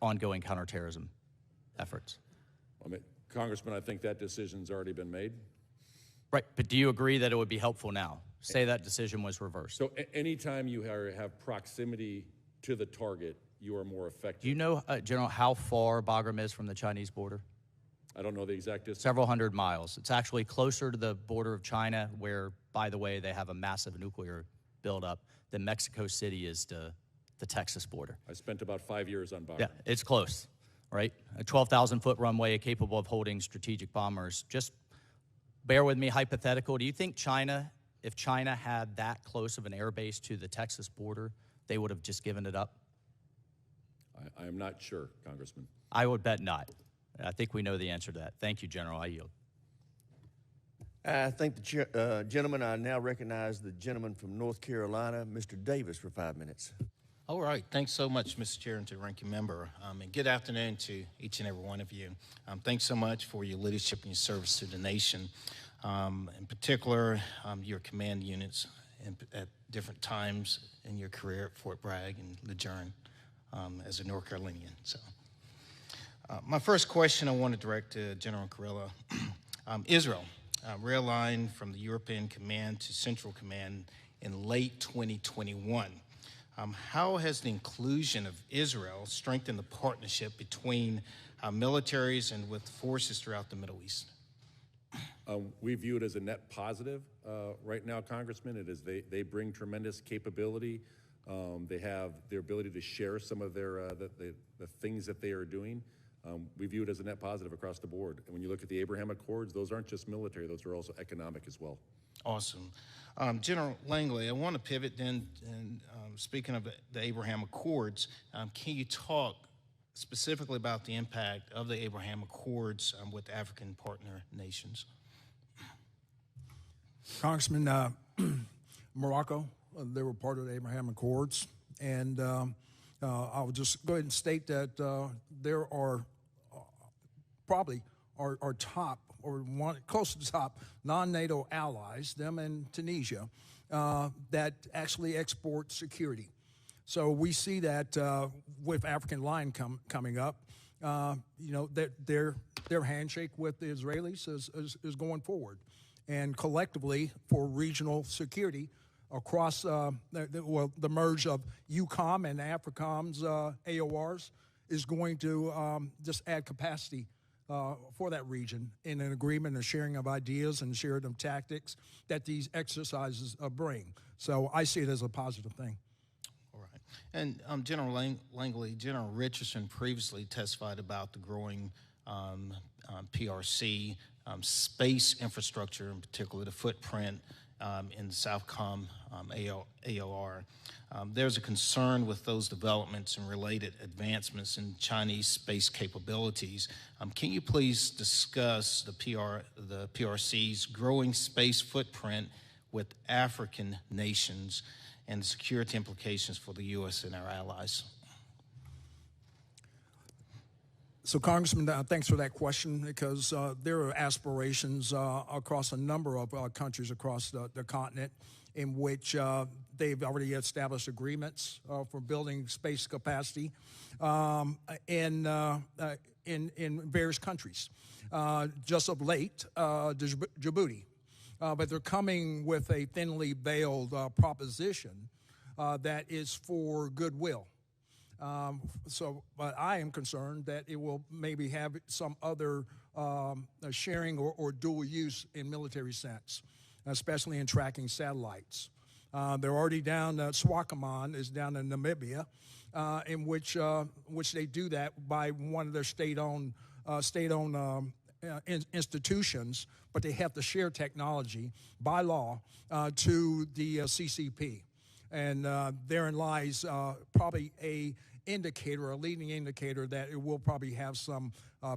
ongoing counterterrorism efforts? Congressman, I think that decision's already been made. Right, but do you agree that it would be helpful now? Say that decision was reversed. So anytime you have proximity to the target, you are more effective. Do you know, General, how far Bagram is from the Chinese border? I don't know the exact distance. Several hundred miles. It's actually closer to the border of China, where, by the way, they have a massive nuclear buildup, than Mexico City is to the Texas border. I spent about 5 years on Bagram. Yeah, it's close, right? A 12,000-foot runway capable of holding strategic bombers. Just bear with me, hypothetical. Do you think China, if China had that close of an air base to the Texas border, they would have just given it up? I am not sure, Congressman. I would bet not. I think we know the answer to that. Thank you, General. I yield. I thank the gentleman. I now recognize the gentleman from North Carolina, Mr. Davis, for 5 minutes. All right. Thanks so much, Mr. Chair, and to the ranking member. And good afternoon to each and every one of you. Thanks so much for your leadership and your service to the nation. In particular, your command units at different times in your career at Fort Bragg and Lejeune as a North Carolinian. So, my first question I want to direct to General Kurilla. Israel realigned from the European Command to Central Command in late 2021. How has the inclusion of Israel strengthened the partnership between militaries and with forces throughout the Middle East? We view it as a net positive right now, Congressman. It is they bring tremendous capability. They have their ability to share some of their the things that they are doing. We view it as a net positive across the board. And when you look at the Abraham Accords, those aren't just military; those are also economic as well. Awesome. General Langley, I want to pivot then, and speaking of the Abraham Accords, can you talk specifically about the impact of the Abraham Accords with African partner nations? Congressman, Morocco, they were part of the Abraham Accords, and I'll just go ahead and state that there are probably our top, or one close to the top, non-NATO allies, them and Tunisia, that actually export security. So we see that with African Line coming up, you know, their handshake with the Israelis is going forward. And collectively, for regional security across the merge of EUCOM and AFRICOM's AORs is going to just add capacity for that region in an agreement and sharing of ideas and sharing of tactics that these exercises bring. So I see it as a positive thing. All right. And General Langley, General Richardson previously testified about the growing PRC space infrastructure, in particular the footprint in the Southcom AOR. There's a concern with those developments and related advancements in Chinese space capabilities. Can you please discuss the PRC's growing space footprint with African nations and the security implications for the U.S. and our allies? So, Congressman, thanks for that question, because there are aspirations across a number of countries across the continent in which they've already established agreements for building space capacity in various countries. Just of late, Djibouti. But they're coming with a thinly veiled proposition that is for goodwill. But I am concerned that it will maybe have some other sharing or dual use in military sense, especially in tracking satellites. They're already down, Swakopmund is down in Namibia, in which they do that by one of their state-owned institutions, but they have to share technology by law to the CCP. And therein lies probably a leading indicator that it will probably have some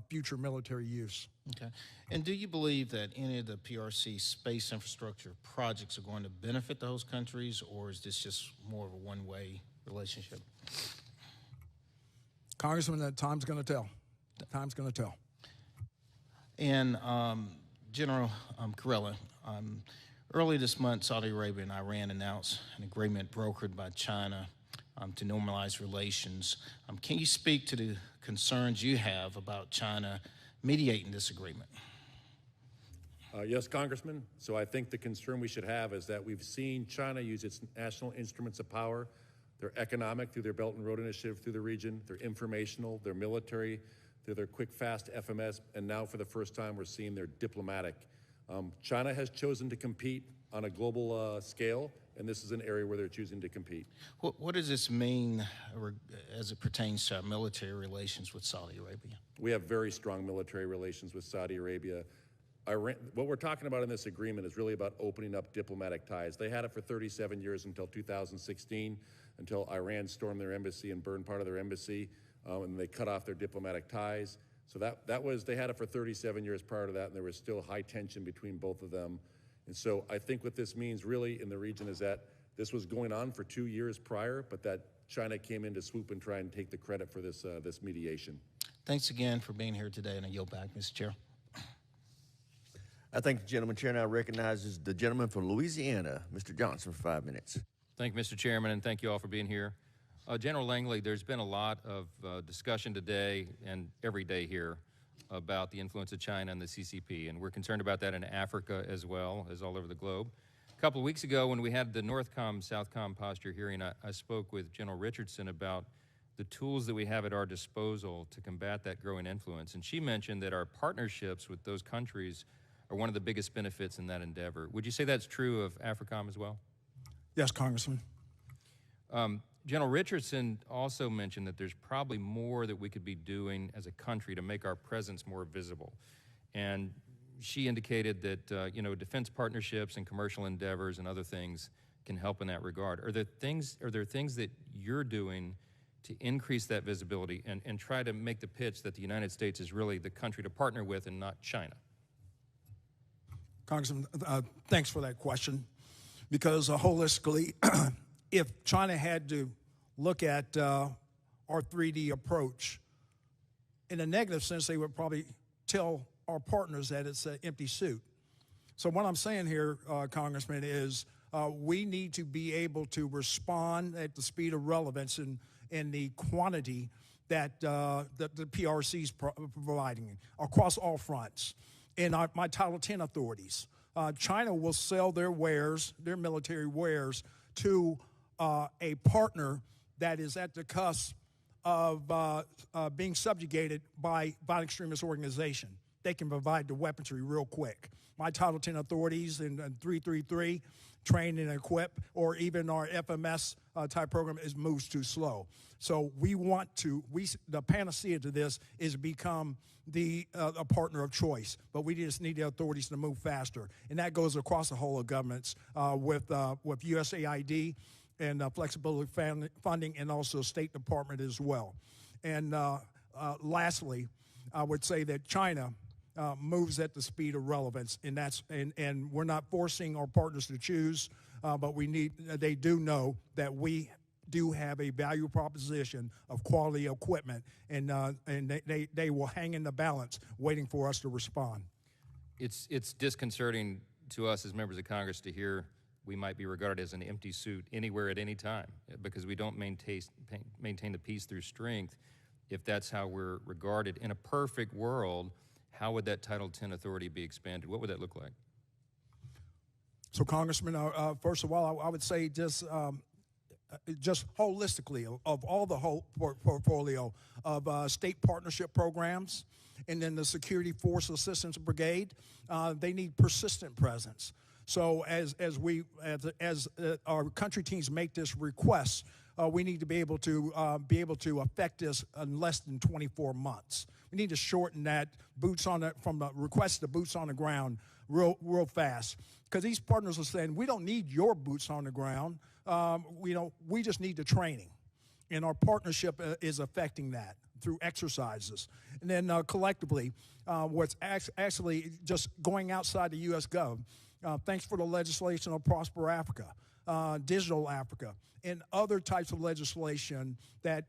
future military use. Okay. And do you believe that any of the PRC space infrastructure projects are going to benefit those countries, or is this just more of a one-way relationship? Congressman, time's going to tell. Time's going to tell. And General Kurilla, early this month, Saudi Arabia and Iran announced an agreement brokered by China to normalize relations. Can you speak to the concerns you have about China mediating this agreement? Yes, Congressman. So I think the concern we should have is that we've seen China use its national instruments of power. They're economic through their Belt and Road Initiative through the region. They're informational, they're military, through their quick, fast FMS. And now for the first time, we're seeing they're diplomatic. China has chosen to compete on a global scale, and this is an area where they're choosing to compete. What does this mean as it pertains to our military relations with Saudi Arabia? We have very strong military relations with Saudi Arabia. What we're talking about in this agreement is really about opening up diplomatic ties. They had it for 37 years until 2016, until Iran stormed their embassy and burned part of their embassy, and they cut off their diplomatic ties. So they had it for 37 years prior to that, and there was still high tension between both of them. And so I think what this means really in the region is that this was going on for 2 years prior, but that China came in to swoop and try and take the credit for this mediation. Thanks again for being here today, and I yield back, Mr. Chair. I think the gentleman chair now recognizes the gentleman from Louisiana, Mr. Johnson, for 5 minutes. Thank you, Mr. Chairman, and thank you all for being here. General Langley, there's been a lot of discussion today and every day here about the influence of China and the CCP, and we're concerned about that in Africa as well as all over the globe. A couple of weeks ago when we had the Northcom-Southcom posture hearing, I spoke with General Richardson about the tools that we have at our disposal to combat that growing influence, and she mentioned that our partnerships with those countries are one of the biggest benefits in that endeavor. Would you say that's true of AFRICOM as well? Yes, Congressman. General Richardson also mentioned that there's probably more that we could be doing as a country to make our presence more visible. And she indicated that defense partnerships and commercial endeavors and other things can help in that regard. Are there things that you're doing to increase that visibility and try to make the pitch that the United States is really the country to partner with and not China? Congressman, thanks for that question. Because holistically, if China had to look at our 3D approach, in a negative sense, they would probably tell our partners that it's an empty suit. So what I'm saying here, Congressman, is we need to be able to respond at the speed of relevance and the quantity that the PRC is providing across all fronts. In my Title 10 authorities, China will sell their wares, their military wares, to a partner that is at the cusp of being subjugated by an extremist organization. They can provide the weaponry real quick. My Title 10 authorities in 333, train and equip, or even our FMS type program moves too slow. So the panacea to this is become a partner of choice, but we just need the authorities to move faster. And that goes across the whole of governments with USAID and flexibility funding and also State Department as well. And lastly, I would say that China moves at the speed of relevance, and we're not forcing our partners to choose, but they do know that we do have a value proposition of quality equipment, and they will hang in the balance waiting for us to respond. It's disconcerting to us as members of Congress to hear we might be regarded as an empty suit anywhere at any time because we don't maintain the peace through strength. If that's how we're regarded in a perfect world, how would that Title 10 authority be expanded? What would that look like? So, Congressman, first of all, I would say just holistically of all the whole portfolio of state partnership programs, and then the Security Force Assistance Brigade, they need persistent presence. So as our country teams make this request, we need to be able to affect this in less than 24 months. We need to shorten that from the request to boots on the ground real fast, because these partners are saying we don't need your boots on the ground. We just need the training, and our partnership is affecting that through exercises. And then collectively, what's actually just going outside the U.S. Gov. Thanks for the legislation on Prosper Africa, Digital Africa, and other types of legislation that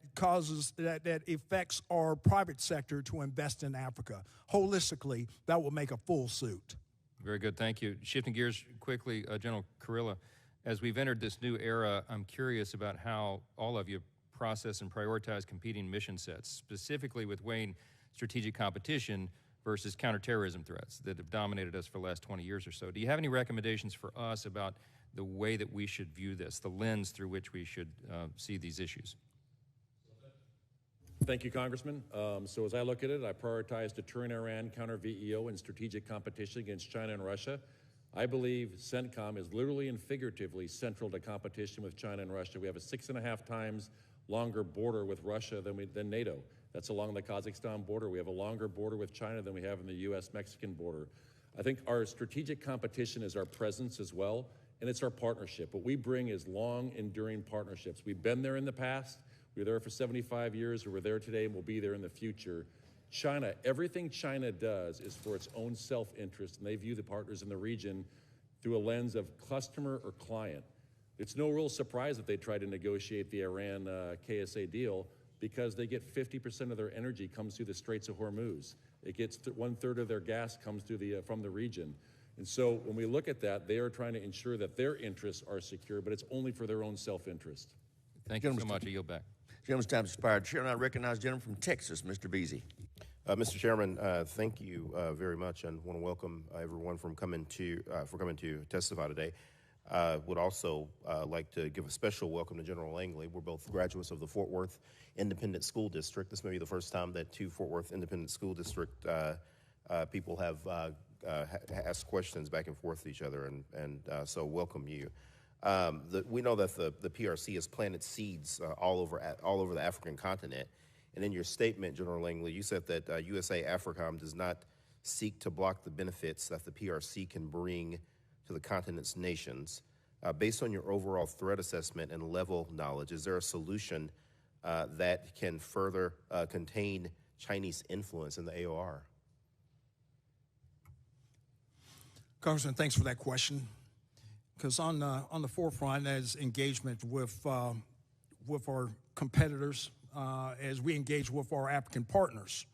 affects our private sector to invest in Africa. Holistically, that will make a full suit. Very good, thank you. Shifting gears quickly, General Kurilla, as we've entered this new era, I'm curious about how all of you process and prioritize competing mission sets, specifically with weighing strategic competition versus counterterrorism threats that have dominated us for the last 20 years or so. Do you have any recommendations for us about the way that we should view this, the lens through which we should see these issues? Thank you, Congressman. So as I look at it, I prioritize deterring Iran, counter VEO, and strategic competition against China and Russia. I believe CENTCOM is literally and figuratively central to competition with China and Russia. We have a 6.5 times longer border with Russia than NATO. That's along the Kazakhstan border. We have a longer border with China than we have in the U.S.-Mexican border. I think our strategic competition is our presence as well, and it's our partnership. What we bring is long, enduring partnerships. We've been there in the past. We were there for 75 years. We're there today, and we'll be there in the future. China, everything China does is for its own self-interest, and they view the partners in the region through a lens of customer or client. It's no real surprise that they tried to negotiate the Iran KSA deal, because they get 50% of their energy comes through the Straits of Hormuz. It gets 1/3 of their gas comes through from the region. And so when we look at that, they are trying to ensure that their interests are secure, but it's only for their own self-interest. Thank you so much. I yield back. Gentleman's time has expired. Chairman, I recognize the gentleman from Texas, Mr. Veazey. Mr. Chairman, thank you very much, and want to welcome everyone for coming to testify today. Would also like to give a special welcome to General Langley. We're both graduates of the Fort Worth Independent School District. This may be the first time that two Fort Worth Independent School District people have asked questions back and forth to each other, and so welcome you. We know that the PRC has planted seeds all over the African continent. And in your statement, General Langley, you said that USA AFRICOM does not seek to block the benefits that the PRC can bring to the continent's nations. Based on your overall threat assessment and level knowledge, is there a solution that can further contain Chinese influence in the AOR? Congressman, thanks for that question. Because on the forefront is engagement with our competitors, as we engage with our African partners,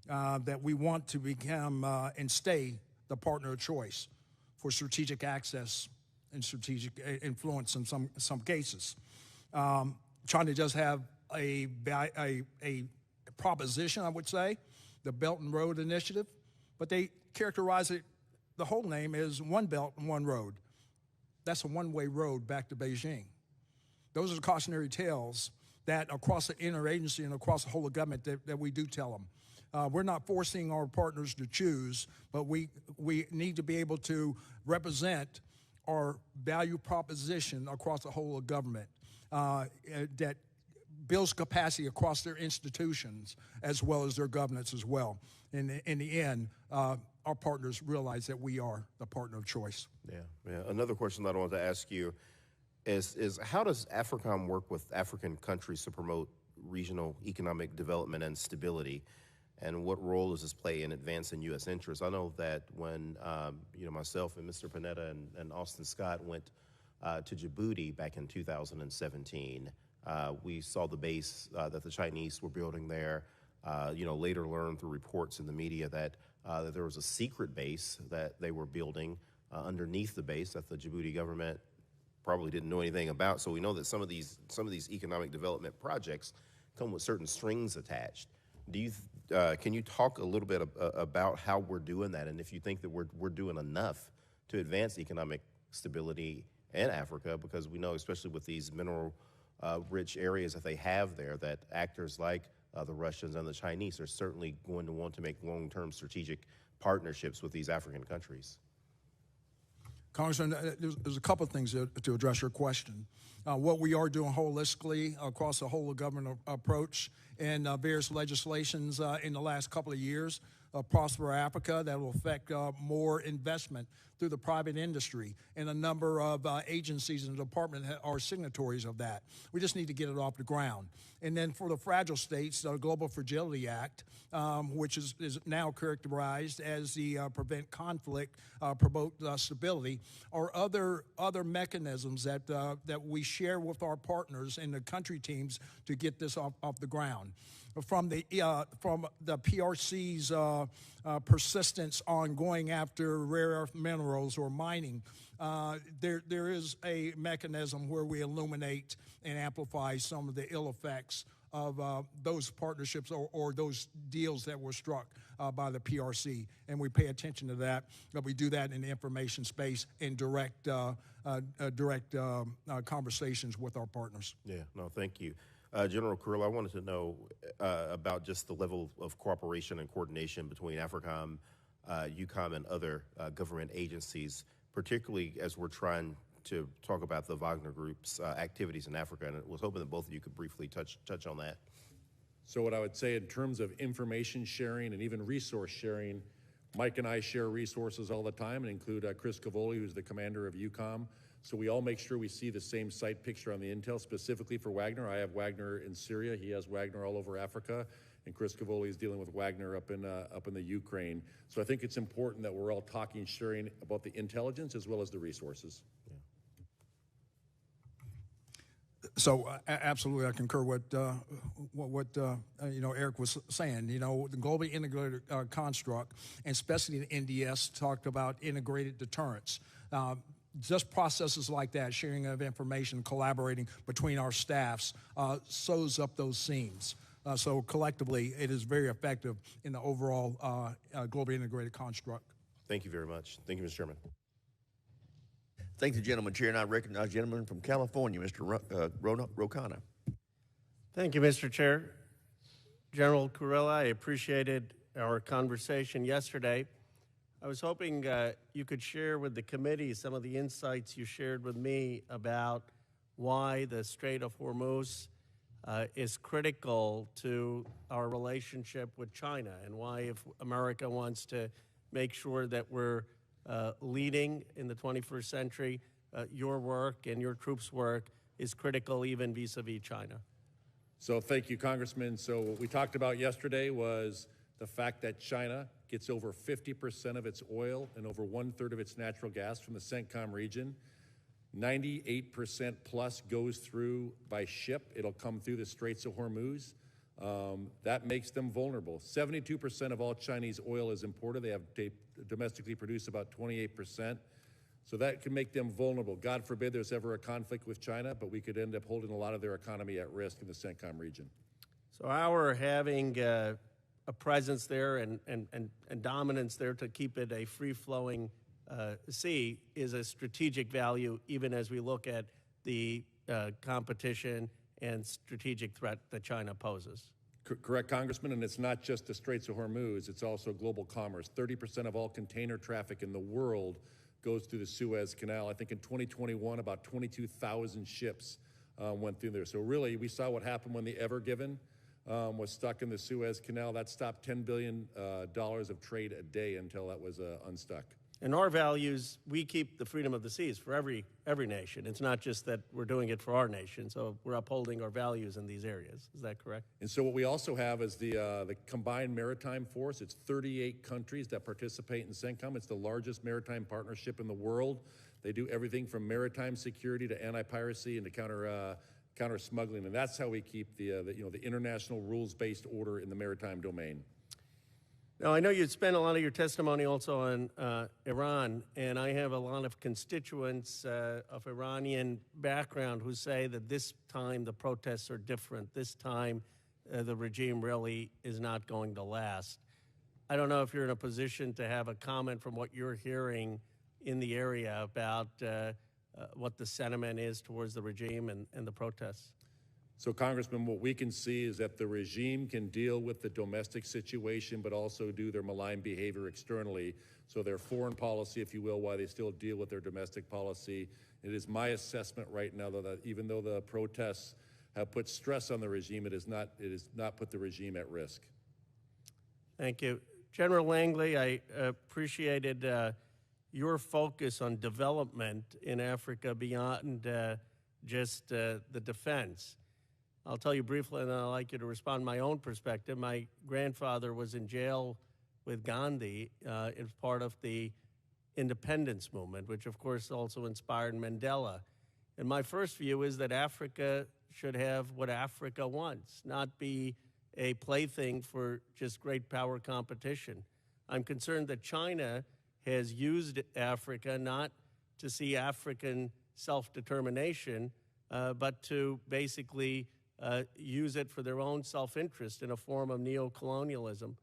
that we want to become and stay the partner of choice for strategic access and strategic influence in some cases. China does have a proposition, I would say, the Belt and Road Initiative, but they characterize it, the whole name is One Belt and One Road. That's a one-way road back to Beijing. Those are the cautionary tales that across the interagency and across the whole of government that we do tell them. We're not forcing our partners to choose, but we need to be able to represent our value proposition across the whole of government that builds capacity across their institutions as well as their governance as well. In the end, our partners realize that we are the partner of choice. Yeah. Another question that I wanted to ask you is how does AFRICOM work with African countries to promote regional economic development and stability? And what role does this play in advancing U.S. interests? I know that when myself and Mr. Panetta and Austin Scott went to Djibouti back in 2017, we saw the base that the Chinese were building there. Later learned through reports in the media that there was a secret base that they were building underneath the base that the Djibouti government probably didn't know anything about. So we know that some of these economic development projects come with certain strings attached. Can you talk a little bit about how we're doing that, and if you think that we're doing enough to advance economic stability in Africa? Because we know, especially with these mineral rich areas that they have there, that actors like the Russians and the Chinese are certainly going to want to make long-term strategic partnerships with these African countries. Congressman, there's a couple of things to address your question. What we are doing holistically across the whole of government approach and various legislations in the last couple of years, Prosper Africa, that will affect more investment through the private industry, and a number of agencies in the department are signatories of that. We just need to get it off the ground. And then for the fragile states, the Global Fragility Act, which is now characterized as the Prevent Conflict, Promote Stability, are other mechanisms that we share with our partners and the country teams to get this off the ground. From the PRC's persistence on going after rare earth minerals or mining, there is a mechanism where we illuminate and amplify some of the ill effects of those partnerships or those deals that were struck by the PRC. And we pay attention to that. But we do that in the information space in direct conversations with our partners. Yeah, no, thank you. General Kurilla, I wanted to know about just the level of cooperation and coordination between AFRICOM, EUCOM, and other government agencies, particularly as we're trying to talk about the Wagner Group's activities in Africa, and I was hoping that both of you could briefly touch on that. So what I would say in terms of information sharing and even resource sharing, Mike and I share resources all the time and include Chris Cavoli, who's the commander of EUCOM. So we all make sure we see the same site picture on the intel, specifically for Wagner. I have Wagner in Syria. He has Wagner all over Africa. And Chris Cavoli is dealing with Wagner up in the Ukraine. So I think it's important that we're all talking, sharing about the intelligence as well as the resources. So absolutely, I concur what Eric was saying. The globally integrated construct, and especially the NDS, talked about integrated deterrence. Just processes like that, sharing of information, collaborating between our staffs, sews up those seams. So collectively, it is very effective in the overall globally integrated construct. Thank you very much. Thank you, Mr. Chairman. Thank the gentleman, Chair, and I recognize the gentleman from California, Mr. Rocana. Thank you, Mr. Chair. General Kurilla, I appreciated our conversation yesterday. I was hoping you could share with the committee some of the insights you shared with me about why the Strait of Hormuz is critical to our relationship with China, and why, if America wants to make sure that we're leading in the 21st century, your work and your troops' work is critical even vis-a-vis China. So thank you, Congressman. So what we talked about yesterday was the fact that China gets over 50% of its oil and over 1/3 of its natural gas from the CENTCOM region. 98% plus goes through by ship. It'll come through the Straits of Hormuz. That makes them vulnerable. 72% of all Chinese oil is imported. They domestically produce about 28%. So that can make them vulnerable. God forbid there's ever a conflict with China, but we could end up holding a lot of their economy at risk in the CENTCOM region. So our having a presence there and dominance there to keep it a free-flowing sea is a strategic value, even as we look at the competition and strategic threat that China poses. Correct, Congressman, and it's not just the Straits of Hormuz, it's also global commerce. 30% of all container traffic in the world goes through the Suez Canal. I think in 2021, about 22,000 ships went through there. So really, we saw what happened when the Ever Given was stuck in the Suez Canal. That stopped $10 billion of trade a day until that was unstuck. And our values, we keep the freedom of the seas for every nation. It's not just that we're doing it for our nation. So we're upholding our values in these areas. Is that correct? And so what we also have is the Combined Maritime Force. It's 38 countries that participate in CENTCOM. It's the largest maritime partnership in the world. They do everything from maritime security to anti-piracy and to counter smuggling. And that's how we keep the international rules-based order in the maritime domain. Now, I know you spent a lot of your testimony also on Iran, and I have a lot of constituents of Iranian background who say that this time the protests are different. This time the regime really is not going to last. I don't know if you're in a position to have a comment from what you're hearing in the area about what the sentiment is towards the regime and the protests. So, Congressman, what we can see is that the regime can deal with the domestic situation, but also do their malign behavior externally. So their foreign policy, if you will, while they still deal with their domestic policy. It is my assessment right now that even though the protests have put stress on the regime, it has not put the regime at risk. Thank you. General Langley, I appreciated your focus on development in Africa beyond just the defense. I'll tell you briefly, and then I'd like you to respond my own perspective. My grandfather was in jail with Gandhi as part of the independence movement, which of course also inspired Mandela. And my first view is that Africa should have what Africa wants, not be a plaything for just great power competition. I'm concerned that China has used Africa not to see African self-determination, but to basically use it for their own self-interest in a form of neocolonialism.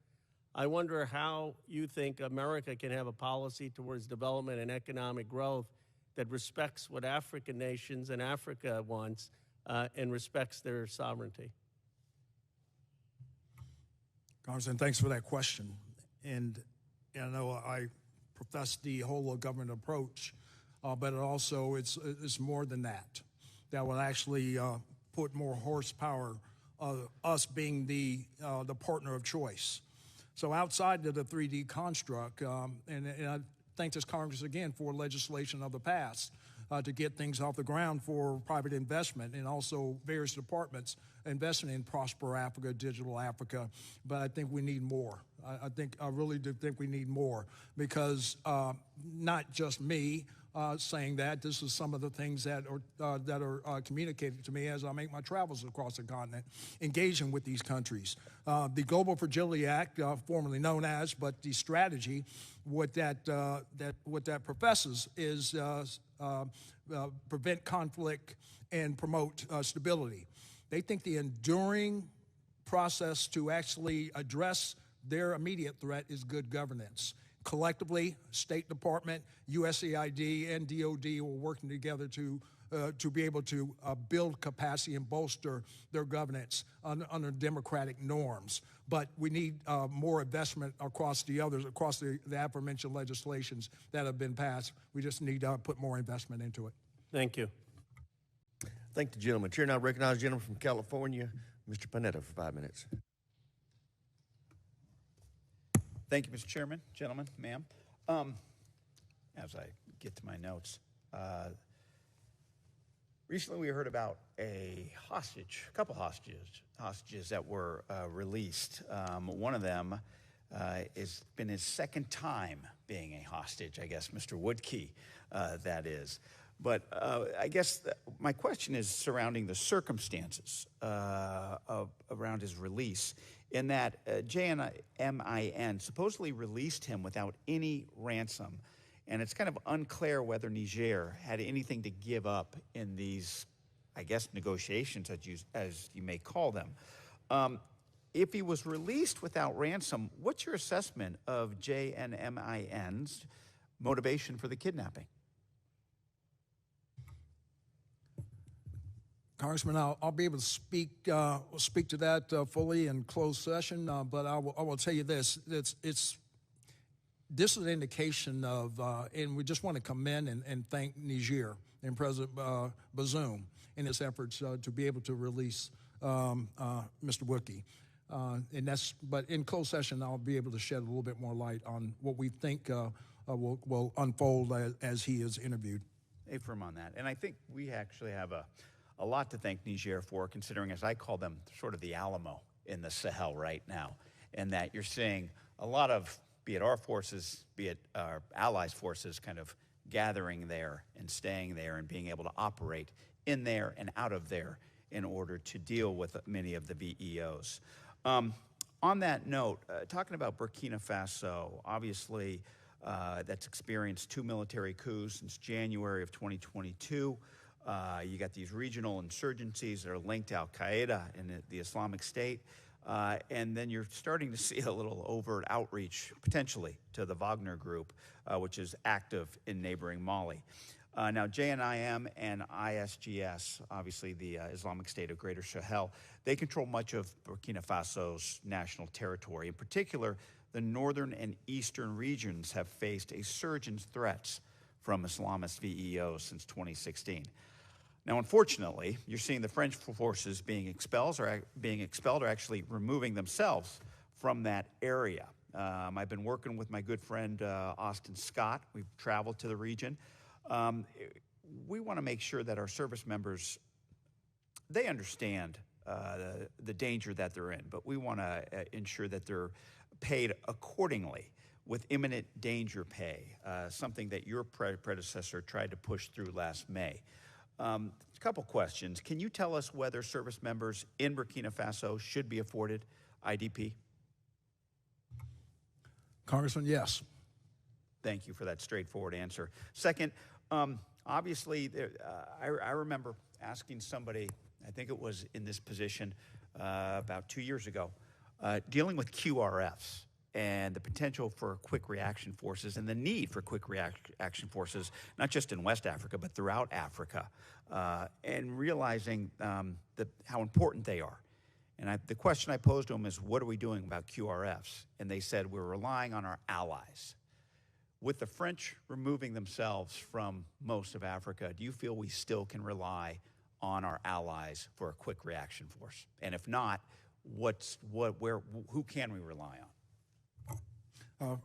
I wonder how you think America can have a policy towards development and economic growth that respects what African nations and Africa wants and respects their sovereignty. Congressman, thanks for that question. And I know I profess the whole of government approach, but it's more than that. That will actually put more horsepower, us being the partner of choice. So outside of the 3D construct, and I thank this Congress again for legislation of the past to get things off the ground for private investment, and also various departments investing in Prosper Africa, Digital Africa. But I think we need more. I really do think we need more, because not just me saying that. This is some of the things that are communicated to me as I make my travels across the continent, engaging with these countries. The Global Fragility Act, formerly known as, but the strategy, what that professes is prevent conflict and promote stability. They think the enduring process to actually address their immediate threat is good governance. Collectively, State Department, USAID, and DOD are working together to be able to build capacity and bolster their governance under democratic norms. But we need more investment across the aforementioned legislations that have been passed. We just need to put more investment into it. Thank you. Thank the gentleman. Chair now recognizes the gentleman from California, Mr. Panetta, for 5 minutes. Thank you, Mr. Chairman, gentlemen, ma'am. As I get to my notes, recently we heard about a couple hostages that were released. One of them has been his second time being a hostage, I guess, Mr. Woodkey, that is. But I guess my question is surrounding the circumstances around his release, in that JNMIN supposedly released him without any ransom. And it's kind of unclear whether Niger had anything to give up in these, I guess, negotiations, as you may call them. If he was released without ransom, what's your assessment of JNMIN's motivation for the kidnapping? Congressman, I'll be able to speak to that fully in closed session, but I will tell you this: this is an indication of, and we just want to commend and thank Niger and President Bazoum in his efforts to be able to release Mr. Woodkey. But in closed session, I'll be able to shed a little bit more light on what we think will unfold as he is interviewed. A firm on that, and I think we actually have a lot to thank Niger for, considering, as I call them, sort of the Alamo in the Sahel right now, and that you're seeing a lot of, be it our forces, be it our allies' forces, kind of gathering there and staying there and being able to operate in there and out of there in order to deal with many of the VEOs. On that note, talking about Burkina Faso, obviously that's experienced 2 military coups since January of 2022. You got these regional insurgencies that are linked to Al-Qaeda and the Islamic State. And then you're starting to see a little overt outreach, potentially, to the Wagner Group, which is active in neighboring Mali. Now, JNIM and ISGS, obviously the Islamic State of Greater Sahel, they control much of Burkina Faso's national territory. In particular, the northern and eastern regions have faced a surge in threats from Islamist VEOs since 2016. Now, unfortunately, you're seeing the French forces being expelled or actually removing themselves from that area. I've been working with my good friend Austin Scott. We've traveled to the region. We want to make sure that our service members, they understand the danger that they're in, but we want to ensure that they're paid accordingly with imminent danger pay, something that your predecessor tried to push through last May. A couple questions. Can you tell us whether service members in Burkina Faso should be afforded IDP? Congressman, yes. Thank you for that straightforward answer. Second, obviously, I remember asking somebody, I think it was in this position about 2 years ago, dealing with QRFs and the potential for quick reaction forces and the need for quick reaction forces, not just in West Africa, but throughout Africa, and realizing how important they are. And the question I posed to them is, what are we doing about QRFs? And they said, we're relying on our allies. With the French removing themselves from most of Africa, do you feel we still can rely on our allies for a quick reaction force? And if not, who can we rely on?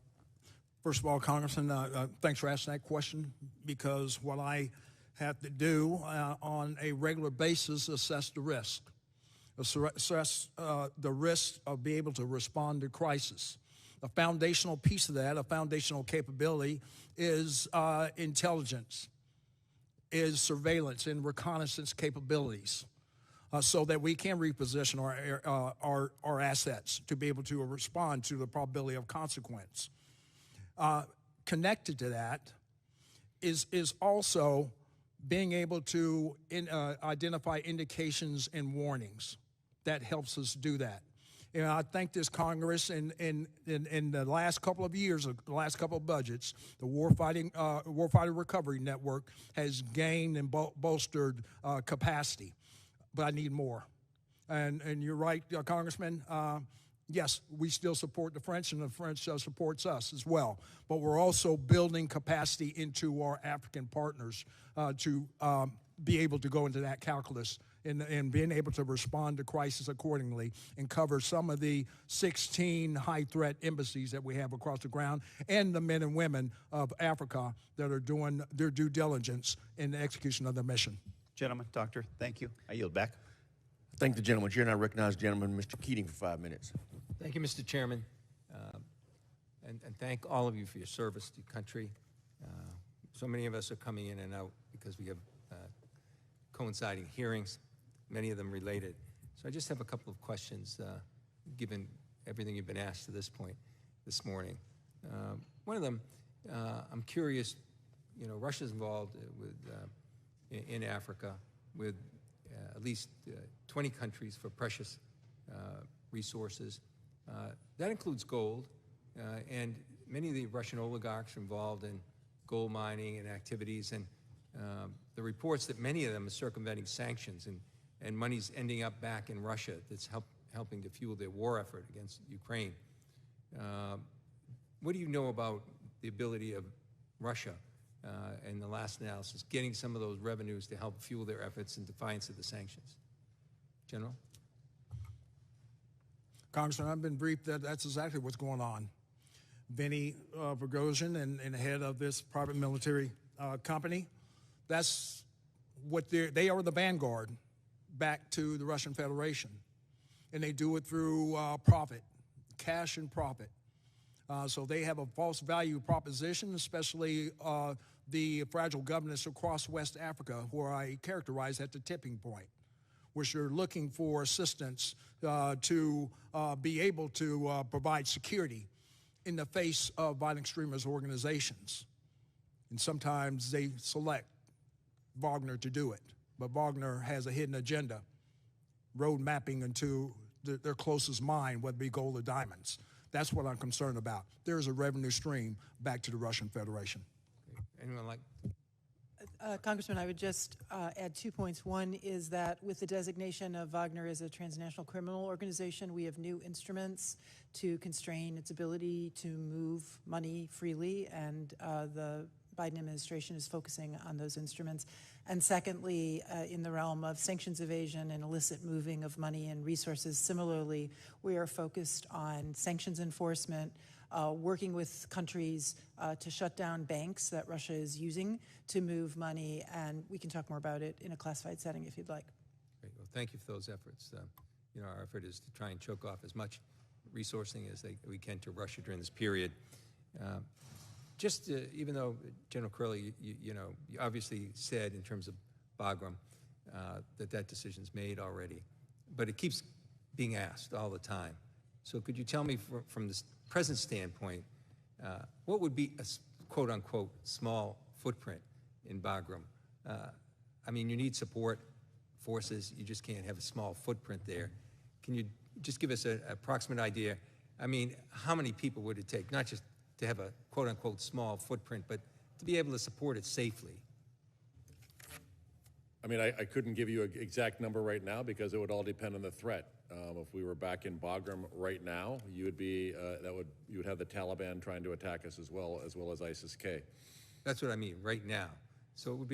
First of all, Congressman, thanks for asking that question, because what I have to do on a regular basis is assess the risk. Assess the risk of being able to respond to crisis. A foundational piece of that, a foundational capability, is intelligence, is surveillance and reconnaissance capabilities, so that we can reposition our assets to be able to respond to the probability of consequence. Connected to that is also being able to identify indications and warnings. That helps us do that. You know, I thank this Congress in the last couple of years, the last couple of budgets, the Warfighter Recovery Network has gained and bolstered capacity, but I need more. And you're right, Congressman. Yes, we still support the French, and the French supports us as well. But we're also building capacity into our African partners to be able to go into that calculus and being able to respond to crisis accordingly and cover some of the 16 high-threat embassies that we have across the ground, and the men and women of Africa that are doing their due diligence in the execution of the mission. Gentlemen, Doctor, thank you. I yield back. Thank the gentleman. Chair, and I recognize the gentleman, Mr. Keating, for 5 minutes. Thank you, Mr. Chairman, and thank all of you for your service to your country. So many of us are coming in and out because we have coinciding hearings, many of them related. So I just have a couple of questions, given everything you've been asked to this point this morning. One of them, I'm curious, you know, Russia's involved in Africa with at least 20 countries for precious resources. That includes gold, and many of the Russian oligarchs are involved in gold mining and activities, and the reports that many of them are circumventing sanctions, and money's ending up back in Russia that's helping to fuel their war effort against Ukraine. What do you know about the ability of Russia, in the last analysis, getting some of those revenues to help fuel their efforts in defiance of the sanctions? General? Congressman, I've been briefed that that's exactly what's going on. Vinny Prigozhin and the head of this private military company, that's what they are the vanguard back to the Russian Federation. And they do it through profit, cash and profit. So they have a false value proposition, especially the fragile governance across West Africa, where I characterize at the tipping point, which are looking for assistance to be able to provide security in the face of violent extremist organizations. And sometimes they select Wagner to do it, but Wagner has a hidden agenda, road mapping into their closest mine, whether it be gold or diamonds. That's what I'm concerned about. There is a revenue stream back to the Russian Federation. Anyone like? Congressman, I would just add 2 points. One is that with the designation of Wagner as a transnational criminal organization, we have new instruments to constrain its ability to move money freely, and the Biden administration is focusing on those instruments. And secondly, in the realm of sanctions evasion and illicit moving of money and resources, similarly, we are focused on sanctions enforcement, working with countries to shut down banks that Russia is using to move money, and we can talk more about it in a classified setting if you'd like. Great. Well, thank you for those efforts. You know, our effort is to try and choke off as much resourcing as we can to Russia during this period. Even though, General Curley, you obviously said in terms of Bagram that decision's made already, but it keeps being asked all the time. So could you tell me from this present standpoint, what would be a quote-unquote small footprint in Bagram? I mean, you need support forces. You just can't have a small footprint there. Can you just give us an approximate idea? I mean, how many people would it take, not just to have a quote-unquote small footprint, but to be able to support it safely? I mean, I couldn't give you an exact number right now because it would all depend on the threat. If we were back in Bagram right now, you would be you would have the Taliban trying to attack us as well as ISIS-K. That's what I mean, right now. So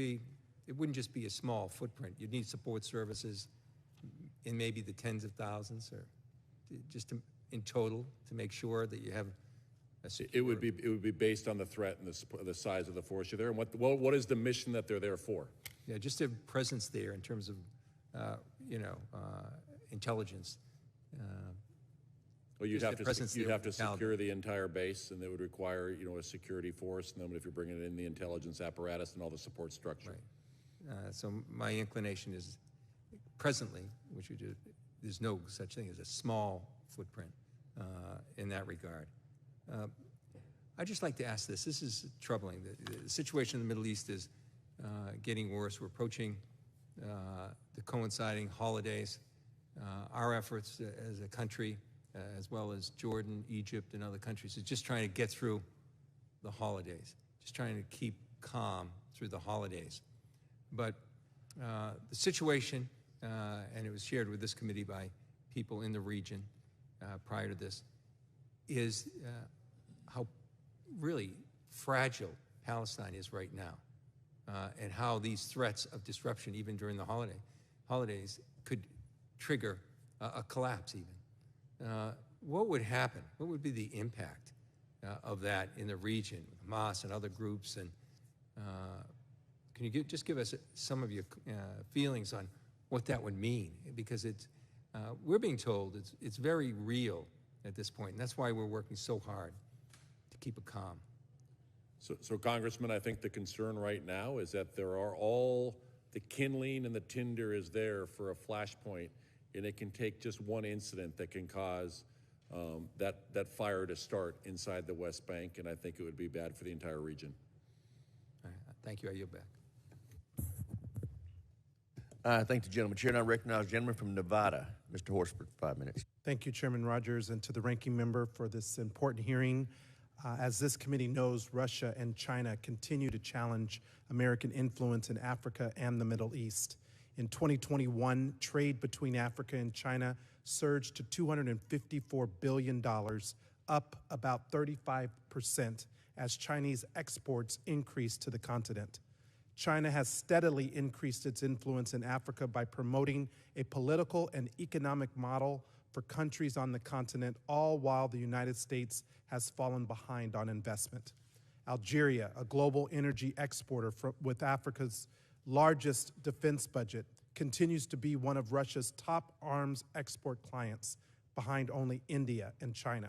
it wouldn't just be a small footprint. You'd need support services in maybe the tens of thousands, or just in total to make sure that you have a secure... It would be based on the threat and the size of the force you're there, and what is the mission that they're there for? Yeah, just a presence there in terms of, intelligence. Well, you'd have to secure the entire base, and it would require, a security force, and then if you're bringing in the intelligence apparatus and all the support structure. Right. So my inclination is, presently, which we do, there's no such thing as a small footprint in that regard. I'd just like to ask this. This is troubling. The situation in the Middle East is getting worse. We're approaching the coinciding holidays. Our efforts as a country, as well as Jordan, Egypt, and other countries, is just trying to get through the holidays, just trying to keep calm through the holidays. But the situation, and it was shared with this committee by people in the region prior to this, is how really fragile Palestine is right now, and how these threats of disruption, even during the holidays, could trigger a collapse even. What would happen? What would be the impact of that in the region, with Hamas and other groups? And can you just give us some of your feelings on what that would mean? Because we're being told it's very real at this point, and that's why we're working so hard to keep it calm. So Congressman, I think the concern right now is that there are all the kindling and the tinder is there for a flashpoint, and it can take just one incident that can cause that fire to start inside the West Bank, and I think it would be bad for the entire region. All right, thank you. I yield back. I thank the gentleman. Chair, and I recognize the gentleman from Nevada, Mr. Horsford, 5 minutes. Thank you, Chairman Rogers, and to the ranking member for this important hearing. As this committee knows, Russia and China continue to challenge American influence in Africa and the Middle East. In 2021, trade between Africa and China surged to $254 billion, up about 35% as Chinese exports increased to the continent. China has steadily increased its influence in Africa by promoting a political and economic model for countries on the continent, all while the United States has fallen behind on investment. Algeria, a global energy exporter with Africa's largest defense budget, continues to be one of Russia's top arms export clients, behind only India and China.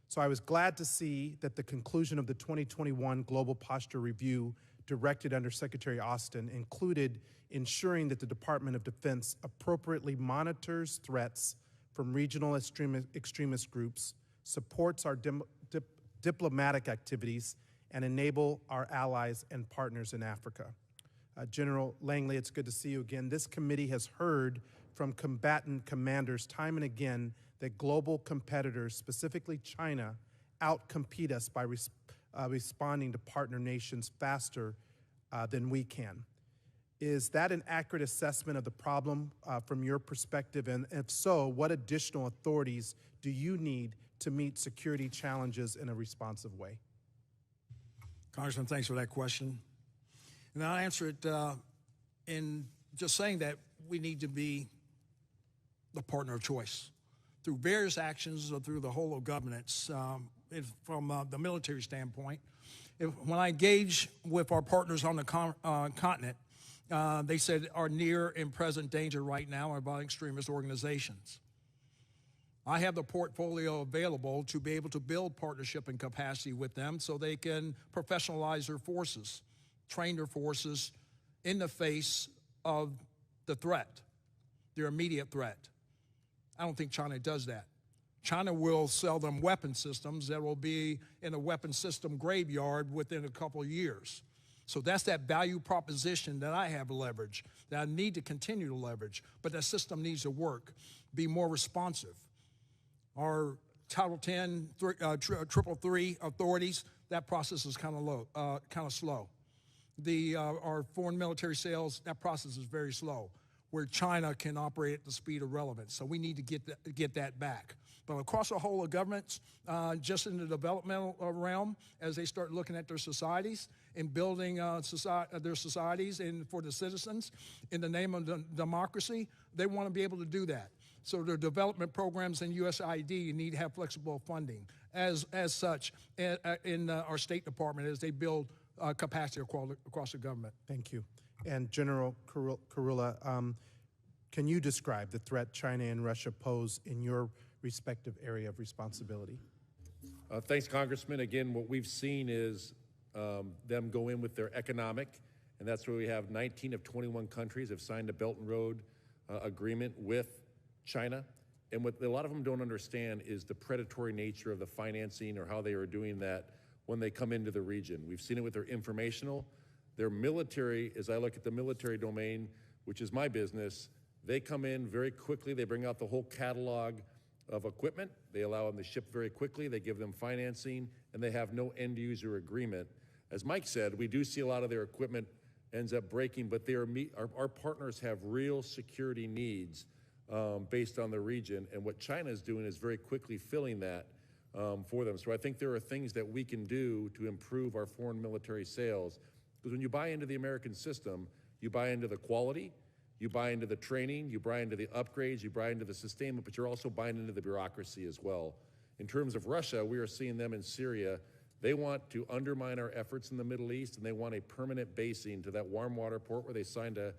So I was glad to see that the conclusion of the 2021 Global Posture Review directed under Secretary Austin included ensuring that the Department of Defense appropriately monitors threats from regional extremist groups, supports our diplomatic activities, and enable our allies and partners in Africa. General Langley, it's good to see you again. This committee has heard from combatant commanders time and again that global competitors, specifically China, outcompete us by responding to partner nations faster than we can. Is that an accurate assessment of the problem from your perspective? And if so, what additional authorities do you need to meet security challenges in a responsive way? Congressman, thanks for that question. And I'll answer it in just saying that we need to be the partner of choice through various actions or through the whole of governance. From the military standpoint, when I engage with our partners on the continent, they said our near and present danger right now are by extremist organizations. I have the portfolio available to be able to build partnership and capacity with them so they can professionalize their forces, train their forces in the face of the threat, their immediate threat. I don't think China does that. China will sell them weapon systems that will be in a weapon system graveyard within a couple of years. So that's that value proposition that I have leverage, that I need to continue to leverage, but that system needs to work, be more responsive. Our Title 10, 333 authorities, that process is kind of slow. Our foreign military sales, that process is very slow, where China can operate at the speed of relevance. So we need to get that back. But across the whole of governments, just in the developmental realm, as they start looking at their societies and building their societies and for the citizens in the name of democracy, they want to be able to do that. So their development programs in USAID need to have flexible funding as such in our State Department as they build capacity across the government. Thank you. And General Kurilla, can you describe the threat China and Russia pose in your respective area of responsibility? Thanks, Congressman. Again, what we've seen is them go in with their economic, and that's where we have 19 of 21 countries have signed a Belt and Road agreement with China. And what a lot of them don't understand is the predatory nature of the financing or how they are doing that when they come into the region. We've seen it with their informational. Their military, as I look at the military domain, which is my business, they come in very quickly. They bring out the whole catalog of equipment. They allow them to ship very quickly. They give them financing, and they have no end user agreement. As Mike said, we do see a lot of their equipment ends up breaking, but our partners have real security needs based on the region, and what China is doing is very quickly filling that for them. So I think there are things that we can do to improve our foreign military sales, because when you buy into the American system, you buy into the quality, you buy into the training, you buy into the upgrades, you buy into the sustainment, but you're also buying into the bureaucracy as well. In terms of Russia, we are seeing them in Syria. They want to undermine our efforts in the Middle East, and they want a permanent basing to that warm water port where they signed the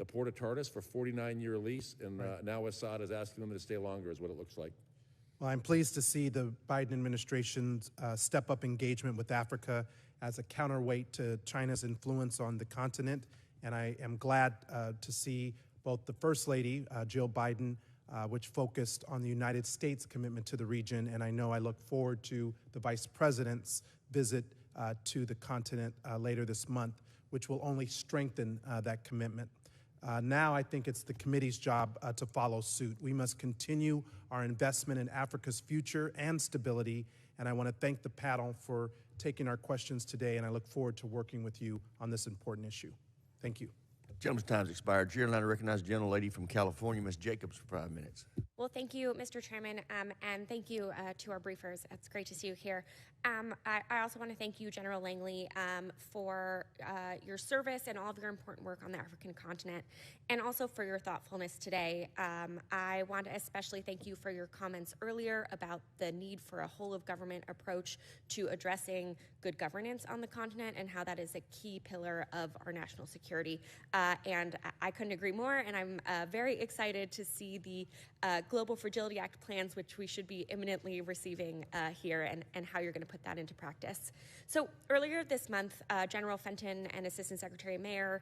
Port of Tartus for 49-year lease, and now Assad is asking them to stay longer, is what it looks like. Well, I'm pleased to see the Biden administration's step-up engagement with Africa as a counterweight to China's influence on the continent, and I am glad to see both the First Lady, Jill Biden, which focused on the United States' commitment to the region, and I look forward to the Vice President's visit to the continent later this month, which will only strengthen that commitment. Now I think it's the committee's job to follow suit. We must continue our investment in Africa's future and stability, and I want to thank the panel for taking our questions today, and I look forward to working with you on this important issue. Thank you. Gentleman's time's expired. Chair, I recognize the gentlelady from California, Ms. Jacobs, for 5 minutes. Well, thank you, Mr. Chairman, and thank you to our briefers. It's great to see you here. I also want to thank you, General Langley, for your service and all of your important work on the African continent, and also for your thoughtfulness today. I want to especially thank you for your comments earlier about the need for a whole-of-government approach to addressing good governance on the continent and how that is a key pillar of our national security. And I couldn't agree more, and I'm very excited to see the Global Fragility Act plans, which we should be imminently receiving here, and how you're going to put that into practice. So earlier this month, General Fenton and Assistant Secretary Mayer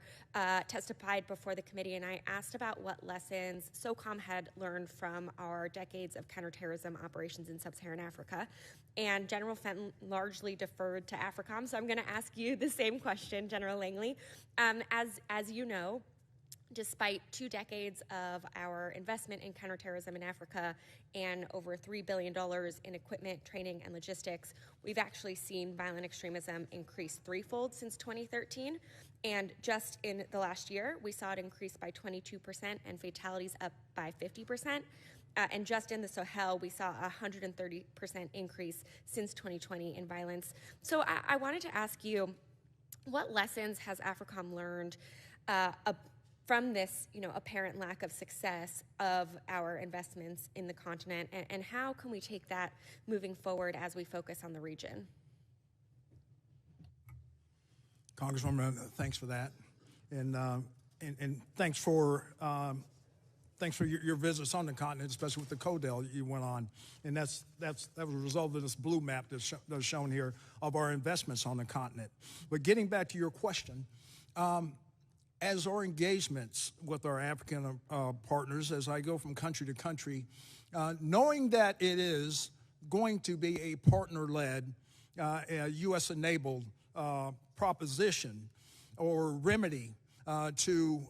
testified before the committee, and I asked about what lessons SOCOM had learned from our decades of counterterrorism operations in sub-Saharan Africa. And General Fenton largely deferred to AFRICOM, so I'm going to ask you the same question, General Langley. As you know, despite 2 decades of our investment in counterterrorism in Africa and over $3 billion in equipment, training, and logistics, we've actually seen violent extremism increase threefold since 2013. And just in the last year, we saw it increase by 22% and fatalities up by 50%. And just in the Sahel, we saw a 130% increase since 2020 in violence. So I wanted to ask you, what lessons has AFRICOM learned from this, apparent lack of success of our investments in the continent, and how can we take that moving forward as we focus on the region? Congresswoman, thanks for that, and thanks for your visits on the continent, especially with the CODEL you went on, and that was a result of this blue map that's shown here of our investments on the continent. But getting back to your question. As our engagements with our African partners, as I go from country to country, knowing that it is going to be a partner-led, U.S.-enabled proposition, or remedy to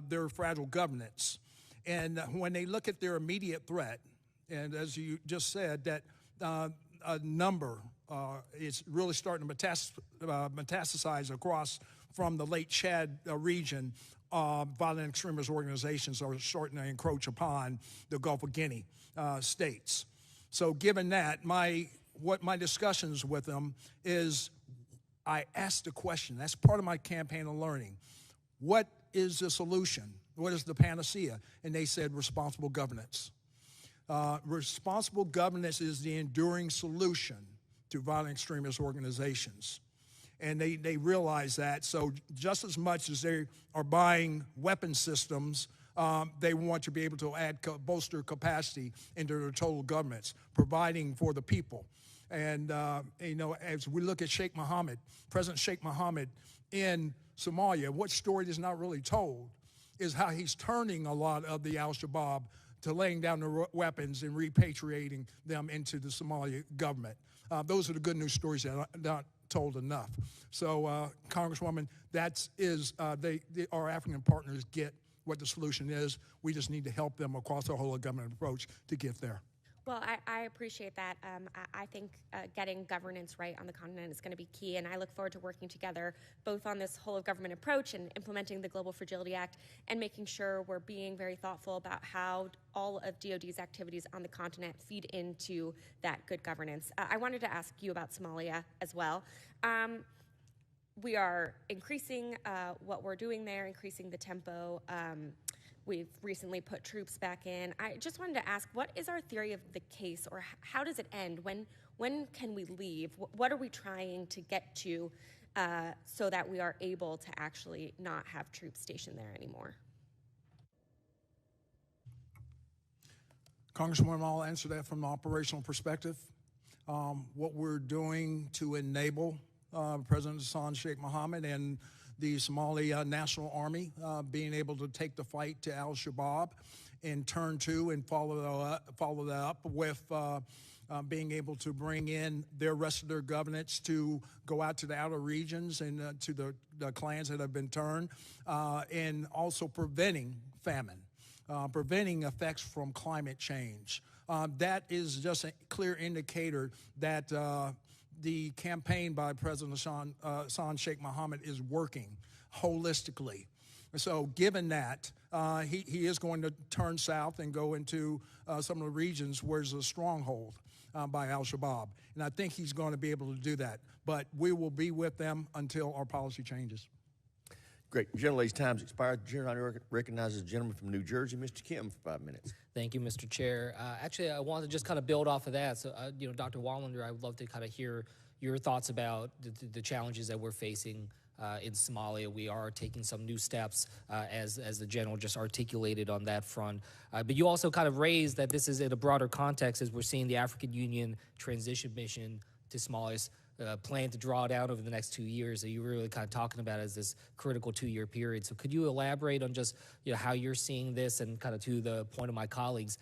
their fragile governance. And when they look at their immediate threat, and as you just said, that a number is really starting to metastasize across from the Lake Chad region. Violent extremist organizations are starting to encroach upon the Gulf of Guinea states. So given that, what my discussions with them is, I asked the question, that's part of my campaign of learning, what is the solution? What is the panacea? And they said responsible governance. Responsible governance is the enduring solution to violent extremist organizations. And they realize that. So just as much as they are buying weapon systems, they want to be able to bolster capacity into their total governments, providing for the people. And, as we look at Sheikh Mohammed, President Sheikh Mohammed in Somalia, what story is not really told is how he's turning a lot of the al-Shabaab to laying down the weapons and repatriating them into the Somali government. Those are the good news stories that are not told enough. So, Congresswoman, our African partners get what the solution is. We just need to help them across the whole of government approach to get there. Well, I appreciate that. I think getting governance right on the continent is going to be key, and I look forward to working together both on this whole of government approach and implementing the Global Fragility Act and making sure we're being very thoughtful about how all of DoD's activities on the continent feed into that good governance. I wanted to ask you about Somalia as well. We are increasing what we're doing there, increasing the tempo. We've recently put troops back in. I just wanted to ask, what is our theory of the case, or how does it end? When can we leave? What are we trying to get to so that we are able to actually not have troops stationed there anymore? Congresswoman, I'll answer that from an operational perspective. What we're doing to enable President Hassan Sheikh Mohammed and the Somali National Army being able to take the fight to al-Shabaab and turn to and follow that up with being able to bring in their rest of their governance to go out to the outer regions and to the clans that have been turned, and also preventing famine, preventing effects from climate change. That is just a clear indicator that the campaign by President Hassan Sheikh Mohammed is working holistically. So given that, he is going to turn south and go into some of the regions where there's a stronghold by al-Shabaab. And I think he's going to be able to do that. But we will be with them until our policy changes. Great. Gentlelady's time's expired. The chair recognizes the gentleman from New Jersey, Mr. Kim, for 5 minutes. Thank you, Mr. Chair. Actually, I wanted to just kind of build off of that. So, Dr. Wallander, I would love to kind of hear your thoughts about the challenges that we're facing in Somalia. We are taking some new steps, as the general just articulated on that front. But you also kind of raised that this is in a broader context as we're seeing the African Union transition mission to Somalia's plan to draw down over the next 2 years that you were really kind of talking about as this critical 2-year period. So could you elaborate on just how you're seeing this, and kind of to the point of my colleagues,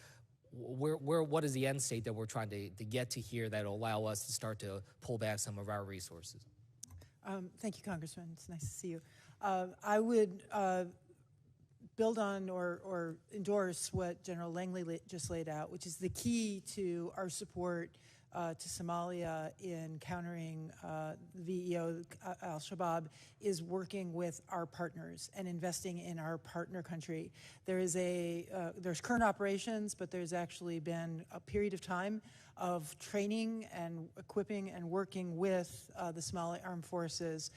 what is the end state that we're trying to get to here that will allow us to start to pull back some of our resources? Thank you, Congressman. It's nice to see you. I would build on or endorse what General Langley just laid out, which is the key to our support to Somalia in countering VEO, al-Shabaab, is working with our partners and investing in our partner country. There's current operations, but there's actually been a period of time of training and equipping and working with the Somali Armed Forces,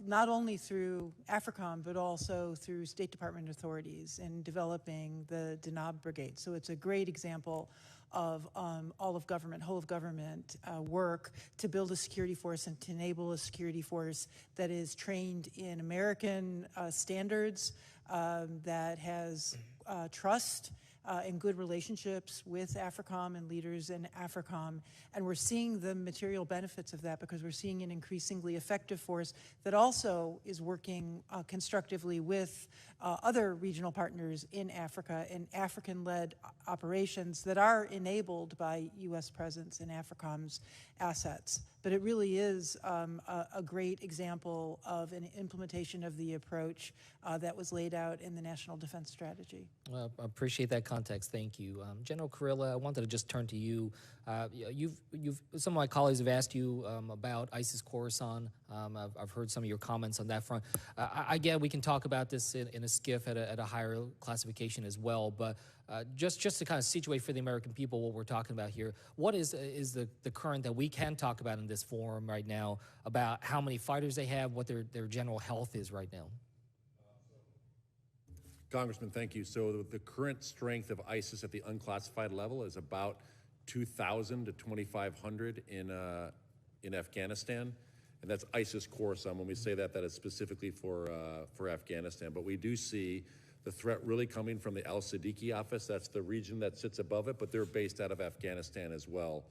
not only through AFRICOM, but also through State Department authorities in developing the Danab Brigade. So it's a great example of all of government, whole of government work to build a security force and to enable a security force that is trained in American standards, that has trust, and good relationships with AFRICOM and leaders in AFRICOM. And we're seeing the material benefits of that because we're seeing an increasingly effective force that also is working constructively with other regional partners in Africa in African-led operations that are enabled by U.S. presence in AFRICOM's assets. But it really is a great example of an implementation of the approach that was laid out in the National Defense Strategy. Well, I appreciate that context. Thank you. General Kurilla, I wanted to just turn to you. Some of my colleagues have asked you about ISIS Khorasan. I've heard some of your comments on that front. Again, we can talk about this in a skiff at a higher classification as well, but just to kind of situate for the American people what we're talking about here, what is the current that we can talk about in this forum right now about how many fighters they have, what their general health is right now? Congressman, thank you. So the current strength of ISIS at the unclassified level is about 2,000 to 2,500 in Afghanistan, and that's ISIS Khorasan. When we say that, that is specifically for Afghanistan. But we do see the threat really coming from the al-Siddiqui office. That's the region that sits above it, but they're based out of Afghanistan as well.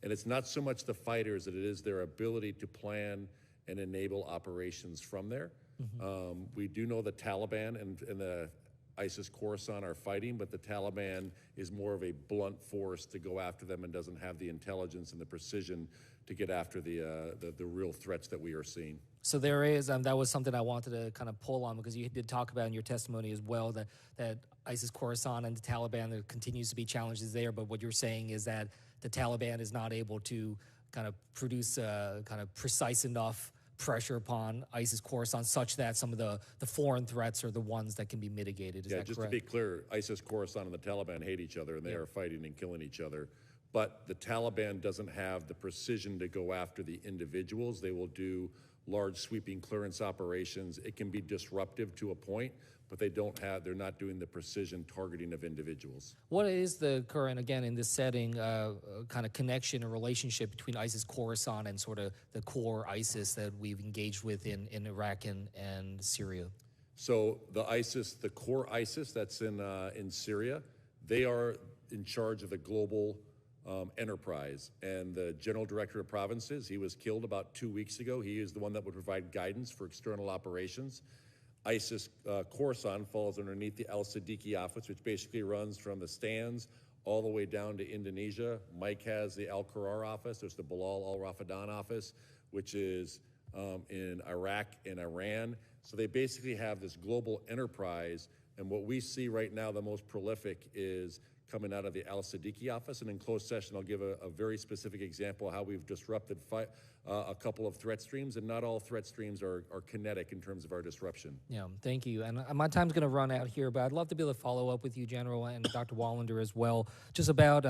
And it's not so much the fighters that it is their ability to plan and enable operations from there. Mm-hmm. We do know the Taliban and the ISIS Khorasan are fighting, but the Taliban is more of a blunt force to go after them and doesn't have the intelligence and the precision to get after the real threats that we are seeing. So there is, that was something I wanted to kind of pull on because you did talk about in your testimony as well that ISIS Khorasan and the Taliban, there continues to be challenges there, but what you're saying is that the Taliban is not able to kind of produce kind of precise enough pressure upon ISIS Khorasan such that some of the foreign threats are the ones that can be mitigated. Is that just correct? To be clear, ISIS Khorasan and the Taliban hate each other and they are fighting and killing each other. But the Taliban doesn't have the precision to go after the individuals. They will do large sweeping clearance operations. It can be disruptive to a point, but they're not doing the precision targeting of individuals. What is the current, again, in this setting, kind of connection or relationship between ISIS Khorasan and sort of the core ISIS that we've engaged with in Iraq and Syria? So the core ISIS that's in Syria, they are in charge of the global enterprise. And the general director of provinces, he was killed about 2 weeks ago. He is the one that would provide guidance for external operations. ISIS Khorasan falls underneath the al-Siddiqui office, which basically runs from the stands all the way down to Indonesia. Mike has the al-Qarar office. There's the Bilal al-Rafadan office, which is in Iraq and Iran. So they basically have this global enterprise. And what we see right now, the most prolific is coming out of the al-Siddiqui office. And in closed session, I'll give a very specific example of how we've disrupted a couple of threat streams, and not all threat streams are kinetic in terms of our disruption. Yeah, thank you. And my time's going to run out here, but I'd love to be able to follow up with you, General, and Dr. Wallander as well, just about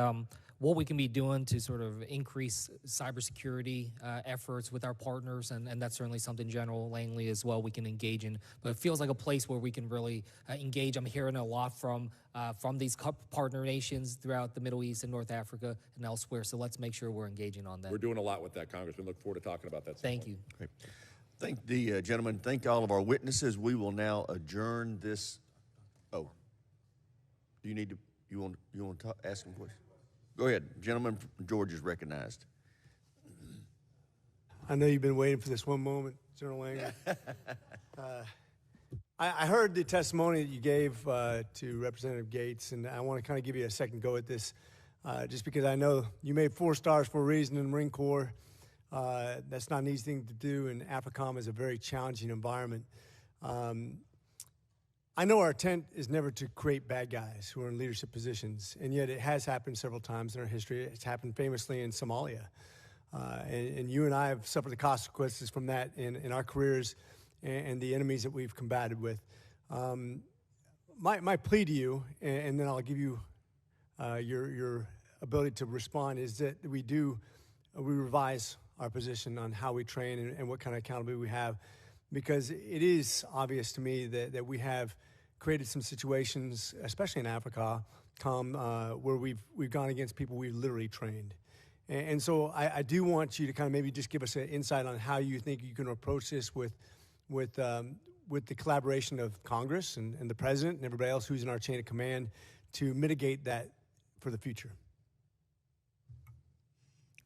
what we can be doing to sort of increase cybersecurity efforts with our partners, and that's certainly something General Langley as well we can engage in. But it feels like a place where we can really engage. I'm hearing a lot from these partner nations throughout the Middle East and North Africa and elsewhere, so let's make sure we're engaging on that. We're doing a lot with that, Congressman. Look forward to talking about that. Thank you. Great. Thank the gentleman. Thank all of our witnesses. We will now adjourn this. Oh, do you need to? You want to ask him a question? Go ahead, gentleman from Georgia is recognized. I know you've been waiting for this one moment, General Langley. I heard the testimony that you gave to Representative Gates, and I want to kind of give you a second go at this, just because I know you made 4 stars for a reason in the Marine Corps. That's not an easy thing to do, and AFRICOM is a very challenging environment. I know our intent is never to create bad guys who are in leadership positions, and yet it has happened several times in our history. It's happened famously in Somalia. And you and I have suffered the consequences from that in our careers and the enemies that we've combated with. My plea to you, and then I'll give you your ability to respond, is that we revise our position on how we train and what kind of accountability we have, because it is obvious to me that we have created some situations, especially in Africa, where we've gone against people we've literally trained. And so I do want you to kind of maybe just give us an insight on how you think you can approach this with the collaboration of Congress and the President and everybody else who's in our chain of command to mitigate that for the future?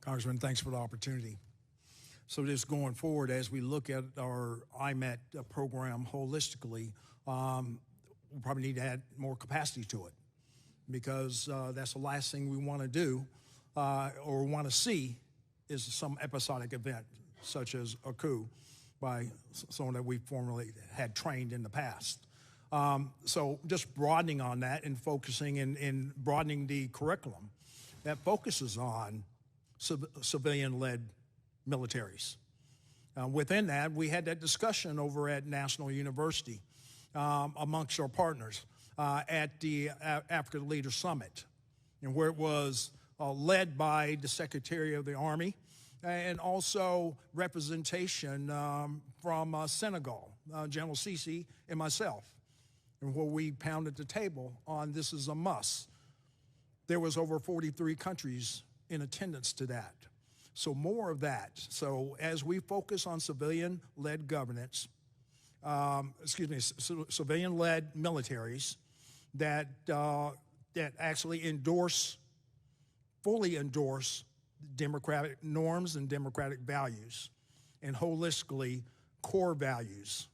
Congressman, thanks for the opportunity. So just going forward, as we look at our IMET program holistically, we probably need to add more capacity to it, because that's the last thing we want to do or want to see is some episodic event, such as a coup by someone that we formerly had trained in the past. So just broadening on that and focusing in broadening the curriculum that focuses on civilian-led militaries. Within that, we had that discussion over at National University amongst our partners at the Africa Leaders Summit, and where it was led by the Secretary of the Army and also representation from Senegal, General Sisi and myself, and where we pounded the table on this is a must. There was over 43 countries in attendance to that. So more of that. So as we focus on civilian-led governance, civilian-led militaries that actually fully endorse democratic norms and democratic values, and holistically core values,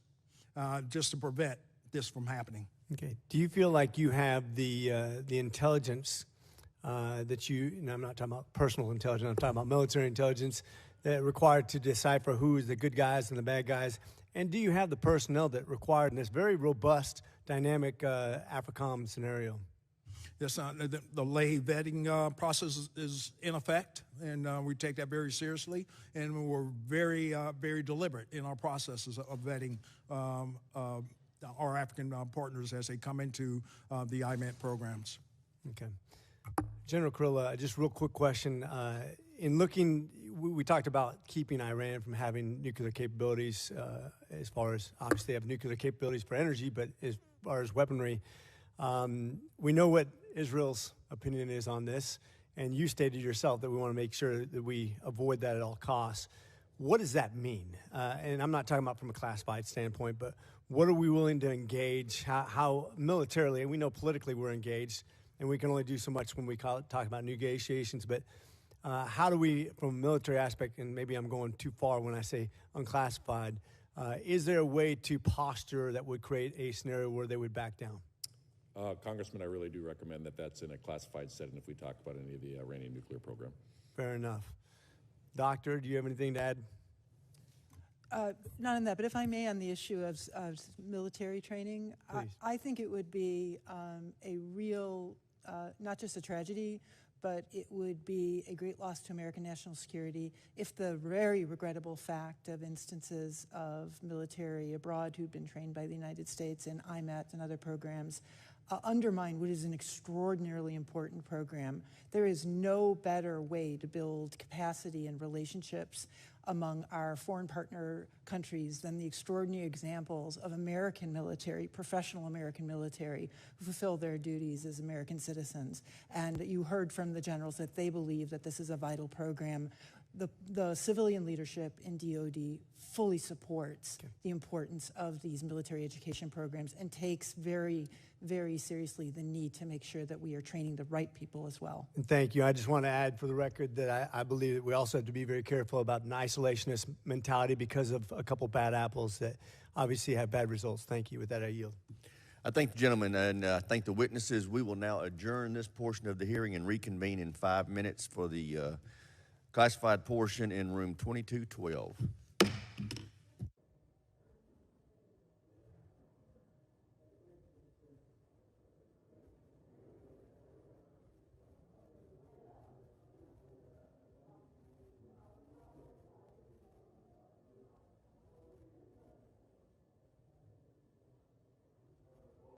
just to prevent this from happening. Okay. Do you feel like you have the intelligence that you, and I'm not talking about personal intelligence, I'm talking about military intelligence, that required to decipher who is the good guys and the bad guys? And do you have the personnel that required in this very robust, dynamic AFRICOM scenario? Yes, the lay vetting process is in effect, and we take that very seriously, and we're very, very deliberate in our processes of vetting our African partners as they come into the IMET programs. Okay. General Kurilla, just a real quick question. In looking, we talked about keeping Iran from having nuclear capabilities, as far as obviously they have nuclear capabilities for energy, but as far as weaponry, we know what Israel's opinion is on this, and you stated yourself that we want to make sure that we avoid that at all costs. What does that mean? And I'm not talking about from a classified standpoint, but what are we willing to engage? How militarily, and we know politically we're engaged, and we can only do so much when we talk about negotiations, but how do we, from a military aspect, and maybe I'm going too far when I say unclassified, is there a way to posture that would create a scenario where they would back down? Congressman, I really do recommend that that's in a classified setting if we talk about any of the Iranian nuclear program. Fair enough. Doctor, do you have anything to add? Not on that, but if I may, on the issue of military training, I think it would be a real, not just a tragedy, but it would be a great loss to American national security if the very regrettable fact of instances of military abroad who've been trained by the United States in IMET and other programs undermine what is an extraordinarily important program. There is no better way to build capacity and relationships among our foreign partner countries than the extraordinary examples of American military, professional American military, who fulfill their duties as American citizens. And you heard from the generals that they believe that this is a vital program. The civilian leadership in DOD fully supports the importance of these military education programs and takes very, very seriously the need to make sure that we are training the right people as well. And thank you. I just want to add for the record that I believe that we also have to be very careful about an isolationist mentality because of a couple bad apples that obviously have bad results. Thank you. With that, I yield. I thank the gentleman and I thank the witnesses. We will now adjourn this portion of the hearing and reconvene in 5 minutes for the classified portion in room 2212.